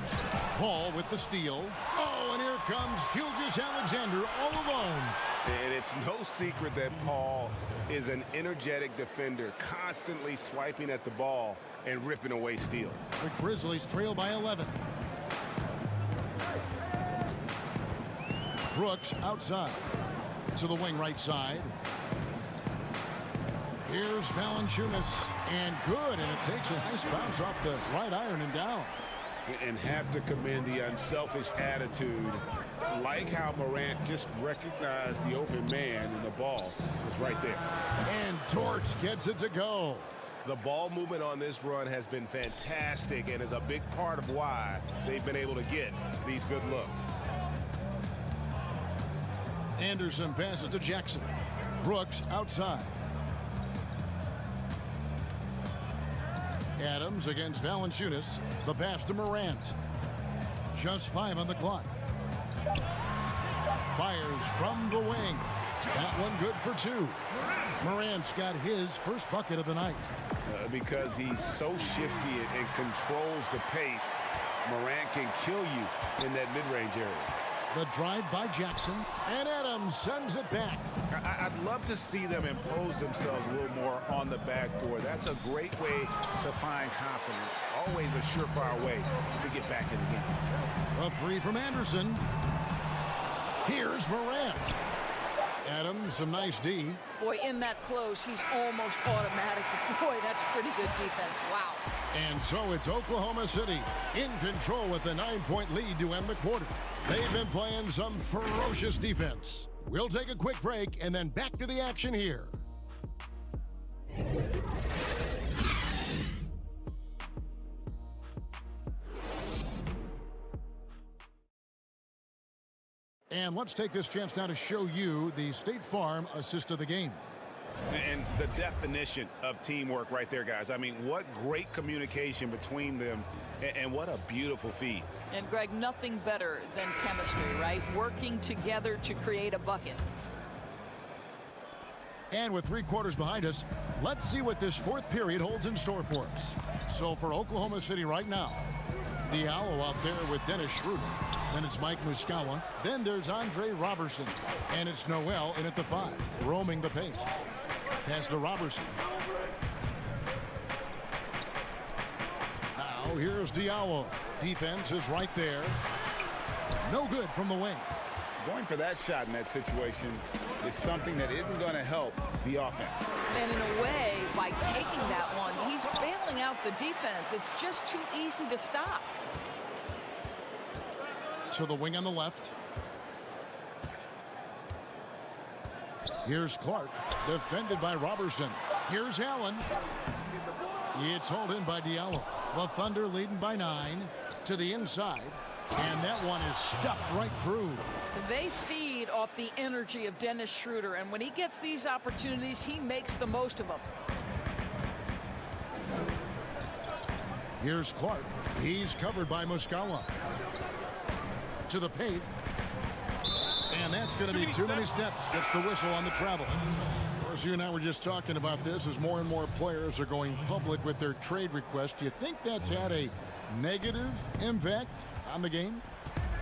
Speaker 2: Paul with the steal. Oh, and here comes Gilgeous-Alexander all alone.
Speaker 3: And it's no secret that Paul is an energetic defender, constantly swiping at the ball and ripping away steals.
Speaker 2: The Grizzlies trail by 11. Brooks outside to the wing right side. Here's Valanciunas, and good, and it takes a nice bounce off the right iron and down.
Speaker 3: And have to commend the unselfish attitude. Like how Morant just recognized the open man, and the ball was right there.
Speaker 2: And Dort gets it to go.
Speaker 3: The ball movement on this run has been fantastic and is a big part of why they've been able to get these good looks.
Speaker 2: Anderson passes to Jackson. Brooks outside. Adams against Valanciunas. The pass to Morant. Just 5 on the clock. Fires from the wing. That one good for 2. Morant's got his first bucket of the night.
Speaker 3: Because he's so shifty and controls the pace, Morant can kill you in that mid-range area.
Speaker 2: The drive by Jackson, and Adams sends it back.
Speaker 3: I'd love to see them impose themselves a little more on the backboard. That's a great way to find confidence. Always a surefire way to get back in the game.
Speaker 2: A 3 from Anderson. Here's Morant. Adams, some nice D.
Speaker 16: Boy, in that close, he's almost automatic. Boy, that's pretty good defense. Wow.
Speaker 2: And so it's Oklahoma City in control with a 9-point lead to end the quarter. They've been playing some ferocious defense. We'll take a quick break and then back to the action here. And let's take this chance now to show you the State Farm assist of the game.
Speaker 3: And the definition of teamwork right there, guys. I mean, what great communication between them, and what a beautiful feed.
Speaker 16: And, Greg, nothing better than chemistry, right? Working together to create a bucket.
Speaker 2: And with 3 quarters behind us, let's see what this fourth period holds in store for us. So for Oklahoma City right now, Diallo out there with Dennis Schroeder. Then it's Mike Muscala. Then there's Andre Robertson. And it's Noel in at the 5, roaming the paint. Pass to Robertson. Now here's Diallo. Defense is right there. No good from the wing.
Speaker 3: Going for that shot in that situation is something that isn't going to help the offense.
Speaker 16: And in a way, by taking that one, he's bailing out the defense. It's just too easy to stop.
Speaker 2: To the wing on the left. Here's Clark, defended by Robertson. Here's Allen. It's hauled in by Diallo. The Thunder leading by 9 to the inside. And that one is stuffed right through.
Speaker 16: They feed off the energy of Dennis Schroeder, and when he gets these opportunities, he makes the most of them.
Speaker 2: Here's Clark. He's covered by Muscala. To the paint. And that's going to be too many steps. Gets the whistle on the travel. Of course, you and I were just talking about this as more and more players are going public with their trade requests. Do you think that's had a negative impact on the game?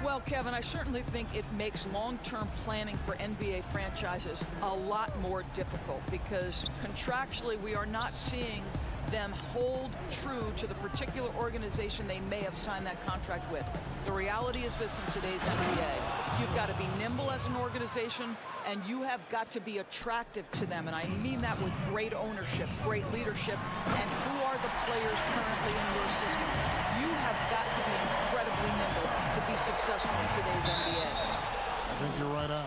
Speaker 16: Well, Kevin, I certainly think it makes long-term planning for NBA franchises a lot more difficult because contractually we are not seeing them hold true to the particular organization they may have signed that contract with. The reality is this in today's NBA. You've got to be nimble as an organization, and you have got to be attractive to them. And I mean that with great ownership, great leadership, and who are the players currently in your system. You have got to be incredibly nimble to be successful in today's NBA.
Speaker 2: I think you're right on.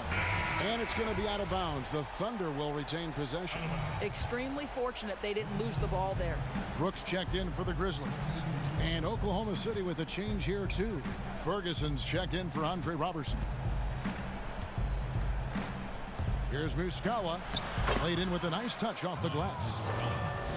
Speaker 2: And it's going to be out of bounds. The Thunder will retain possession.
Speaker 16: Extremely fortunate they didn't lose the ball there.
Speaker 2: Brooks checked in for the Grizzlies. And Oklahoma City with a change here, too. Ferguson's checked in for Andre Robertson. Here's Muscala. Laid in with a nice touch off the glass.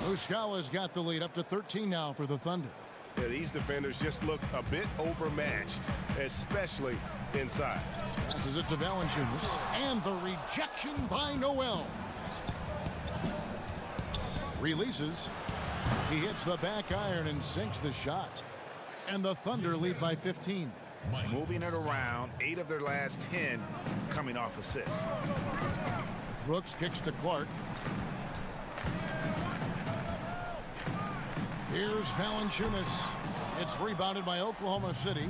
Speaker 2: Muscala's got the lead up to 13 now for the Thunder.
Speaker 3: Yeah, these defenders just look a bit overmatched, especially inside.
Speaker 2: Passes it to Valanciunas. And the rejection by Noel. Releases. He hits the back iron and sinks the shot. And the Thunder lead by 15.
Speaker 3: Moving it around, 8 of their last 10 coming off assists.
Speaker 2: Brooks kicks to Clark. Here's Valanciunas. It's rebounded by Oklahoma City.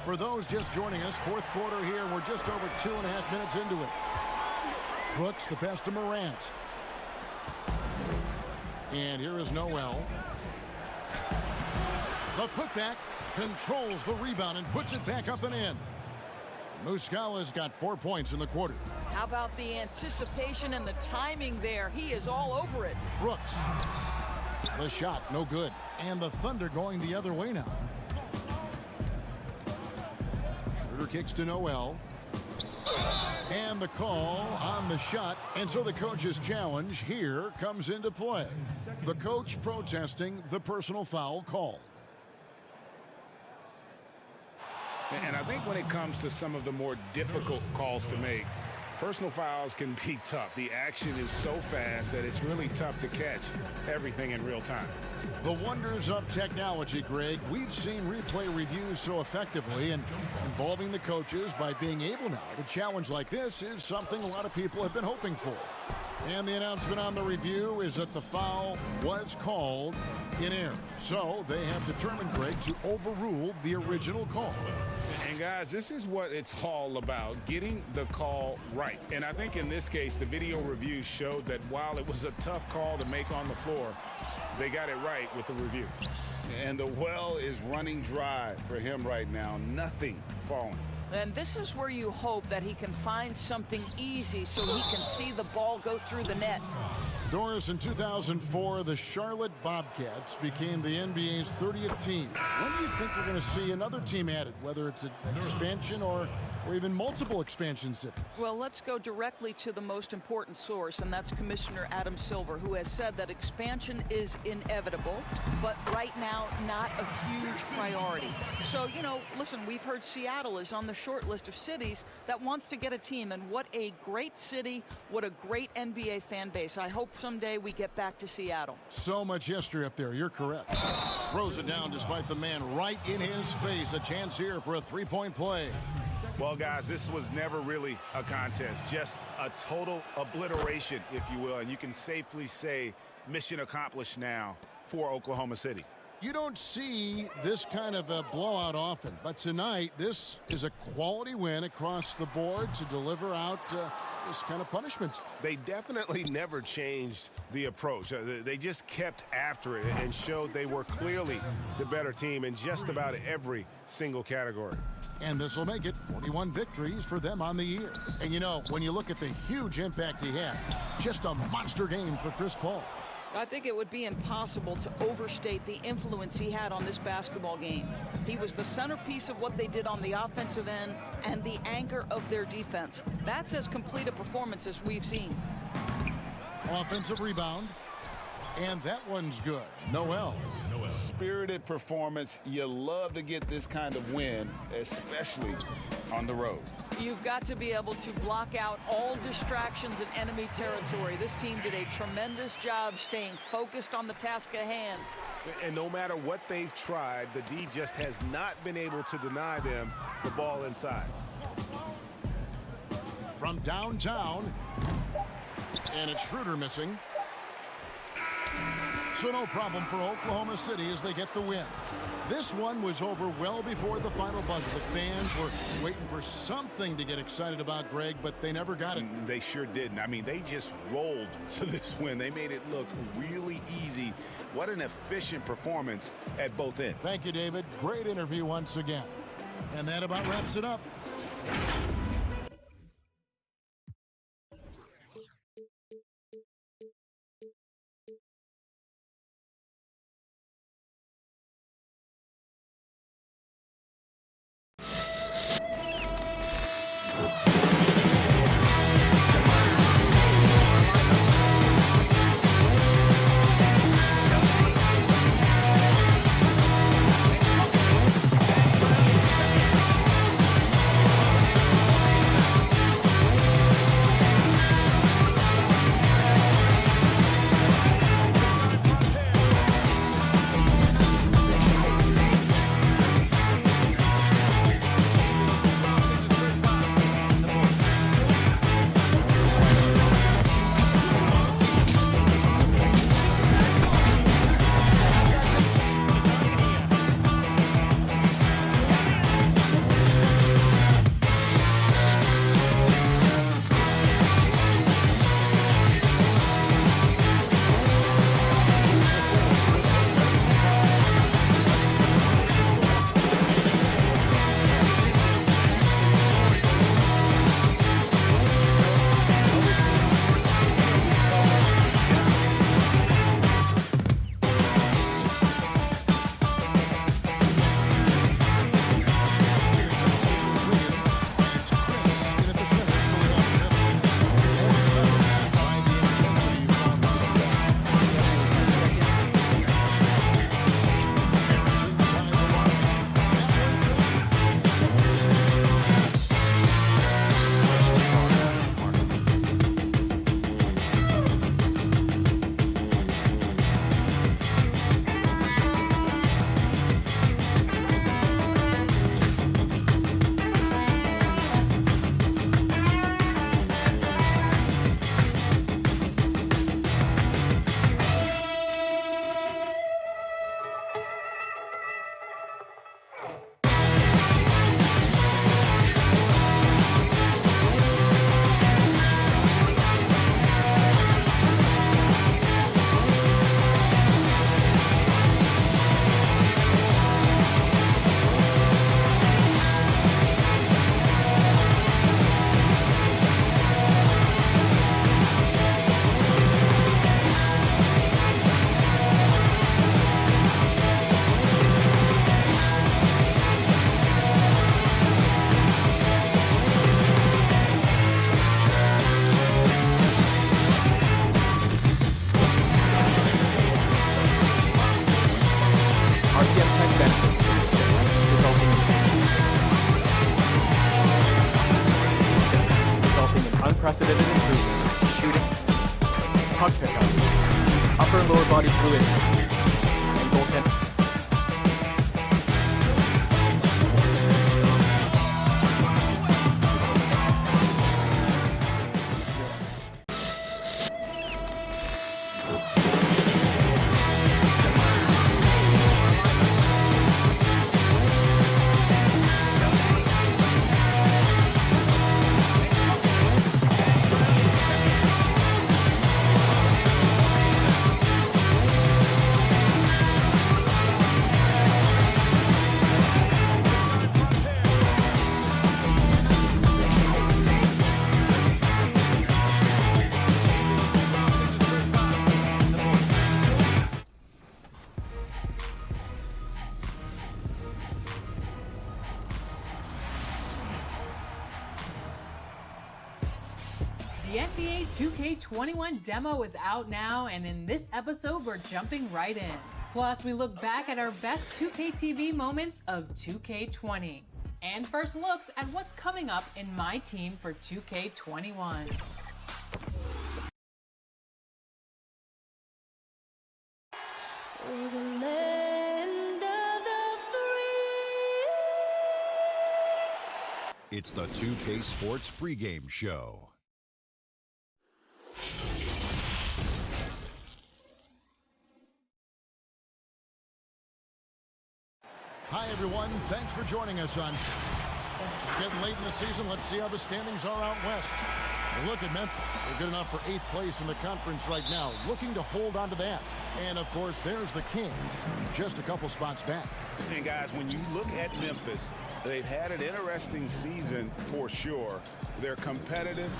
Speaker 2: For those just joining us, fourth quarter here. We're just over 2.5 minutes into it. Brooks, the pass to Morant. And here is Noel. The putback controls the rebound and puts it back up and in. Muscala's got 4 points in the quarter.
Speaker 16: How about the anticipation and the timing there? He is all over it.
Speaker 2: Brooks. The shot, no good. And the Thunder going the other way now. Schroeder kicks to Noel. And the call on the shot. And so the coach's challenge here comes into play. The coach protesting the personal foul call.
Speaker 3: And I think when it comes to some of the more difficult calls to make, personal fouls can be tough. The action is so fast that it's really tough to catch everything in real time.
Speaker 2: The wonders of technology, Greg. We've seen replay reviews so effectively, and involving the coaches by being able now to challenge like this is something a lot of people have been hoping for. And the announcement on the review is that the foul was called in error. So they have determined, Greg, to overrule the original call.
Speaker 3: And guys, this is what it's all about, getting the call right. And I think in this case, the video review showed that while it was a tough call to make on the floor, they got it right with the review. And the well is running dry for him right now. Nothing falling.
Speaker 16: And this is where you hope that he can find something easy so he can see the ball go through the net.
Speaker 2: Doris, in 2004, the Charlotte Bobcats became the NBA's 30th team. When do you think we're going to see another team added, whether it's an expansion or even multiple expansion cities?
Speaker 16: Well, let's go directly to the most important source, and that's Commissioner Adam Silver, who has said that expansion is inevitable, but right now not a huge priority. So, you know, listen, we've heard Seattle is on the short list of cities that wants to get a team, and what a great city, what a great NBA fan base. I hope someday we get back to Seattle.
Speaker 2: So much history up there. You're correct. Throws it down despite the man right in his face. A chance here for a three-point play.
Speaker 3: Well, guys, this was never really a contest, just a total obliteration, if you will. And you can safely say mission accomplished now for Oklahoma City.
Speaker 2: You don't see this kind of a blowout often, but tonight this is a quality win across the board to deliver out this kind of punishment.
Speaker 3: They definitely never changed the approach. They just kept after it and showed they were clearly the better team in just about every single category.
Speaker 2: And this will make it 41 victories for them on the year. And you know, when you look at the huge impact he had, just a monster game for Chris Paul.
Speaker 16: I think it would be impossible to overstate the influence he had on this basketball game. He was the centerpiece of what they did on the offensive end and the anchor of their defense. That's as complete a performance as we've seen.
Speaker 2: Offensive rebound. And that one's good. Noel.
Speaker 3: Spirited performance. You love to get this kind of win, especially on the road.
Speaker 16: You've got to be able to block out all distractions in enemy territory. This team did a tremendous job staying focused on the task at hand.
Speaker 14: And no matter what they've tried, the D just has not been able to deny them the ball inside.
Speaker 2: From downtown. And it's Schroeder missing. So no problem for Oklahoma City as they get the win. This one was over well before the final buzzer. The fans were waiting for something to get excited about, Greg, but they never got it.
Speaker 3: They sure didn't. I mean, they just rolled to this win. They made it look really easy. What an efficient performance at both ends.
Speaker 2: Thank you, David. Great interview once again. And that about wraps it up.
Speaker 11: unprecedented improvements to shooting, puck pickups, upper and lower body fluidity, and goaltending.
Speaker 12: The NBA 2K21 demo is out now, and in this episode, we're jumping right in. Plus, we look back at our best 2K TV moments of 2K20. And first looks at what's coming up in my team for 2K21.
Speaker 8: It's the 2K Sports pregame show.
Speaker 2: Hi, everyone. Thanks for joining us on... It's getting late in the season. Let's see how the standings are out west. Look at Memphis. They're good enough for 8th place in the conference right now, looking to hold on to that. And, of course, there's the Kings, just a couple spots back.
Speaker 3: And, guys, when you look at Memphis, they've had an interesting season for sure. They're competitive,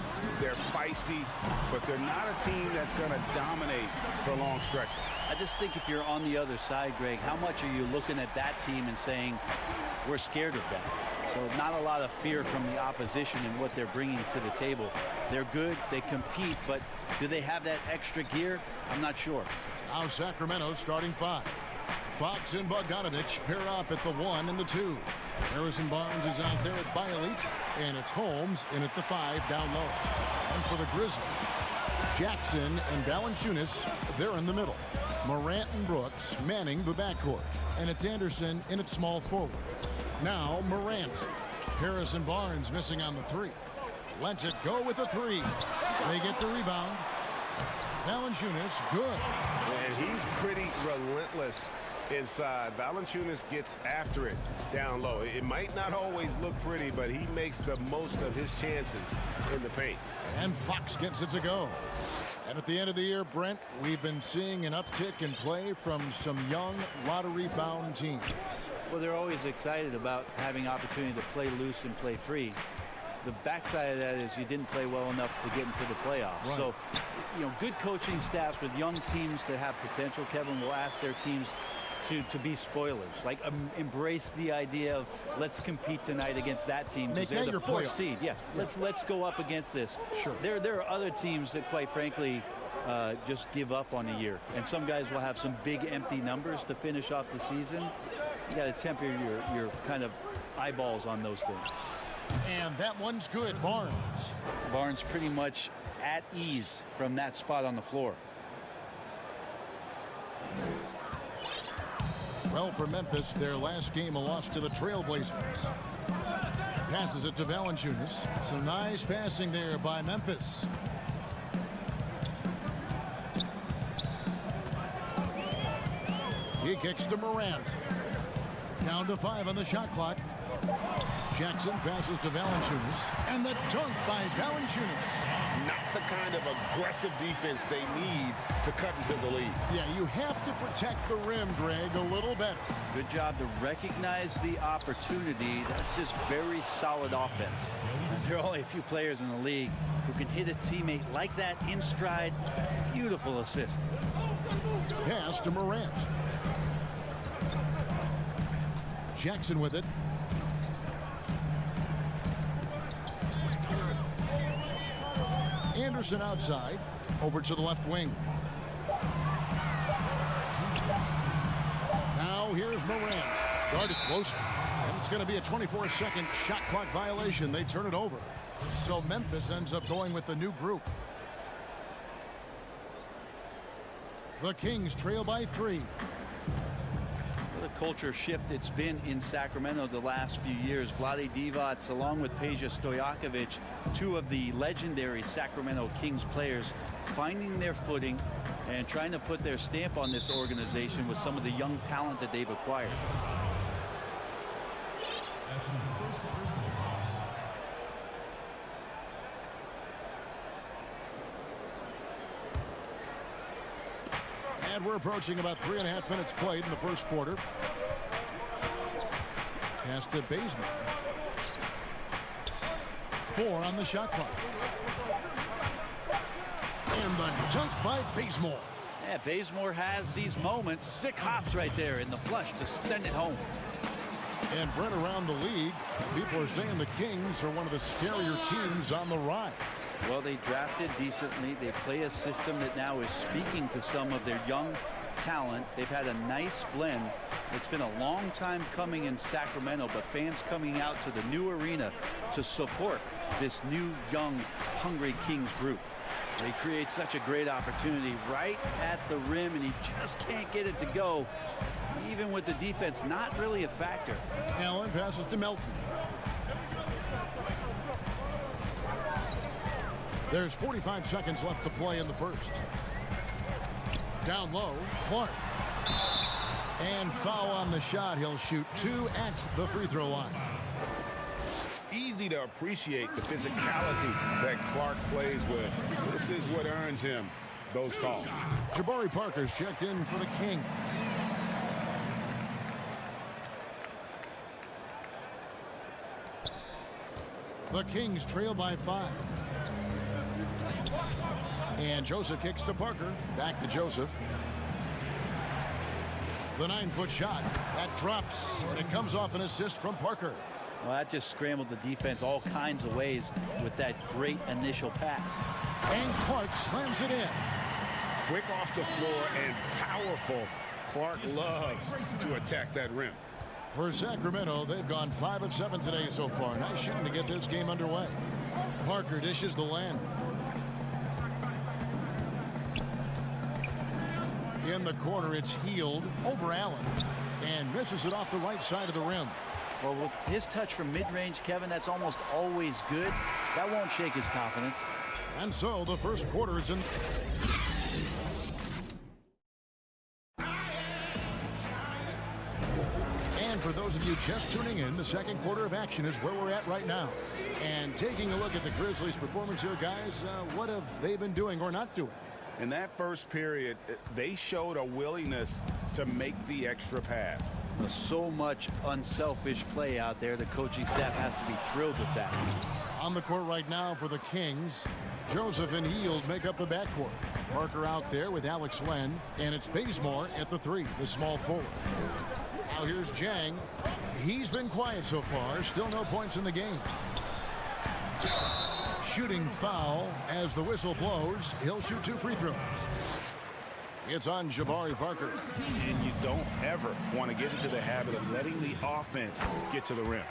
Speaker 3: they're feisty, but they're not a team that's going to dominate for long stretches.
Speaker 4: I just think if you're on the other side, Greg, how much are you looking at that team and saying, we're scared of them? So not a lot of fear from the opposition and what they're bringing to the table. They're good, they compete, but do they have that extra gear? I'm not sure.
Speaker 2: Now Sacramento starting 5. Fox and Bogdanovich pair up at the 1 and the 2. Harrison Barnes is out there at Bialys, and it's Holmes in at the 5 down low. And for the Grizzlies, Jackson and Valanciunas, they're in the middle. Morant and Brooks manning the backcourt, and it's Anderson in at small forward. Now Morant. Harrison Barnes missing on the 3. Lets it go with the 3. They get the rebound. Valanciunas, good.
Speaker 3: And he's pretty relentless inside. Valanciunas gets after it down low. It might not always look pretty, but he makes the most of his chances in the paint.
Speaker 2: And Fox gets it to go. And at the end of the year, Brent, we've been seeing an uptick in play from some young lottery-bound teams.
Speaker 4: Well, they're always excited about having opportunity to play loose and play free. The backside of that is you didn't play well enough to get into the playoffs. Right. So, you know, good coaching staffs with young teams that have potential, Kevin, will ask their teams to be spoilers. Like, embrace the idea of let's compete tonight against that team because they're the 4th seed. Yeah, let's go up against this.
Speaker 2: Sure.
Speaker 4: There are other teams that, quite frankly, just give up on a year. And some guys will have some big empty numbers to finish off the season. You got to temper your kind of eyeballs on those things.
Speaker 2: And that one's good. Barnes.
Speaker 4: Barnes pretty much at ease from that spot on the floor.
Speaker 2: Well, for Memphis, their last game a loss to the Trailblazers. Passes it to Valanciunas. Some nice passing there by Memphis. He kicks to Morant. Down to 5 on the shot clock. Jackson passes to Valanciunas. And the dunk by Valanciunas.
Speaker 3: Not the kind of aggressive defense they need to cut into the lead.
Speaker 2: Yeah, you have to protect the rim, Greg, a little better.
Speaker 4: Good job to recognize the opportunity. That's just very solid offense. There are only a few players in the league who can hit a teammate like that in stride. Beautiful assist.
Speaker 2: Pass to Morant. Jackson with it. Anderson outside. Over to the left wing. Now here's Morant. Guarded close. And it's going to be a 24-second shot clock violation. They turn it over. So Memphis ends up going with the new group. The Kings trail by 3.
Speaker 4: What a culture shift it's been in Sacramento the last few years. Vlade Divac along with Peja Stojakovic, 2 of the legendary Sacramento Kings players, finding their footing and trying to put their stamp on this organization with some of the young talent that they've acquired.
Speaker 2: And we're approaching about 3.5 minutes played in the first quarter. Pass to Bazemore. 4 on the shot clock. And the dunk by Bazemore.
Speaker 4: Yeah, Bazemore has these moments. Sick hops right there in the flush to send it home.
Speaker 2: And Brent, around the league, people are saying the Kings are one of the scarier teams on the rise.
Speaker 4: Well, they drafted decently. They play a system that now is speaking to some of their young talent. They've had a nice blend. It's been a long time coming in Sacramento, but fans coming out to the new arena to support this new, young, hungry Kings group. They create such a great opportunity right at the rim, and he just can't get it to go. Even with the defense, not really a factor.
Speaker 2: Allen passes to Melton. There's 45 seconds left to play in the first. Down low, Clark. And foul on the shot. He'll shoot 2 at the free throw line.
Speaker 3: Easy to appreciate the physicality that Clark plays with. This is what earns him those calls.
Speaker 2: Jabari Parker's checked in for the Kings. The Kings trail by 5. And Joseph kicks to Parker. Back to Joseph. The 9-foot shot. That drops, and it comes off an assist from Parker.
Speaker 4: Well, that just scrambled the defense all kinds of ways with that great initial pass.
Speaker 2: And Clark slams it in.
Speaker 3: Quick off the floor and powerful. Clark loves to attack that rim.
Speaker 2: For Sacramento, they've gone 5 of 7 today so far. Nice shooting to get this game underway. Parker dishes the land. In the corner, it's Healed over Allen. And misses it off the right side of the rim.
Speaker 4: Well, with his touch from mid-range, Kevin, that's almost always good. That won't shake his confidence.
Speaker 2: And so the first quarter is in. And for those of you just tuning in, the second quarter of action is where we're at right now. And taking a look at the Grizzlies' performance here, guys, what have they been doing or not doing?
Speaker 3: In that first period, they showed a willingness to make the extra pass.
Speaker 4: So much unselfish play out there. The coaching staff has to be thrilled with that.
Speaker 2: On the court right now for the Kings, Joseph and Heald make up the backcourt. Parker out there with Alex Len, and it's Bazemore at the 3, the small forward. Now here's Jang. He's been quiet so far. Still no points in the game. Shooting foul as the whistle blows. He'll shoot 2 free throws. It's on Jabari Parker.
Speaker 3: And you don't ever want to get into the habit of letting the offense get to the rim.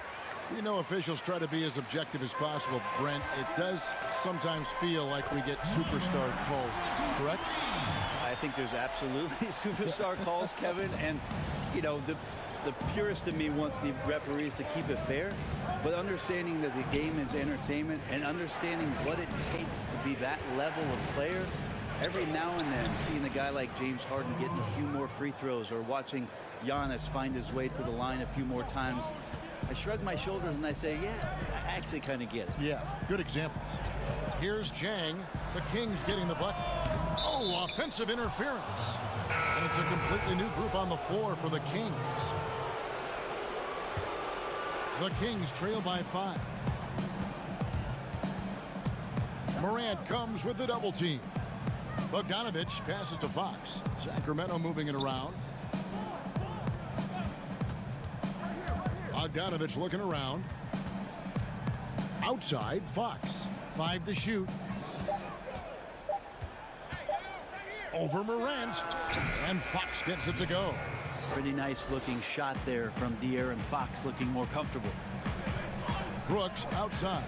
Speaker 2: You know, officials try to be as objective as possible, Brent. It does sometimes feel like we get superstar calls, correct?
Speaker 4: I think there's absolutely superstar calls, Kevin. And, you know, the purist in me wants the referees to keep it fair, but understanding that the game is entertainment and understanding what it takes to be that level of player, every now and then seeing a guy like James Harden getting a few more free throws or watching Giannis find his way to the line a few more times, I shrug my shoulders and I say, yeah, I actually kind of get it.
Speaker 2: Yeah, good examples. Here's Jang. The Kings getting the bucket. Oh, offensive interference. And it's a completely new group on the floor for the Kings. The Kings trail by 5. Morant comes with the double team. Bogdanovich passes to Fox. Sacramento moving it around. Bogdanovich looking around. Outside, Fox. 5 to shoot. Over Morant. And Fox gets it to go.
Speaker 4: Pretty nice looking shot there from De'Aaron Fox, looking more comfortable.
Speaker 2: Brooks outside.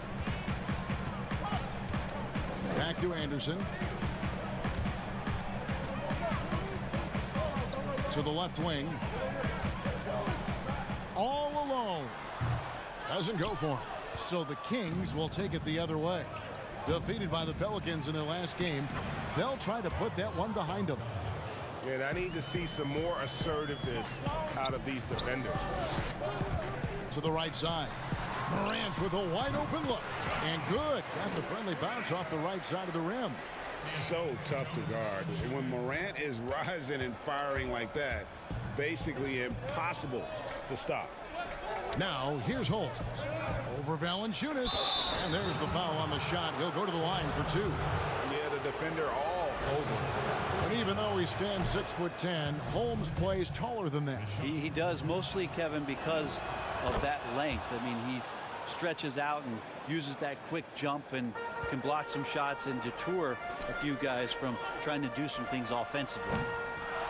Speaker 2: Back to Anderson. To the left wing. All alone. Doesn't go for him. So the Kings will take it the other way. Defeated by the Pelicans in their last game, they'll try to put that one behind them.
Speaker 3: And I need to see some more assertiveness out of these defenders.
Speaker 2: To the right side. Morant with a wide open look. And good. Got the friendly bounce off the right side of the rim.
Speaker 3: So tough to guard. And when Morant is rising and firing like that, basically impossible to stop.
Speaker 2: Now, here's Holmes. Over Valanciunas. And there's the foul on the shot. He'll go to the line for 2.
Speaker 3: Yeah, the defender all over.
Speaker 2: And even though he stands 6'10", Holmes plays taller than that.
Speaker 4: He does, mostly, Kevin, because of that length. I mean, he's stretches out and uses that quick jump and can block some shots and deter a few guys from trying to do some things offensively.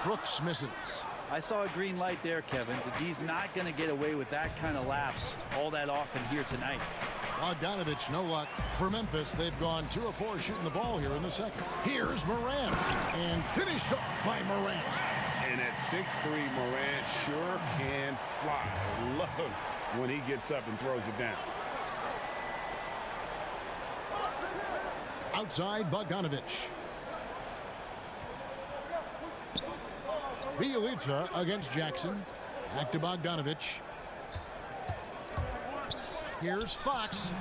Speaker 2: Brooks misses.
Speaker 4: I saw a green light there, Kevin. The D's not going to get away with that kind of lapse all that often here tonight.
Speaker 2: Bogdanovich, no luck. For Memphis, they've gone 2 of 4 shooting the ball here in the second. Here's Morant, and finished off by Morant.
Speaker 3: And at 6'3", Morant sure can fly. I love when he gets up and throws it down.
Speaker 2: Outside, Bogdanovich. Bielitsa against Jackson. Back to Bogdanovich. Here's Fox.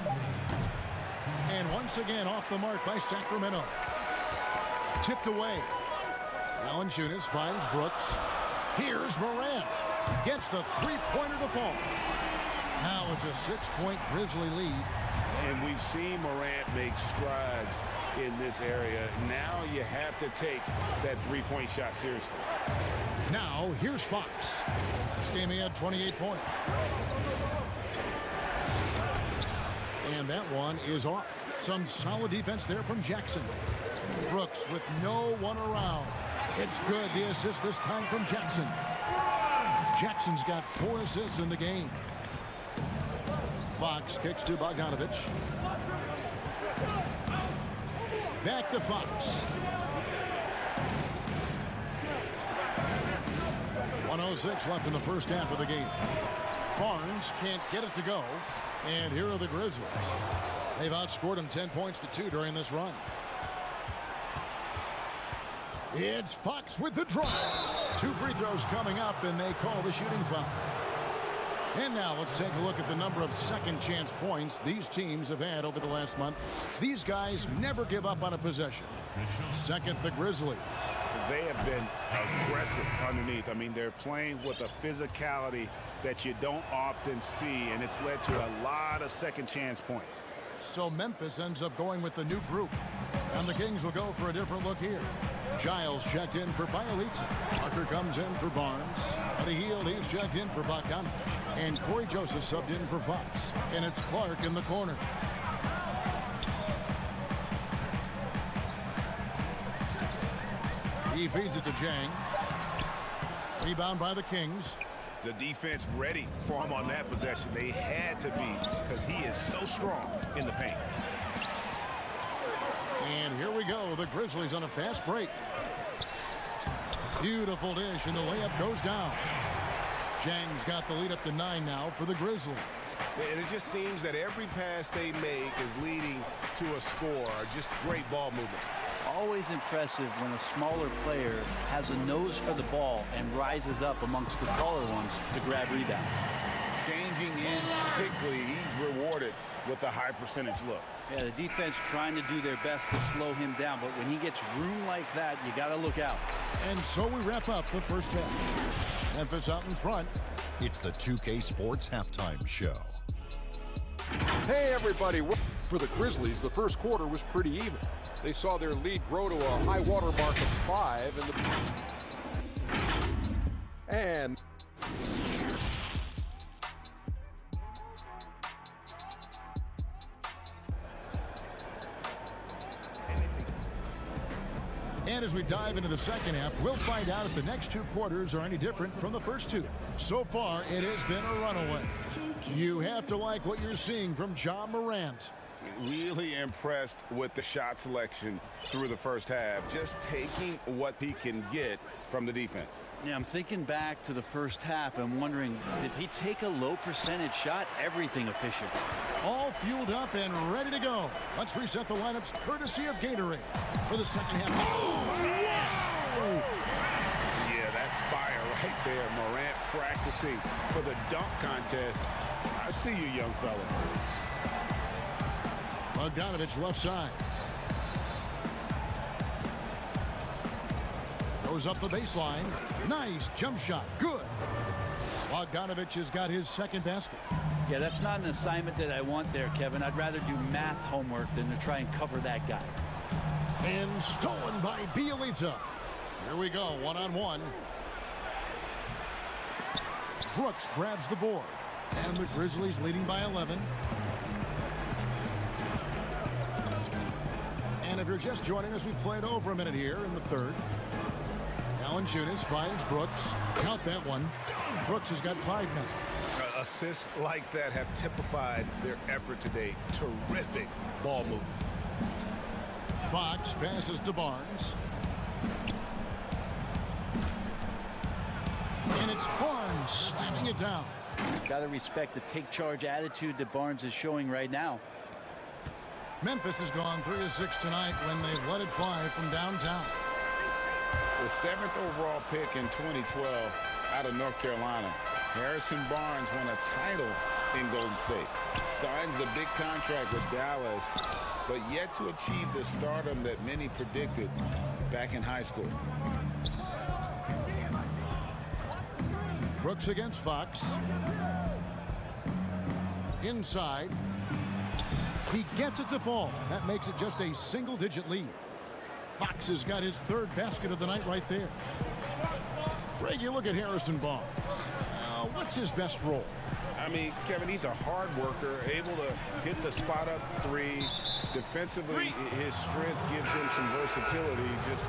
Speaker 2: And once again off the mark by Sacramento. Tipped away. Valanciunas finds Brooks. Here's Morant. Gets the three-pointer to fall. Now it's a 6-point Grizzly lead.
Speaker 3: And we've seen Morant make strides in this area. Now you have to take that three-point shot seriously.
Speaker 2: Now here's Fox. This game he had 28 points. And that one is off. Some solid defense there from Jackson. Brooks with no one around. It's good. The assist this time from Jackson. Jackson's got 4 assists in the game. Fox kicks to Bogdanovich. Back to Fox. 1:06 left in the first half of the game. Barnes can't get it to go. And here are the Grizzlies. They've outscored them 10 points to 2 during this run. It's Fox with the drive. 2 free throws coming up, and they call the shooting foul. And now let's take a look at the number of second chance points these teams have had over the last month. These guys never give up on a possession. Second, the Grizzlies.
Speaker 3: They have been aggressive underneath. I mean, they're playing with a physicality that you don't often see, and it's led to a lot of second chance points.
Speaker 2: So Memphis ends up going with the new group. And the Kings will go for a different look here. Giles checked in for Bielitsa. Parker comes in for Barnes. Buddy Hield, he's checked in for Bogdanovich. And Corey Joseph subbed in for Fox. And it's Clark in the corner. He feeds it to Jang. Rebound by the Kings.
Speaker 3: The defense ready for him on that possession. They had to be, because he is so strong in the paint.
Speaker 2: And here we go. The Grizzlies on a fast break. Beautiful dish, and the layup goes down. Jang's got the lead up to 9 now for the Grizzlies.
Speaker 3: And it just seems that every pass they make is leading to a score. Just great ball movement.
Speaker 4: Always impressive when a smaller player has a nose for the ball and rises up amongst the taller ones to grab rebounds.
Speaker 3: Changing ends quickly, he's rewarded with a high percentage look.
Speaker 4: Yeah, the defense trying to do their best to slow him down, but when he gets room like that, you got to look out.
Speaker 2: And so we wrap up the first half. Memphis out in front.
Speaker 8: It's the 2K Sports Halftime Show.
Speaker 9: Hey, everybody. For the Grizzlies, the first quarter was pretty even. They saw their lead grow to a high water mark of 5 and
Speaker 2: And as we dive into the second half, we'll find out if the next 2 quarters are any different from the first 2. So far, it has been a runaway. You have to like what you're seeing from Ja Morant.
Speaker 3: Really impressed with the shot selection through the first half. Just taking what he can get from the defense.
Speaker 4: Yeah, I'm thinking back to the first half and wondering, did he take a low percentage shot? Everything efficient.
Speaker 2: All fueled up and ready to go. Let's reset the lineups courtesy of Gatorade for the second half. Oh, wow!
Speaker 3: Yeah, that's fire right there. Morant practicing for the dunk contest. I see you, young fella.
Speaker 2: Bogdanovich left side. Goes up the baseline. Nice jump shot. Good. Bogdanovich has got his second basket.
Speaker 4: Yeah, that's not an assignment that I want there, Kevin. I'd rather do math homework than to try and cover that guy.
Speaker 2: And stolen by Bielitsa. Here we go, one-on-one. Brooks grabs the board. And the Grizzlies leading by 11. And if you're just joining us, we've played over a minute here in the third. Valanciunas finds Brooks. Count that one. Brooks has got 5 now.
Speaker 3: Assists like that have typified their effort today. Terrific ball movement.
Speaker 2: Fox passes to Barnes. And it's Barnes slamming it down.
Speaker 4: Got to respect the take-charge attitude that Barnes is showing right now.
Speaker 2: Memphis has gone 3 of 6 tonight when they've let it fly from downtown.
Speaker 3: The 7th overall pick in 2012 out of North Carolina. Harrison Barnes won a title in Golden State. Signs the big contract with Dallas, but yet to achieve the stardom that many predicted back in high school.
Speaker 2: Brooks against Fox. Inside. He gets it to fall. That makes it just a single-digit lead. Fox has got his 3rd basket of the night right there. Greg, you look at Harrison Barnes. What's his best role?
Speaker 3: I mean, Kevin, he's a hard worker, able to hit the spot-up 3. Defensively, his strength gives him some versatility, just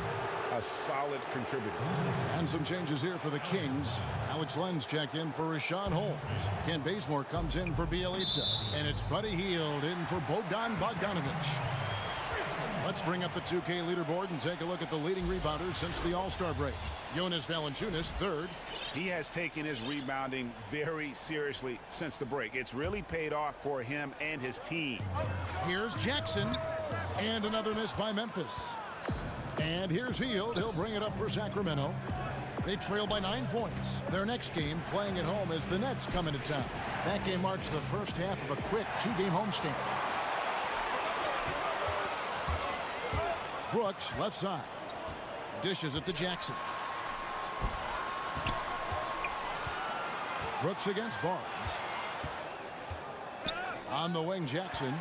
Speaker 3: a solid contributor.
Speaker 2: And some changes here for the Kings. Alex Lenz checked in for Rashawn Holmes. Ken Bazemore comes in for Bielitsa. And it's Buddy Hield in for Bogdan Bogdanovic. Let's bring up the 2K leaderboard and take a look at the leading rebounders since the All-Star break. Jonas Valanciunas, 3rd.
Speaker 3: He has taken his rebounding very seriously since the break. It's really paid off for him and his team.
Speaker 2: Here's Jackson. And another miss by Memphis. And here's Hield. He'll bring it up for Sacramento. They trail by 9 points. Their next game, playing at home, as the Nets come into town. That game marks the first half of a quick 2-game homestand. Brooks, left side. Dishes it to Jackson. Brooks against Barnes. On the wing, Jackson.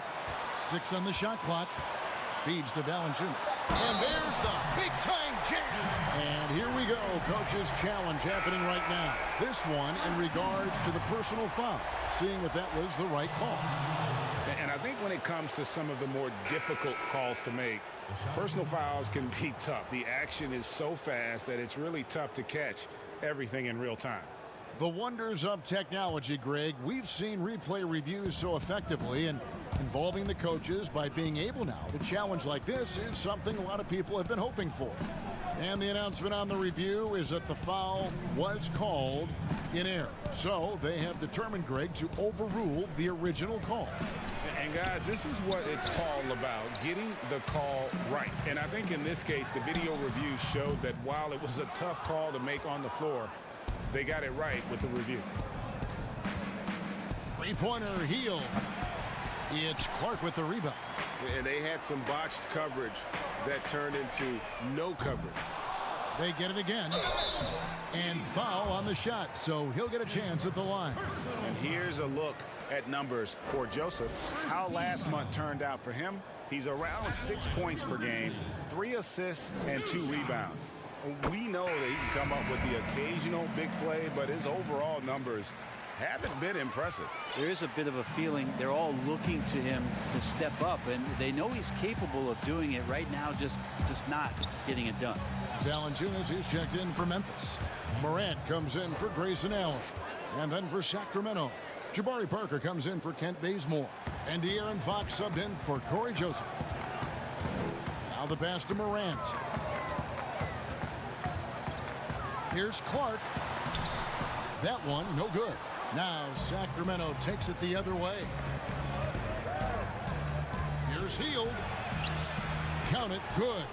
Speaker 2: 6 on the shot clock. Feeds to Valanciunas. And there's the big-time jam. And here we go. Coach's challenge happening right now. This one in regards to the personal foul. Seeing if that was the right call.
Speaker 3: And I think when it comes to some of the more difficult calls to make, personal fouls can be tough. The action is so fast that it's really tough to catch everything in real time.
Speaker 2: The wonders of technology, Greg. We've seen replay reviews so effectively, and involving the coaches by being able now to challenge like this is something a lot of people have been hoping for. And the announcement on the review is that the foul was called in error. So they have determined, Greg, to overrule the original call.
Speaker 3: And guys, this is what it's all about, getting the call right. And I think in this case, the video review showed that while it was a tough call to make on the floor, they got it right with the review.
Speaker 2: 3-pointer Hield. It's Clark with the rebound.
Speaker 3: And they had some botched coverage that turned into no coverage.
Speaker 2: They get it again. And foul on the shot, so he'll get a chance at the line.
Speaker 3: And here's a look at numbers for Joseph. How last month turned out for him. He's around 6 points per game, 3 assists, and 2 rebounds. We know that he can come up with the occasional big play, but his overall numbers haven't been impressive.
Speaker 4: There is a bit of a feeling they're all looking to him to step up, and they know he's capable of doing it right now, just not getting it done.
Speaker 2: Valanciunas is checked in for Memphis. Morant comes in for Grayson Allen. And then for Sacramento, Jabari Parker comes in for Kent Bazemore. And De'Aaron Fox subbed in for Corey Joseph. Now the pass to Morant. Here's Clark. That one, no good. Now Sacramento takes it the other way. Here's Hield. Count it, good.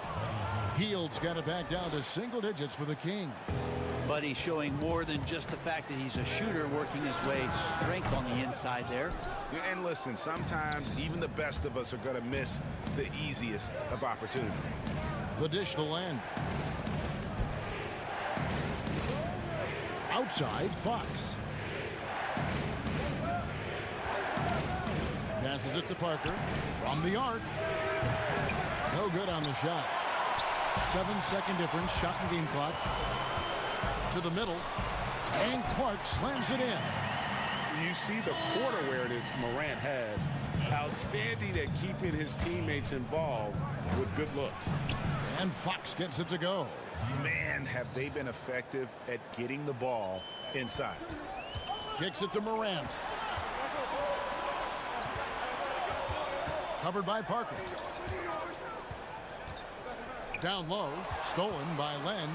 Speaker 2: Hield's got it back down to single digits for the Kings.
Speaker 4: But he's showing more than just the fact that he's a shooter, working his way strength on the inside there.
Speaker 3: And listen, sometimes even the best of us are going to miss the easiest of opportunities.
Speaker 2: The dish to land. Outside, Fox. Passes it to Parker from the arc. No good on the shot. 7-second difference, shot and game clock. To the middle, and Clark slams it in.
Speaker 3: You see the court awareness Morant has. Outstanding at keeping his teammates involved with good looks.
Speaker 2: And Fox gets it to go.
Speaker 3: Man, have they been effective at getting the ball inside.
Speaker 2: Kicks it to Morant. Covered by Parker. Down low, stolen by Len.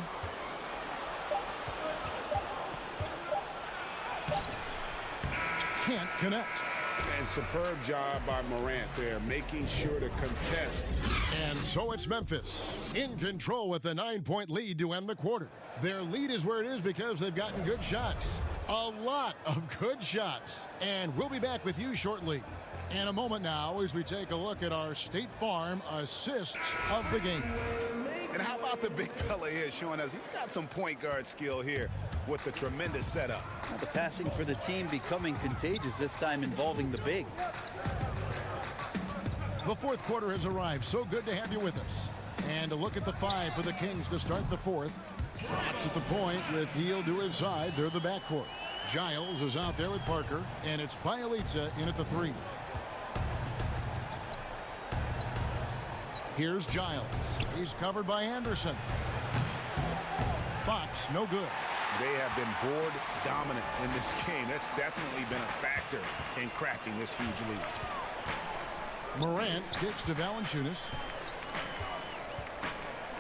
Speaker 2: Can't connect.
Speaker 3: And superb job by Morant there, making sure to contest.
Speaker 2: And so it's Memphis in control with a 9-point lead to end the quarter. Their lead is where it is because they've gotten good shots. A lot of good shots. And we'll be back with you shortly. In a moment now as we take a look at our State Farm assists of the game.
Speaker 3: And how about the big fella here showing us he's got some point guard skill here with the tremendous setup.
Speaker 4: Now the passing for the team becoming contagious, this time involving the big.
Speaker 2: The fourth quarter has arrived. So good to have you with us. And a look at the 5 for the Kings to start the fourth. Fox at the point with Hield to his side. They're the backcourt. Giles is out there with Parker. And it's Bielitsa in at the 3. Here's Giles. He's covered by Anderson. Fox, no good.
Speaker 3: They have been board dominant in this game. That's definitely been a factor in crafting this huge lead.
Speaker 2: Morant kicks to Valanciunas.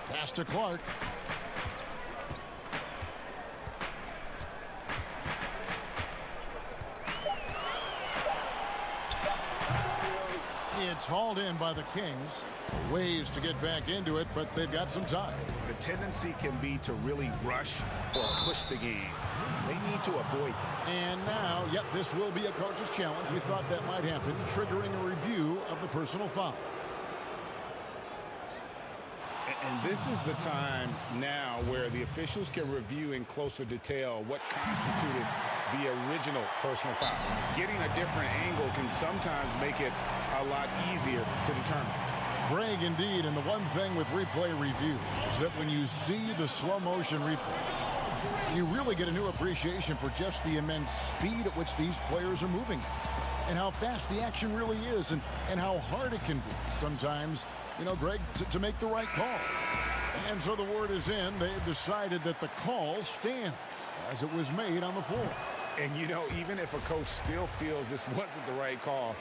Speaker 2: Pass to Clark. It's hauled in by the Kings. Ways to get back into it, but they've got some time.
Speaker 3: The tendency can be to really rush or push the game. They need to avoid that.
Speaker 2: And now, yep, this will be a coach's challenge. We thought that might happen, triggering a review of the personal foul.
Speaker 3: And this is the time now where the officials can review in closer detail what constituted the original personal foul. Getting a different angle can sometimes make it a lot easier to determine.
Speaker 2: Greg, indeed, and the one thing with replay review is that when you see the slow motion replay, you really get a new appreciation for just the immense speed at which these players are moving and how fast the action really is and how hard it can be sometimes, you know, Greg, to make the right call. And so the word is in. They've decided that the call stands as it was made on the floor.
Speaker 3: And, you know, even if a coach still feels this wasn't the right call,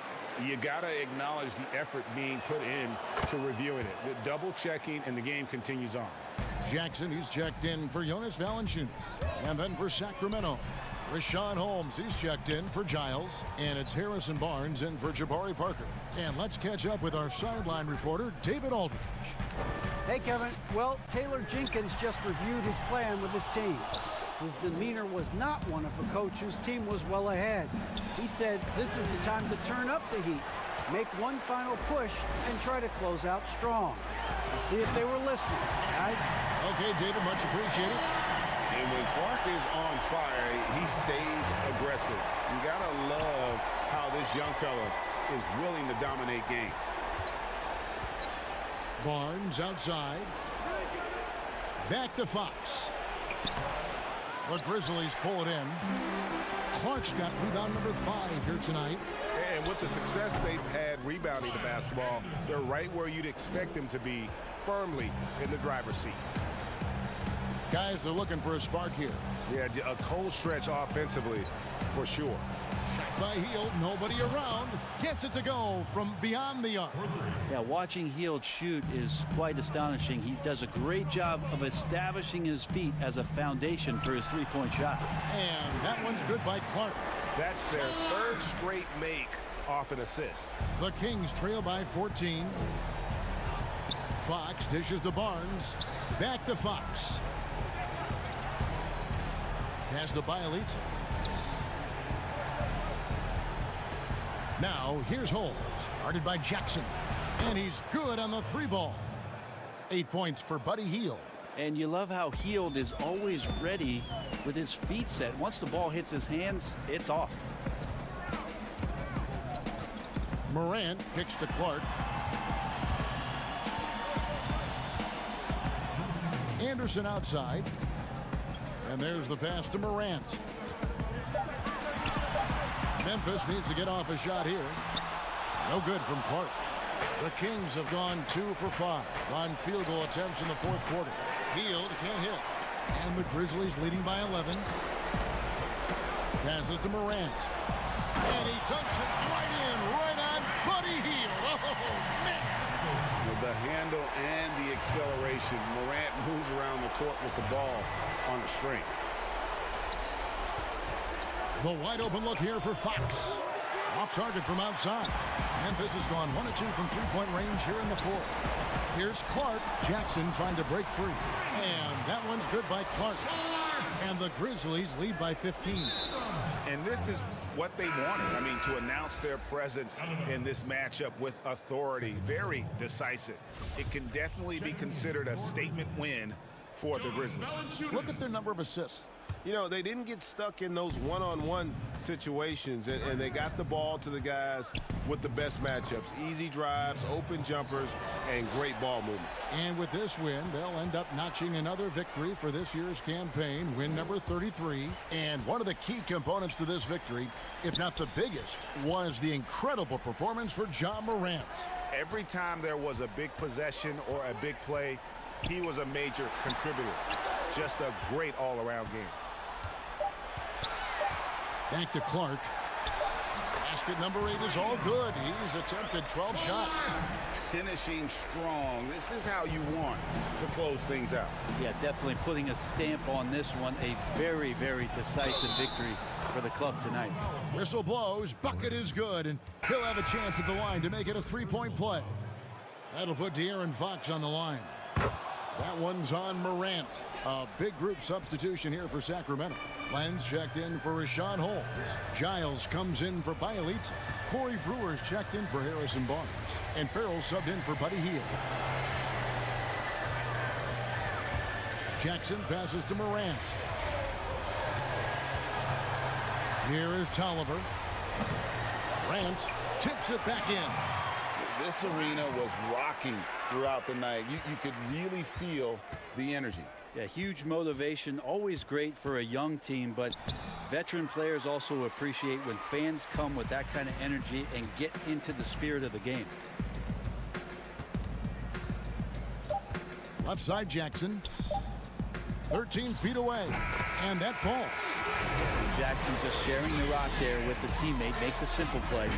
Speaker 3: you got to acknowledge the effort being put in to reviewing it. The double checking, and the game continues on.
Speaker 2: Jackson, he's checked in for Jonas Valanciunas. And then for Sacramento, Rashawn Holmes, he's checked in for Giles. And it's Harrison Barnes in for Jabari Parker. And let's catch up with our sideline reporter, David Aldridge.
Speaker 7: Hey, Kevin. Well, Taylor Jenkins just reviewed his plan with his team. His demeanor was not one of a coach whose team was well ahead. He said this is the time to turn up the heat, make one final push, and try to close out strong. We'll see if they were listening, guys.
Speaker 2: Okay, David, much appreciated.
Speaker 3: And when Clark is on fire, he stays aggressive. You got to love how this young fella is willing to dominate games.
Speaker 2: Barnes outside. Back to Fox. The Grizzlies pull it in. Clark's got rebound number 5 here tonight.
Speaker 3: And with the success they've had rebounding the basketball, they're right where you'd expect them to be, firmly in the driver's seat.
Speaker 2: Guys are looking for a spark here.
Speaker 3: Yeah, a cold stretch offensively, for sure.
Speaker 2: Shot by Hield, nobody around. Gets it to go from beyond the arc.
Speaker 4: Yeah, watching Hield shoot is quite astonishing. He does a great job of establishing his feet as a foundation for his three-point shot.
Speaker 2: And that one's good by Clark.
Speaker 3: That's their 3rd straight make off an assist.
Speaker 2: The Kings trail by 14. Fox dishes to Barnes. Back to Fox. Pass to Bielitsa. Now, here's Holmes, guarded by Jackson. And he's good on the 3-ball. 8 points for Buddy Hield.
Speaker 4: And you love how Hield is always ready with his feet set. Once the ball hits his hands, it's off.
Speaker 2: Morant kicks to Clark. Anderson outside. And there's the pass to Morant. Memphis needs to get off a shot here. No good from Clark. The Kings have gone 2 for 5 on field goal attempts in the fourth quarter. Hield can't hit. And the Grizzlies leading by 11. Passes to Morant. And he dunks it right in, right on Buddy Hield. Oh, missed.
Speaker 3: With the handle and the acceleration, Morant moves around the court with the ball on the string.
Speaker 2: The wide open look here for Fox. Off target from outside. Memphis has gone 1 of 2 from three-point range here in the fourth. Here's Clark. Jackson trying to break free. And that one's good by Clark. And the Grizzlies lead by 15.
Speaker 3: And this is what they wanted. I mean, to announce their presence in this matchup with authority. Very decisive. It can definitely be considered a statement win for the Grizzlies.
Speaker 2: Look at their number of assists.
Speaker 20: You know, they didn't get stuck in those one-on-one situations, and they got the ball to the guys with the best matchups. Easy drives, open jumpers, and great ball movement.
Speaker 2: And with this win, they'll end up notching another victory for this year's campaign, win number 33. And one of the key components to this victory, if not the biggest, was the incredible performance for Ja Morant.
Speaker 3: Every time there was a big possession or a big play, he was a major contributor. Just a great all-around game.
Speaker 2: Back to Clark. Basket number 8 is all good. He's attempted 12 shots.
Speaker 3: Finishing strong. This is how you want to close things out.
Speaker 4: Yeah, definitely putting a stamp on this one. A very, very decisive victory for the club tonight.
Speaker 2: Whistle blows. Bucket is good, and he'll have a chance at the line to make it a three-point play. That'll put De'Aaron Fox on the line. That one's on Morant. A big group substitution here for Sacramento. Lenz checked in for Rashawn Holmes. Giles comes in for Bielitsa. Corey Brewer's checked in for Harrison Barnes. And Farrell subbed in for Buddy Hield. Jackson passes to Morant. Here is Tolliver. Morant tips it back in.
Speaker 3: This arena was rocking throughout the night. You could really feel the energy.
Speaker 4: Yeah, huge motivation, always great for a young team, but veteran players also appreciate when fans come with that kind of energy and get into the spirit of the game.
Speaker 2: Left side Jackson. 13 feet away. And that falls.
Speaker 4: Jackson just sharing the rock there with the teammate. Make the simple play.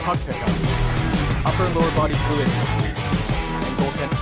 Speaker 11: puck pickups, upper and lower body fluidity, and goaltending.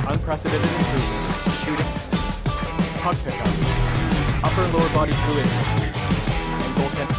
Speaker 11: Unprecedented improvements to shooting, puck pickups, upper and lower body fluidity, and goaltending.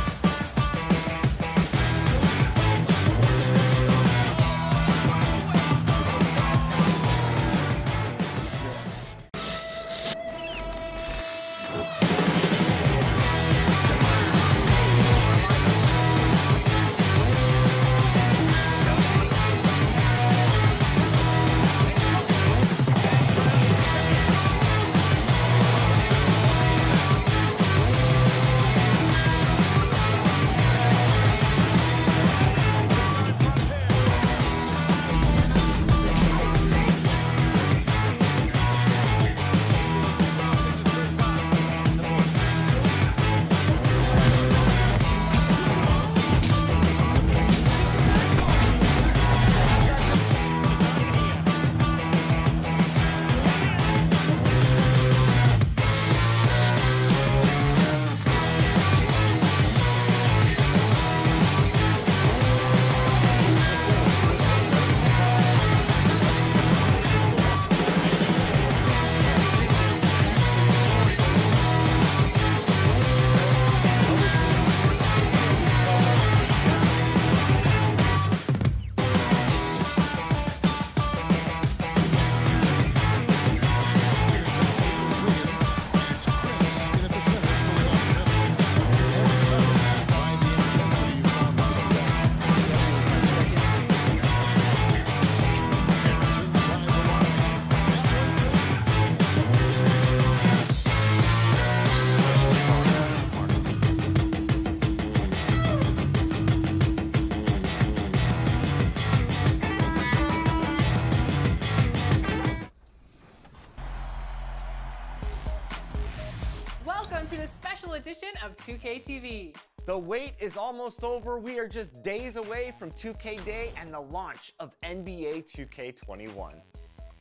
Speaker 12: of 2K TV.
Speaker 1: The wait is almost over. We are just days away from 2K Day and the launch of NBA 2K21.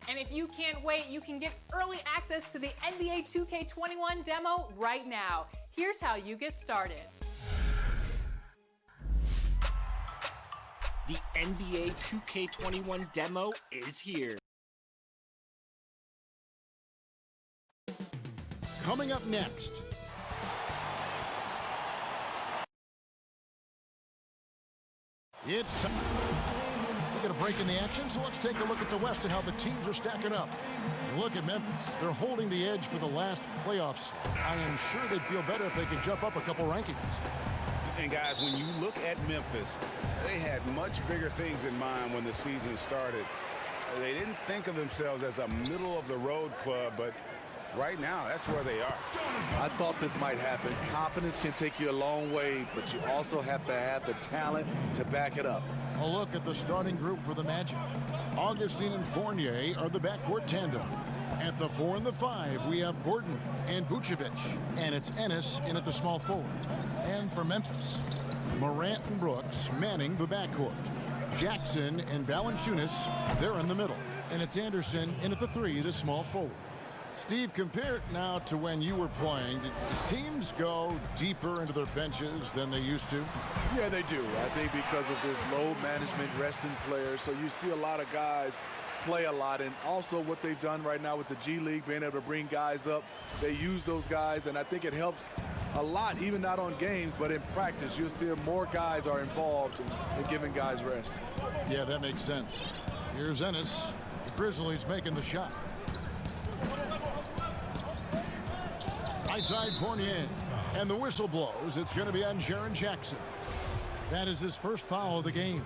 Speaker 12: And if you can't wait, you can get early access to the NBA 2K21 demo right now. Here's how you get started.
Speaker 1: The NBA 2K21 demo is here.
Speaker 2: Coming up next. It's time. We get a break in the action, so let's take a look at the West and how the teams are stacking up. And look at Memphis. They're holding the edge for the last playoffs. I am sure they'd feel better if they could jump up a couple rankings.
Speaker 3: And guys, when you look at Memphis, they had much bigger things in mind when the season started. They didn't think of themselves as a middle-of-the-road club, but right now, that's where they are.
Speaker 14: I thought this might happen. Confidence can take you a long way, but you also have to have the talent to back it up.
Speaker 2: A look at the starting group for the Magic. Augustine and Fournier are the backcourt tandem. At the 4 and the 5, we have Gordon and Vucevic, and it's Ennis in at the small forward. And for Memphis, Morant and Brooks manning the backcourt. Jackson and Valanciunas, they're in the middle. And it's Anderson in at the 3, the small forward. Steve, compare it now to when you were playing. Did the teams go deeper into their benches than they used to?
Speaker 14: Yeah, they do. I think because of this load management, resting players. So you see a lot of guys play a lot. And also what they've done right now with the G League, being able to bring guys up. They use those guys, and I think it helps a lot, even not on games, but in practice. You'll see more guys are involved in giving guys rest.
Speaker 2: Yeah, that makes sense. Here's Ennis. The Grizzlies making the shot. Right side Fournier, and the whistle blows. It's going to be on Jaren Jackson. That is his first foul of the game.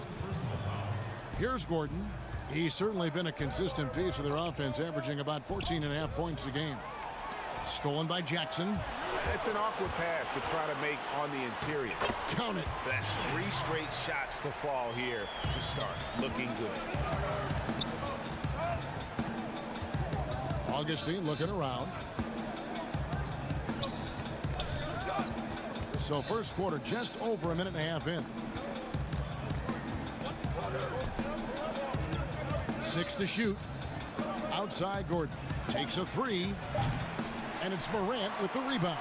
Speaker 2: Here's Gordon. He's certainly been a consistent piece of their offense, averaging about 14.5 points a game. Stolen by Jackson.
Speaker 3: It's an awkward pass to try to make on the interior.
Speaker 2: Count it.
Speaker 3: That's 3 straight shots to fall here to start. Looking good.
Speaker 2: Augustine looking around. So first quarter just over a minute and a half in. 6 to shoot. Outside Gordon takes a 3. And it's Morant with the rebound.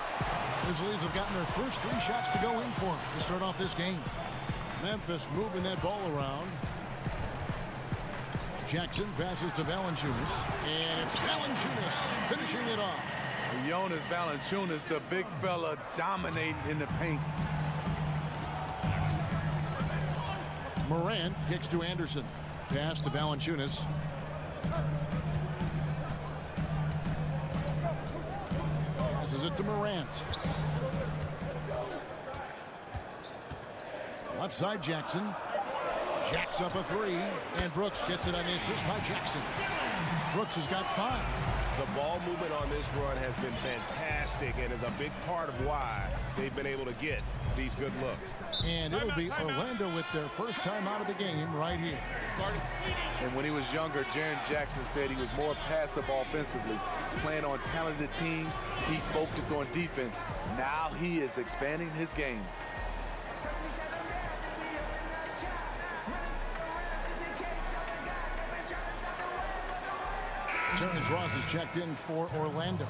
Speaker 2: Grizzlies have gotten their first 3 shots to go in for him to start off this game. Memphis moving that ball around. Jackson passes to Valanciunas. And it's Valanciunas finishing it off.
Speaker 14: Jonas Valanciunas, the big fella, dominating in the paint.
Speaker 2: Morant kicks to Anderson. Pass to Valanciunas. Passes it to Morant. Left side Jackson. Jacks up a 3. And Brooks gets it on the assist by Jackson. Brooks has got 5.
Speaker 3: The ball movement on this run has been fantastic and is a big part of why they've been able to get these good looks.
Speaker 2: And it'll be Orlando with their first time out of the game right here.
Speaker 14: And when he was younger, Jaren Jackson said he was more passive offensively. Playing on talented teams, he focused on defense. Now he is expanding his game.
Speaker 2: Terrence Ross is checked in for Orlando.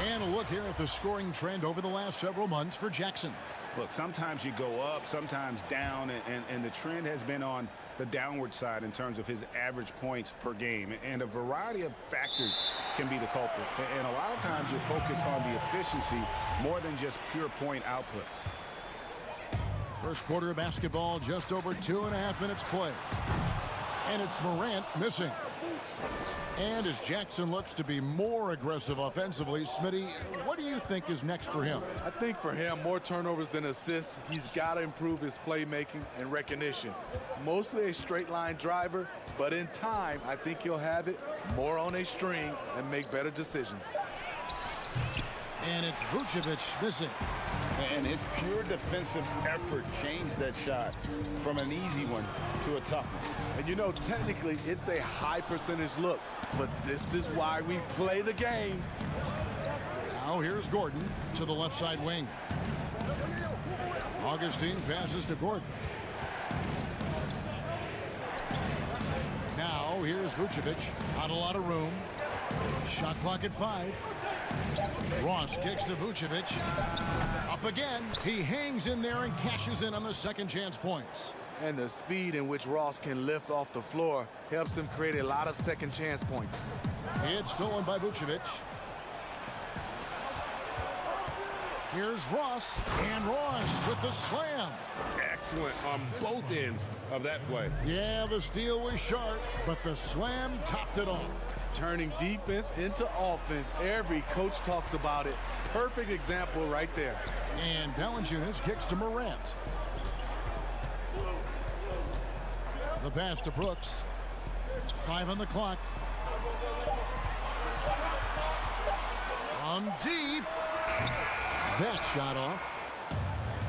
Speaker 2: And a look here at the scoring trend over the last several months for Jackson.
Speaker 3: Look, sometimes you go up, sometimes down, and the trend has been on the downward side in terms of his average points per game. And a variety of factors can be the culprit. And a lot of times you focus on the efficiency more than just pure point output.
Speaker 2: First quarter of basketball, just over 2.5 minutes play. And it's Morant missing. And as Jackson looks to be more aggressive offensively, Smitty, what do you think is next for him?
Speaker 14: I think for him, more turnovers than assists. He's got to improve his playmaking and recognition. Mostly a straight line driver, but in time, I think he'll have it more on a string and make better decisions.
Speaker 2: And it's Vucevic missing.
Speaker 3: And his pure defensive effort changed that shot from an easy one to a tough one.
Speaker 14: And you know, technically, it's a high percentage look, but this is why we play the game.
Speaker 2: Now here's Gordon to the left side wing. Augustine passes to Gordon. Now here's Vucevic. Not a lot of room. Shot clock at 5. Ross kicks to Vucevic. Up again. He hangs in there and cashes in on the second chance points.
Speaker 14: And the speed in which Ross can lift off the floor helps him create a lot of second chance points.
Speaker 2: It's stolen by Vucevic. Here's Ross, and Ross with the slam.
Speaker 3: Excellent on both ends of that play.
Speaker 2: Yeah, the steal was sharp, but the slam topped it off.
Speaker 14: Turning defense into offense. Every coach talks about it. Perfect example right there.
Speaker 2: And Valanciunas kicks to Morant. The pass to Brooks. 5 on the clock. From deep. That shot off.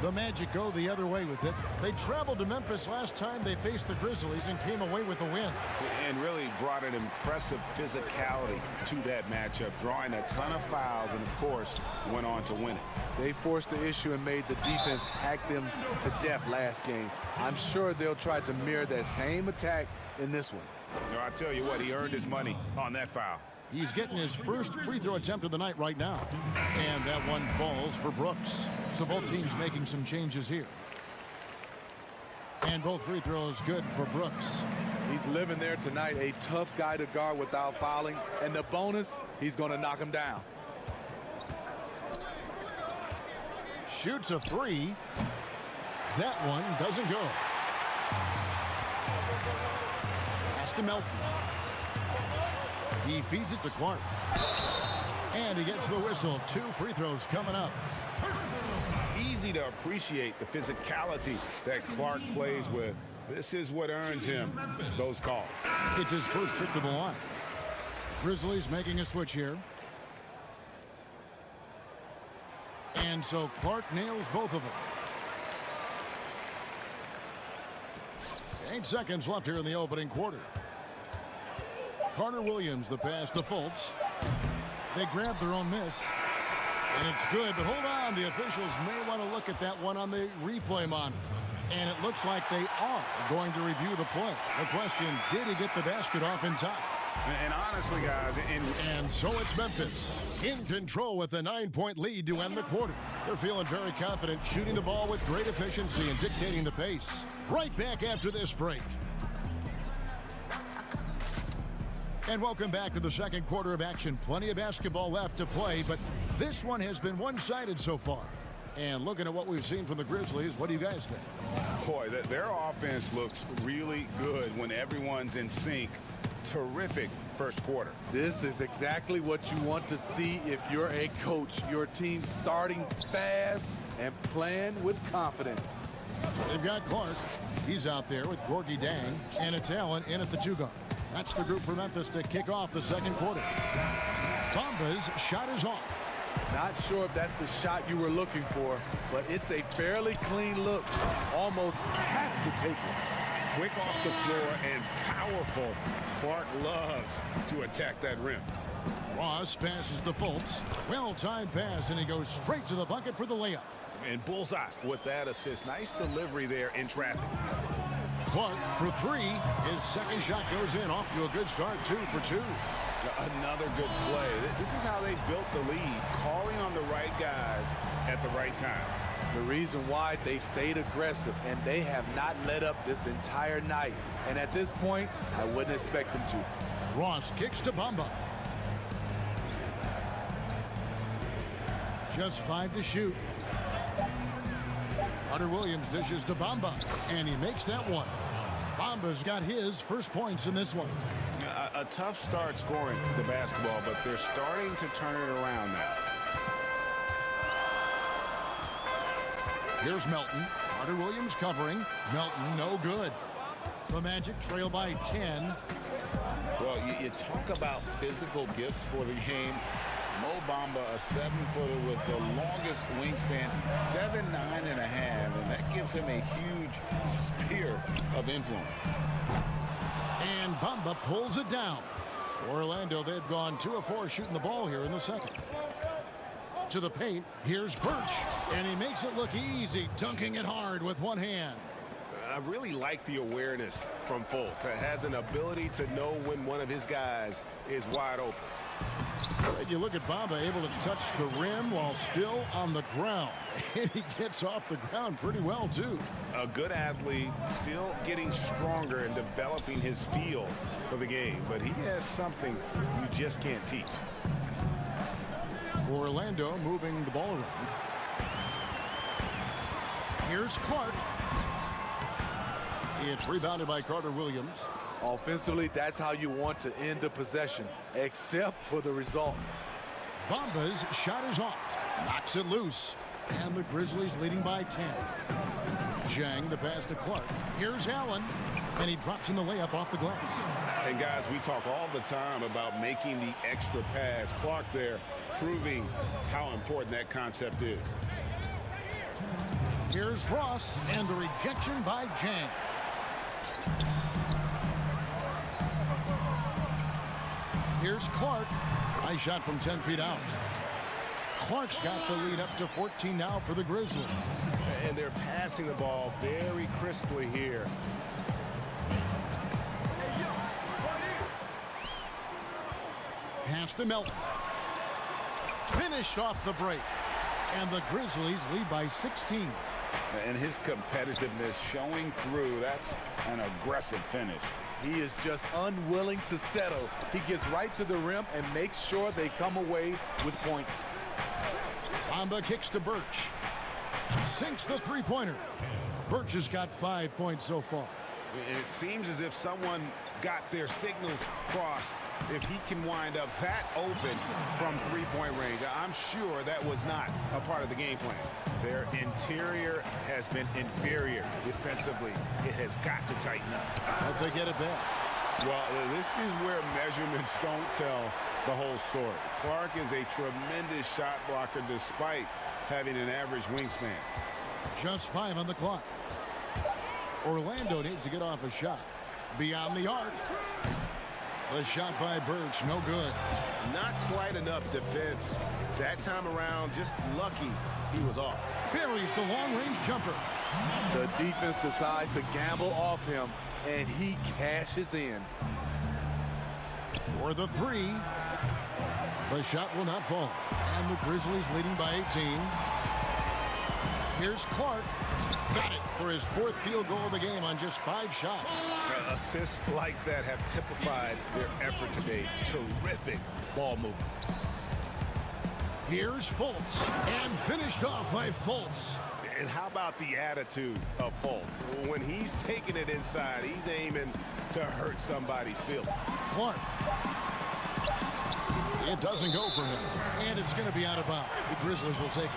Speaker 2: The Magic go the other way with it. They traveled to Memphis last time they faced the Grizzlies and came away with the win.
Speaker 3: And really brought an impressive physicality to that matchup, drawing a ton of fouls and, of course, went on to win it.
Speaker 14: They forced the issue and made the defense hack them to death last game. I'm sure they'll try to mirror that same attack in this one.
Speaker 3: No, I tell you what, he earned his money on that foul.
Speaker 2: He's getting his first free throw attempt of the night right now. And that one falls for Brooks. So both teams making some changes here. And both free throws good for Brooks.
Speaker 14: He's living there tonight, a tough guy to guard without fouling. And the bonus, he's going to knock him down.
Speaker 2: Shoots a 3. That one doesn't go. Pass to Melton. He feeds it to Clark. And he gets the whistle. 2 free throws coming up.
Speaker 3: Easy to appreciate the physicality that Clark plays with. This is what earns him those calls.
Speaker 2: It's his first trip to the line. Grizzlies making a switch here. And so Clark nails both of them. 8 seconds left here in the opening quarter. Carter Williams, the pass to Fultz. They grab their own miss. And it's good, but hold on. The officials may want to look at that one on the replay monitor. And it looks like they are going to review the play. The question, did he get the basket off in time?
Speaker 3: And honestly, guys,
Speaker 2: and so it's Memphis in control with a 9-point lead to end the quarter. They're feeling very confident, shooting the ball with great efficiency and dictating the pace. Right back after this break. And welcome back to the second quarter of action. Plenty of basketball left to play, but this one has been one-sided so far. And looking at what we've seen from the Grizzlies, what do you guys think?
Speaker 3: Boy, their offense looks really good when everyone's in sync. Terrific first quarter.
Speaker 14: This is exactly what you want to see if you're a coach. Your team starting fast and playing with confidence.
Speaker 2: They've got Clark. He's out there with Gorgie Dang, and it's Allen in at the 2-guard. That's the group for Memphis to kick off the second quarter. Bamba's shot is off.
Speaker 14: Not sure if that's the shot you were looking for, but it's a fairly clean look. Almost have to take it.
Speaker 3: Quick off the floor and powerful. Clark loves to attack that rim.
Speaker 2: Ross passes to Fultz. Well-timed pass, and he goes straight to the bucket for the layup.
Speaker 3: And bullseye with that assist. Nice delivery there in traffic.
Speaker 2: Clark for 3. His second shot goes in, off to a good start, 2 for 2.
Speaker 3: Another good play. This is how they built the lead, calling on the right guys at the right time.
Speaker 14: The reason why they've stayed aggressive, and they have not let up this entire night. And at this point, I wouldn't expect them to.
Speaker 2: Ross kicks to Bamba. Just 5 to shoot. Carter Williams dishes to Bamba, and he makes that one. Bamba's got his first points in this one.
Speaker 3: A tough start scoring the basketball, but they're starting to turn it around now.
Speaker 2: Here's Melton. Carter Williams covering. Melton, no good. The Magic trail by 10.
Speaker 3: Well, you talk about physical gifts for the game. Mo Bamba, a 7-footer with the longest wingspan, 7'9" and a half, and that gives him a huge spear of influence.
Speaker 2: And Bamba pulls it down. For Orlando, they've gone 2 of 4 shooting the ball here in the second. To the paint, here's Birch, and he makes it look easy, dunking it hard with one hand.
Speaker 20: I really like the awareness from Fultz. Has an ability to know when one of his guys is wide open.
Speaker 2: And you look at Bamba able to touch the rim while still on the ground. And he gets off the ground pretty well, too.
Speaker 20: A good athlete, still getting stronger and developing his feel for the game. But he has something you just can't teach.
Speaker 2: Orlando moving the ball around. Here's Clark. It's rebounded by Carter Williams.
Speaker 14: Offensively, that's how you want to end the possession, except for the result.
Speaker 2: Bamba's shot is off. Knocks it loose. And the Grizzlies leading by 10. Jang the pass to Clark. Here's Allen. And he drops in the layup off the glass.
Speaker 20: And guys, we talk all the time about making the extra pass. Clark there proving how important that concept is.
Speaker 2: Here's Ross and the rejection by Jang. Here's Clark. Nice shot from 10 feet out. Clark's got the lead up to 14 now for the Grizzlies.
Speaker 20: And they're passing the ball very crisply here.
Speaker 2: Pass to Melton. Finished off the break. And the Grizzlies lead by 16.
Speaker 3: And his competitiveness showing through. That's an aggressive finish.
Speaker 14: He is just unwilling to settle. He gets right to the rim and makes sure they come away with points.
Speaker 2: Bamba kicks to Birch. Sinks the three-pointer. Birch has got 5 points so far.
Speaker 20: And it seems as if someone got their signals crossed. If he can wind up that open from three-point range, I'm sure that was not a part of the game plan. Their interior has been inferior defensively. It has got to tighten up.
Speaker 2: Hope they get it back.
Speaker 20: Well, this is where measurements don't tell the whole story. Clark is a tremendous shot blocker despite having an average wingspan.
Speaker 2: Just 5 on the clock. Orlando needs to get off a shot. Beyond the arc. The shot by Birch, no good.
Speaker 20: Not quite enough defense. That time around, just lucky he was off.
Speaker 2: Buries the long-range jumper.
Speaker 14: The defense decides to gamble off him, and he cashes in.
Speaker 2: For the three. The shot will not fall. And the Grizzlies leading by 18. Here's Clark. Got it for his 4th field goal of the game on just 5 shots.
Speaker 20: Assists like that have typified their effort today. Terrific ball movement.
Speaker 2: Here's Fultz. And finished off by Fultz.
Speaker 20: And how about the attitude of Fultz? When he's taking it inside, he's aiming to hurt somebody's feelings.
Speaker 2: Clark. It doesn't go for him. And it's going to be out of bounds. The Grizzlies will take it.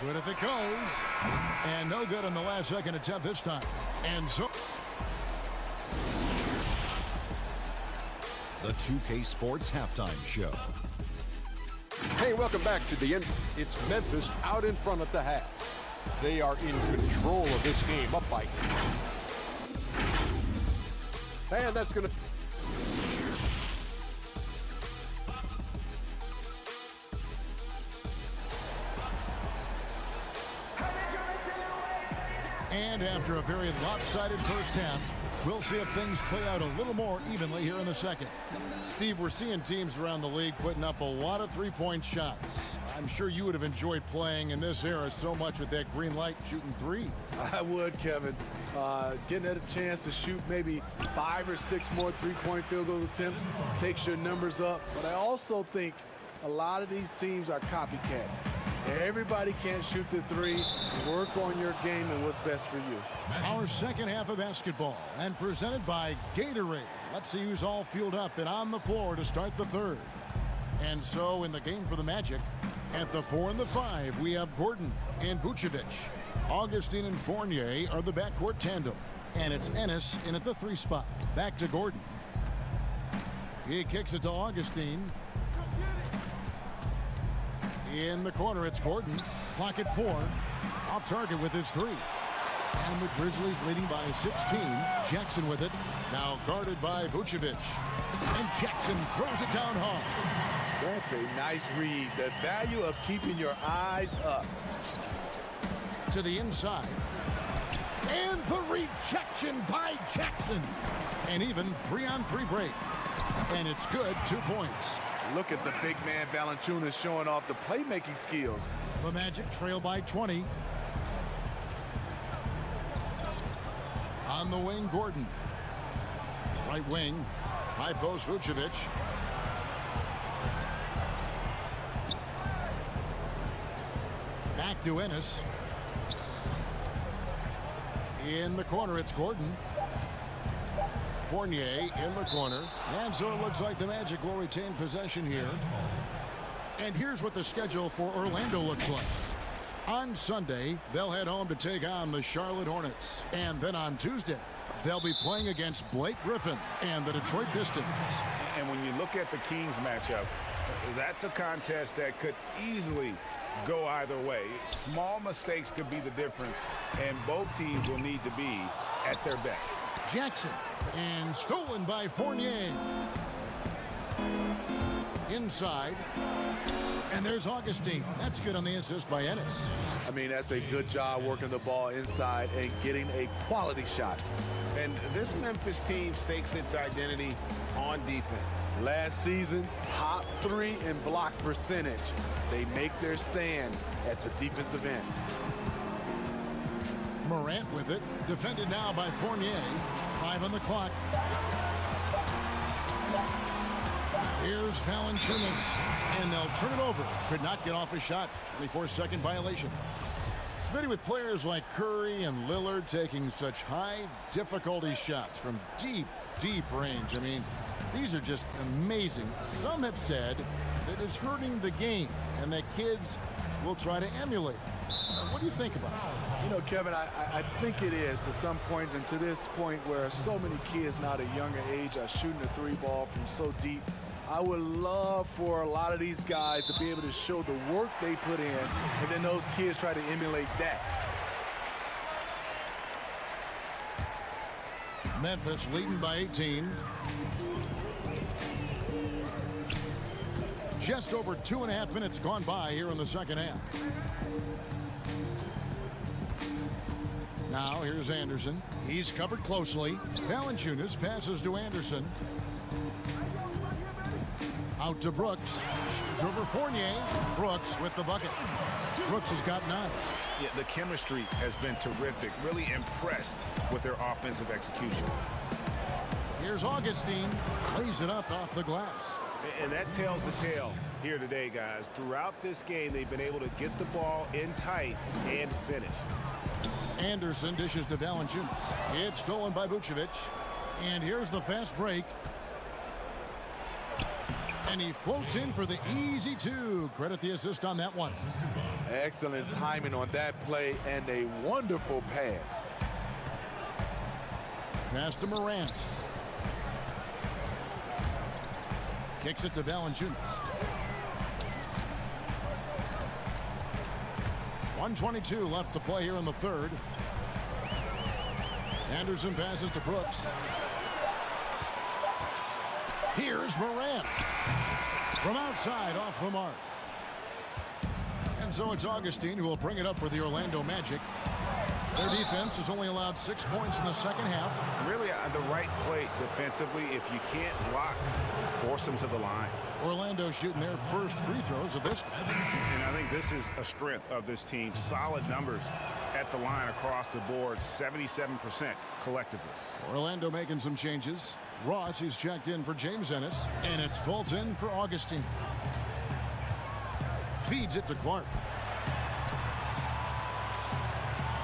Speaker 2: Good if it goes. And no good on the last second attempt this time. And so
Speaker 8: the 2K Sports Halftime Show.
Speaker 9: Hey, welcome back to the end. It's Memphis out in front at the half. They are in control of this game, up by. And that's going to.
Speaker 2: And after a very lopsided first half, we'll see if things play out a little more evenly here in the second. Steve, we're seeing teams around the league putting up a lot of three-point shots. I'm sure you would have enjoyed playing in this era so much with that green light shooting three.
Speaker 14: I would, Kevin. Getting a chance to shoot maybe 5 or 6 more three-point field goal attempts takes your numbers up. But I also think a lot of these teams are copycats. Everybody can't shoot the three. Work on your game and what's best for you.
Speaker 2: Our second half of basketball and presented by Gatorade. Let's see who's all fueled up and on the floor to start the third. And so in the game for the Magic, at the 4 and the 5, we have Gordon and Vucevic. Augustine and Fournier are the backcourt tandem. And it's Ennis in at the 3 spot. Back to Gordon. He kicks it to Augustine. In the corner, it's Gordon. Clock at 4. Off target with his 3. And the Grizzlies leading by 16. Jackson with it. Now guarded by Vucevic. And Jackson throws it down hard.
Speaker 14: That's a nice read. The value of keeping your eyes up.
Speaker 2: To the inside. And the rejection by Jackson. An even 3-on-3 break. And it's good, 2 points.
Speaker 14: Look at the big man Valanciunas showing off the playmaking skills.
Speaker 2: The Magic trail by 20. On the wing, Gordon. Right wing, high post Vucevic. Back to Ennis. In the corner, it's Gordon. Fournier in the corner. And so it looks like the Magic will retain possession here. And here's what the schedule for Orlando looks like. On Sunday, they'll head home to take on the Charlotte Hornets. And then on Tuesday, they'll be playing against Blake Griffin and the Detroit Pistons.
Speaker 3: And when you look at the Kings matchup, that's a contest that could easily go either way. Small mistakes could be the difference, and both teams will need to be at their best.
Speaker 2: Jackson, and stolen by Fournier. Inside. And there's Augustine. That's good on the assist by Ennis.
Speaker 14: I mean, that's a good job working the ball inside and getting a quality shot.
Speaker 3: And this Memphis team stakes its identity on defense.
Speaker 14: Last season, top 3 in block percentage. They make their stand at the defensive end.
Speaker 2: Morant with it. Defended now by Fournier. 5 on the clock. Here's Valanciunas, and they'll turn it over. Could not get off a shot. 24-second violation. Smitty, with players like Curry and Lillard taking such high difficulty shots from deep, deep range. I mean, these are just amazing. Some have said that it's hurting the game and that kids will try to emulate. What do you think about it?
Speaker 14: You know, Kevin, I think it is to some point, and to this point where so many kids now at a younger age are shooting the 3-ball from so deep. I would love for a lot of these guys to be able to show the work they put in, and then those kids try to emulate that.
Speaker 2: Memphis leading by 18. Just over 2.5 minutes gone by here in the second half. Now here's Anderson. He's covered closely. Valanciunas passes to Anderson. Out to Brooks. Shoots over Fournier. Brooks with the bucket. Brooks has got 9.
Speaker 3: Yeah, the chemistry has been terrific. Really impressed with their offensive execution.
Speaker 2: Here's Augustine. Lays it up off the glass.
Speaker 3: And that tells the tale here today, guys. Throughout this game, they've been able to get the ball in tight and finish.
Speaker 2: Anderson dishes to Valanciunas. It's stolen by Vucevic. And here's the fast break. And he floats in for the easy 2. Credit the assist on that one.
Speaker 14: Excellent timing on that play and a wonderful pass.
Speaker 2: Pass to Morant. Kicks it to Valanciunas. 1:22 left to play here in the third. Anderson passes to Brooks. Here's Morant. From outside, off the mark. And so it's Augustine who will bring it up for the Orlando Magic. Their defense has only allowed 6 points in the second half.
Speaker 3: Really, the right play defensively. If you can't block, force them to the line.
Speaker 2: Orlando shooting their first free throws of this.
Speaker 3: And I think this is a strength of this team. Solid numbers at the line across the board. 77% collectively.
Speaker 2: Orlando making some changes. Ross, he's checked in for James Ennis. And it's Fulton for Augustine. Feeds it to Clark.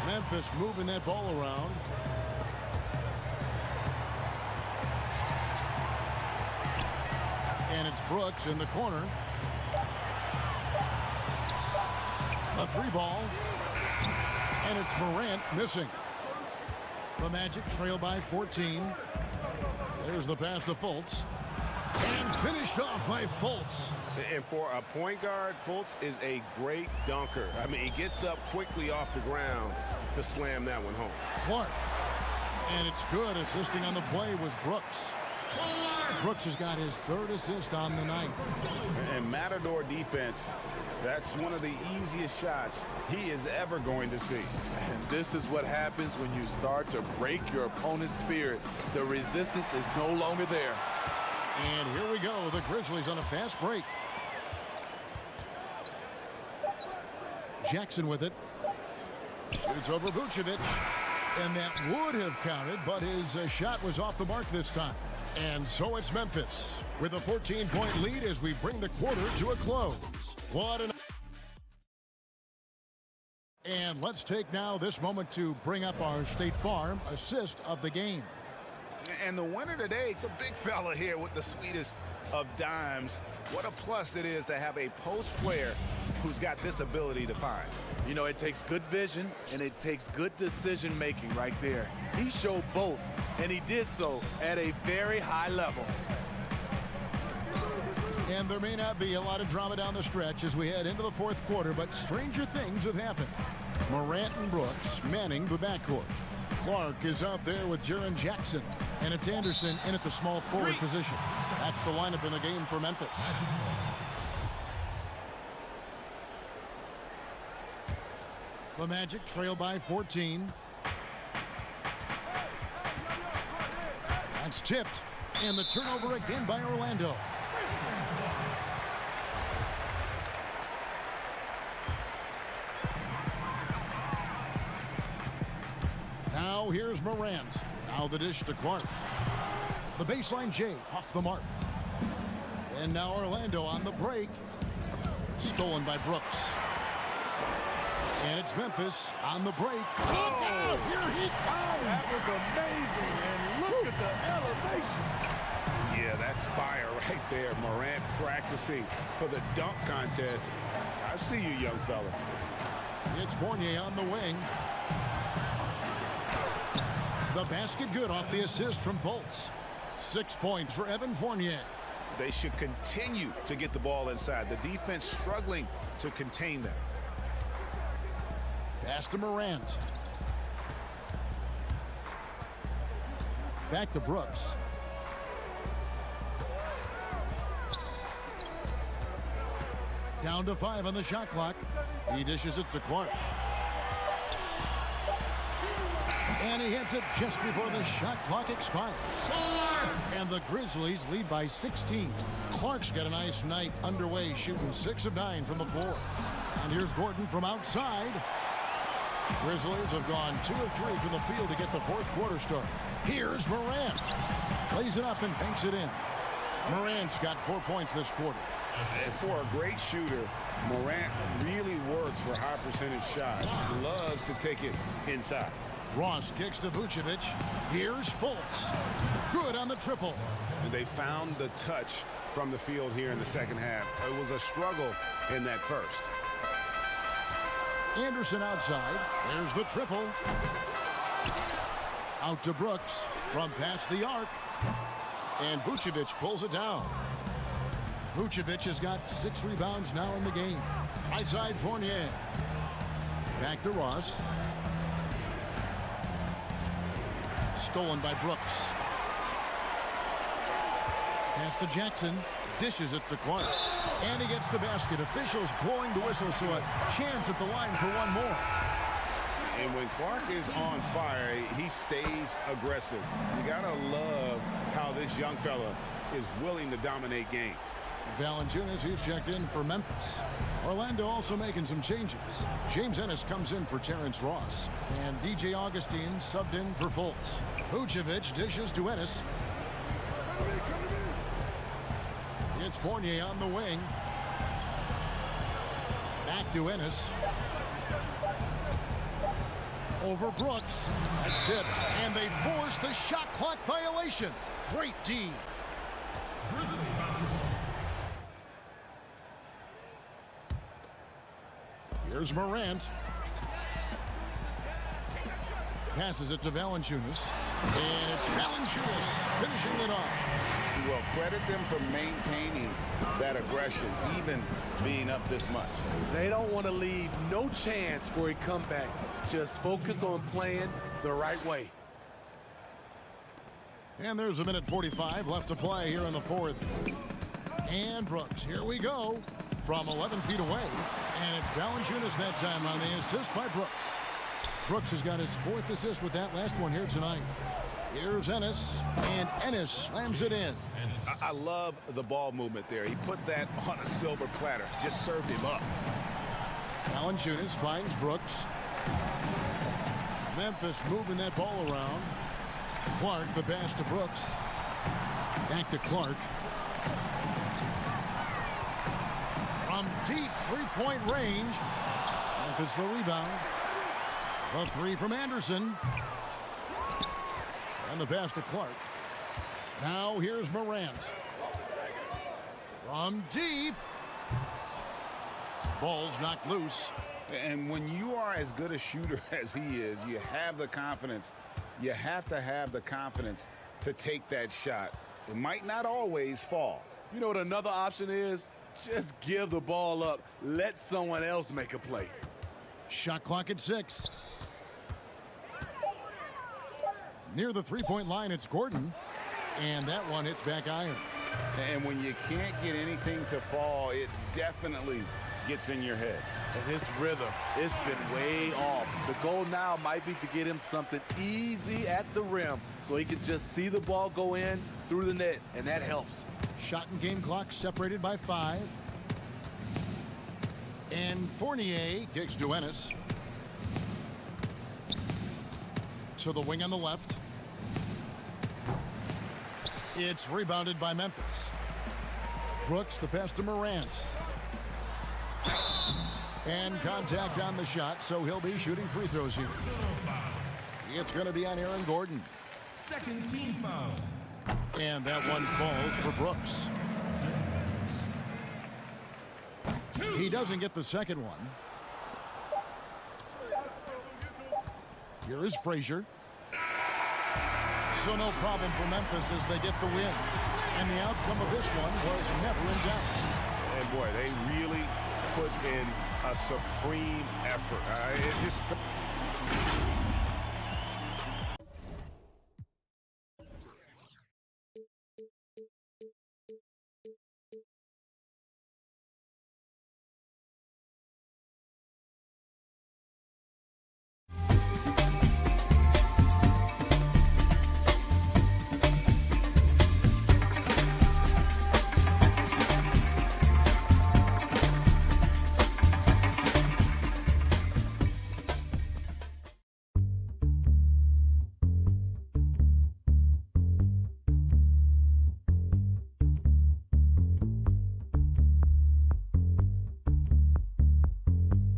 Speaker 2: Memphis moving that ball around. And it's Brooks in the corner. A 3-ball. And it's Morant missing. The Magic trail by 14. There's the pass to Fultz. And finished off by Fultz.
Speaker 3: And for a point guard, Fultz is a great dunker. I mean, he gets up quickly off the ground
Speaker 20: to slam that one home.
Speaker 2: Clark. And it's good. Assisting on the play was Brooks. Brooks has got his 3rd assist on the night.
Speaker 20: And Matador defense, that's one of the easiest shots he is ever going to see.
Speaker 14: And this is what happens when you start to break your opponent's spirit. The resistance is no longer there.
Speaker 2: And here we go. The Grizzlies on a fast break. Jackson with it. Shoots over Vucevic. And that would have counted, but his shot was off the mark this time. And so it's Memphis with a 14-point lead as we bring the quarter to a close. What an... And let's take now this moment to bring up our State Farm assist of the game.
Speaker 20: And the winner today, the big fella here with the sweetest of dimes. What a plus it is to have a post player who's got this ability to find.
Speaker 14: You know, it takes good vision and it takes good decision making right there. He showed both, and he did so at a very high level.
Speaker 2: And there may not be a lot of drama down the stretch as we head into the 4th quarter, but stranger things have happened. Morant and Brooks manning the backcourt. Clark is out there with Jaren Jackson, and it's Anderson in at the small forward position. That's the lineup in the game for Memphis. The Magic trail by 14. That's tipped, and the turnover again by Orlando. Now here's Morant. Now the dish to Clark. The baseline J off the mark. And now Orlando on the break. Stolen by Brooks. And it's Memphis on the break. Look out! Here he comes!
Speaker 14: That was amazing, and look at the elevation.
Speaker 20: Yeah, that's fire right there. Morant practicing for the dunk contest. I see you, young fella.
Speaker 2: It's Fournier on the wing. The basket good off the assist from Fultz. 6 points for Evan Fournier.
Speaker 20: They should continue to get the ball inside. The defense struggling to contain them.
Speaker 2: Pass to Morant. Back to Brooks. Down to 5 on the shot clock. He dishes it to Clark. And he hits it just before the shot clock expires. And the Grizzlies lead by 16. Clark's got a nice night underway, shooting 6 of 9 from the floor. And here's Gordon from outside. Grizzlies have gone 2 of 3 from the field to get the 4th quarter started. Here's Morant. Lays it up and banks it in. Morant's got 4 points this quarter.
Speaker 20: And for a great shooter, Morant really works for high percentage shots. Loves to take it inside.
Speaker 2: Ross kicks to Vucevic. Here's Fultz. Good on the triple.
Speaker 20: And they found the touch from the field here in the second half. It was a struggle in that first.
Speaker 2: Anderson outside. There's the triple. Out to Brooks from past the arc. And Vucevic pulls it down. Vucevic has got 6 rebounds now in the game. Right side Fournier. Back to Ross. Stolen by Brooks. Pass to Jackson. Dishes it to Clark. And he gets the basket. Officials blowing the whistle, so a chance at the line for one more.
Speaker 20: And when Clark is on fire, he stays aggressive. You gotta love how this young fella is willing to dominate games.
Speaker 2: Valanciunas, who's checked in for Memphis. Orlando also making some changes. James Ennis comes in for Terrence Ross. And DJ Augustine subbed in for Fultz. Vucevic dishes to Ennis. It's Fournier on the wing. Back to Ennis. Over Brooks. That's tipped. And they force the shot clock violation. Great D. Here's Morant. Passes it to Valanciunas. And it's Valanciunas finishing it off.
Speaker 3: you will. Credit them for maintaining that aggression, even being up this much.
Speaker 14: They don't want to leave no chance for a comeback. Just focus on playing the right way.
Speaker 2: And there's 1:45 left to play here in the fourth. And Brooks, here we go from 11 feet away. And it's Valanciunas that time on the assist by Brooks. Brooks has got his 4th assist with that last one here tonight. Here's Ennis, and Ennis slams it in.
Speaker 3: I love the ball movement there. He put that on a silver platter, just served him up.
Speaker 2: Valanciunas finds Brooks. Memphis moving that ball around. Clark, the pass to Brooks. Back to Clark. From deep three-point range. Memphis the rebound. A 3 from Anderson. And the pass to Clark. Now here's Morant. From deep. Ball's knocked loose.
Speaker 3: And when you are as good a shooter as he is, you have the confidence. You have to have the confidence to take that shot. It might not always fall.
Speaker 14: You know what another option is? Just give the ball up. Let someone else make a play.
Speaker 2: Shot clock at 6. Near the three-point line, it's Gordon. And that one hits back iron.
Speaker 3: And when you can't get anything to fall, it definitely gets in your head.
Speaker 14: And his rhythm, it's been way off. The goal now might be to get him something easy at the rim so he can just see the ball go in through the net, and that helps.
Speaker 2: Shot and game clock separated by 5. And Fournier kicks to Ennis. So the wing on the left. It's rebounded by Memphis. Brooks, the pass to Morant. And contact on the shot, so he'll be shooting free throws here. It's going to be on Aaron Gordon.
Speaker 6: Second team foul.
Speaker 2: And that one falls for Brooks. He doesn't get the second one. Here is Frazier. So no problem for Memphis as they get the win. And the outcome of this one was never in doubt.
Speaker 3: And boy, they really put in a supreme effort. It just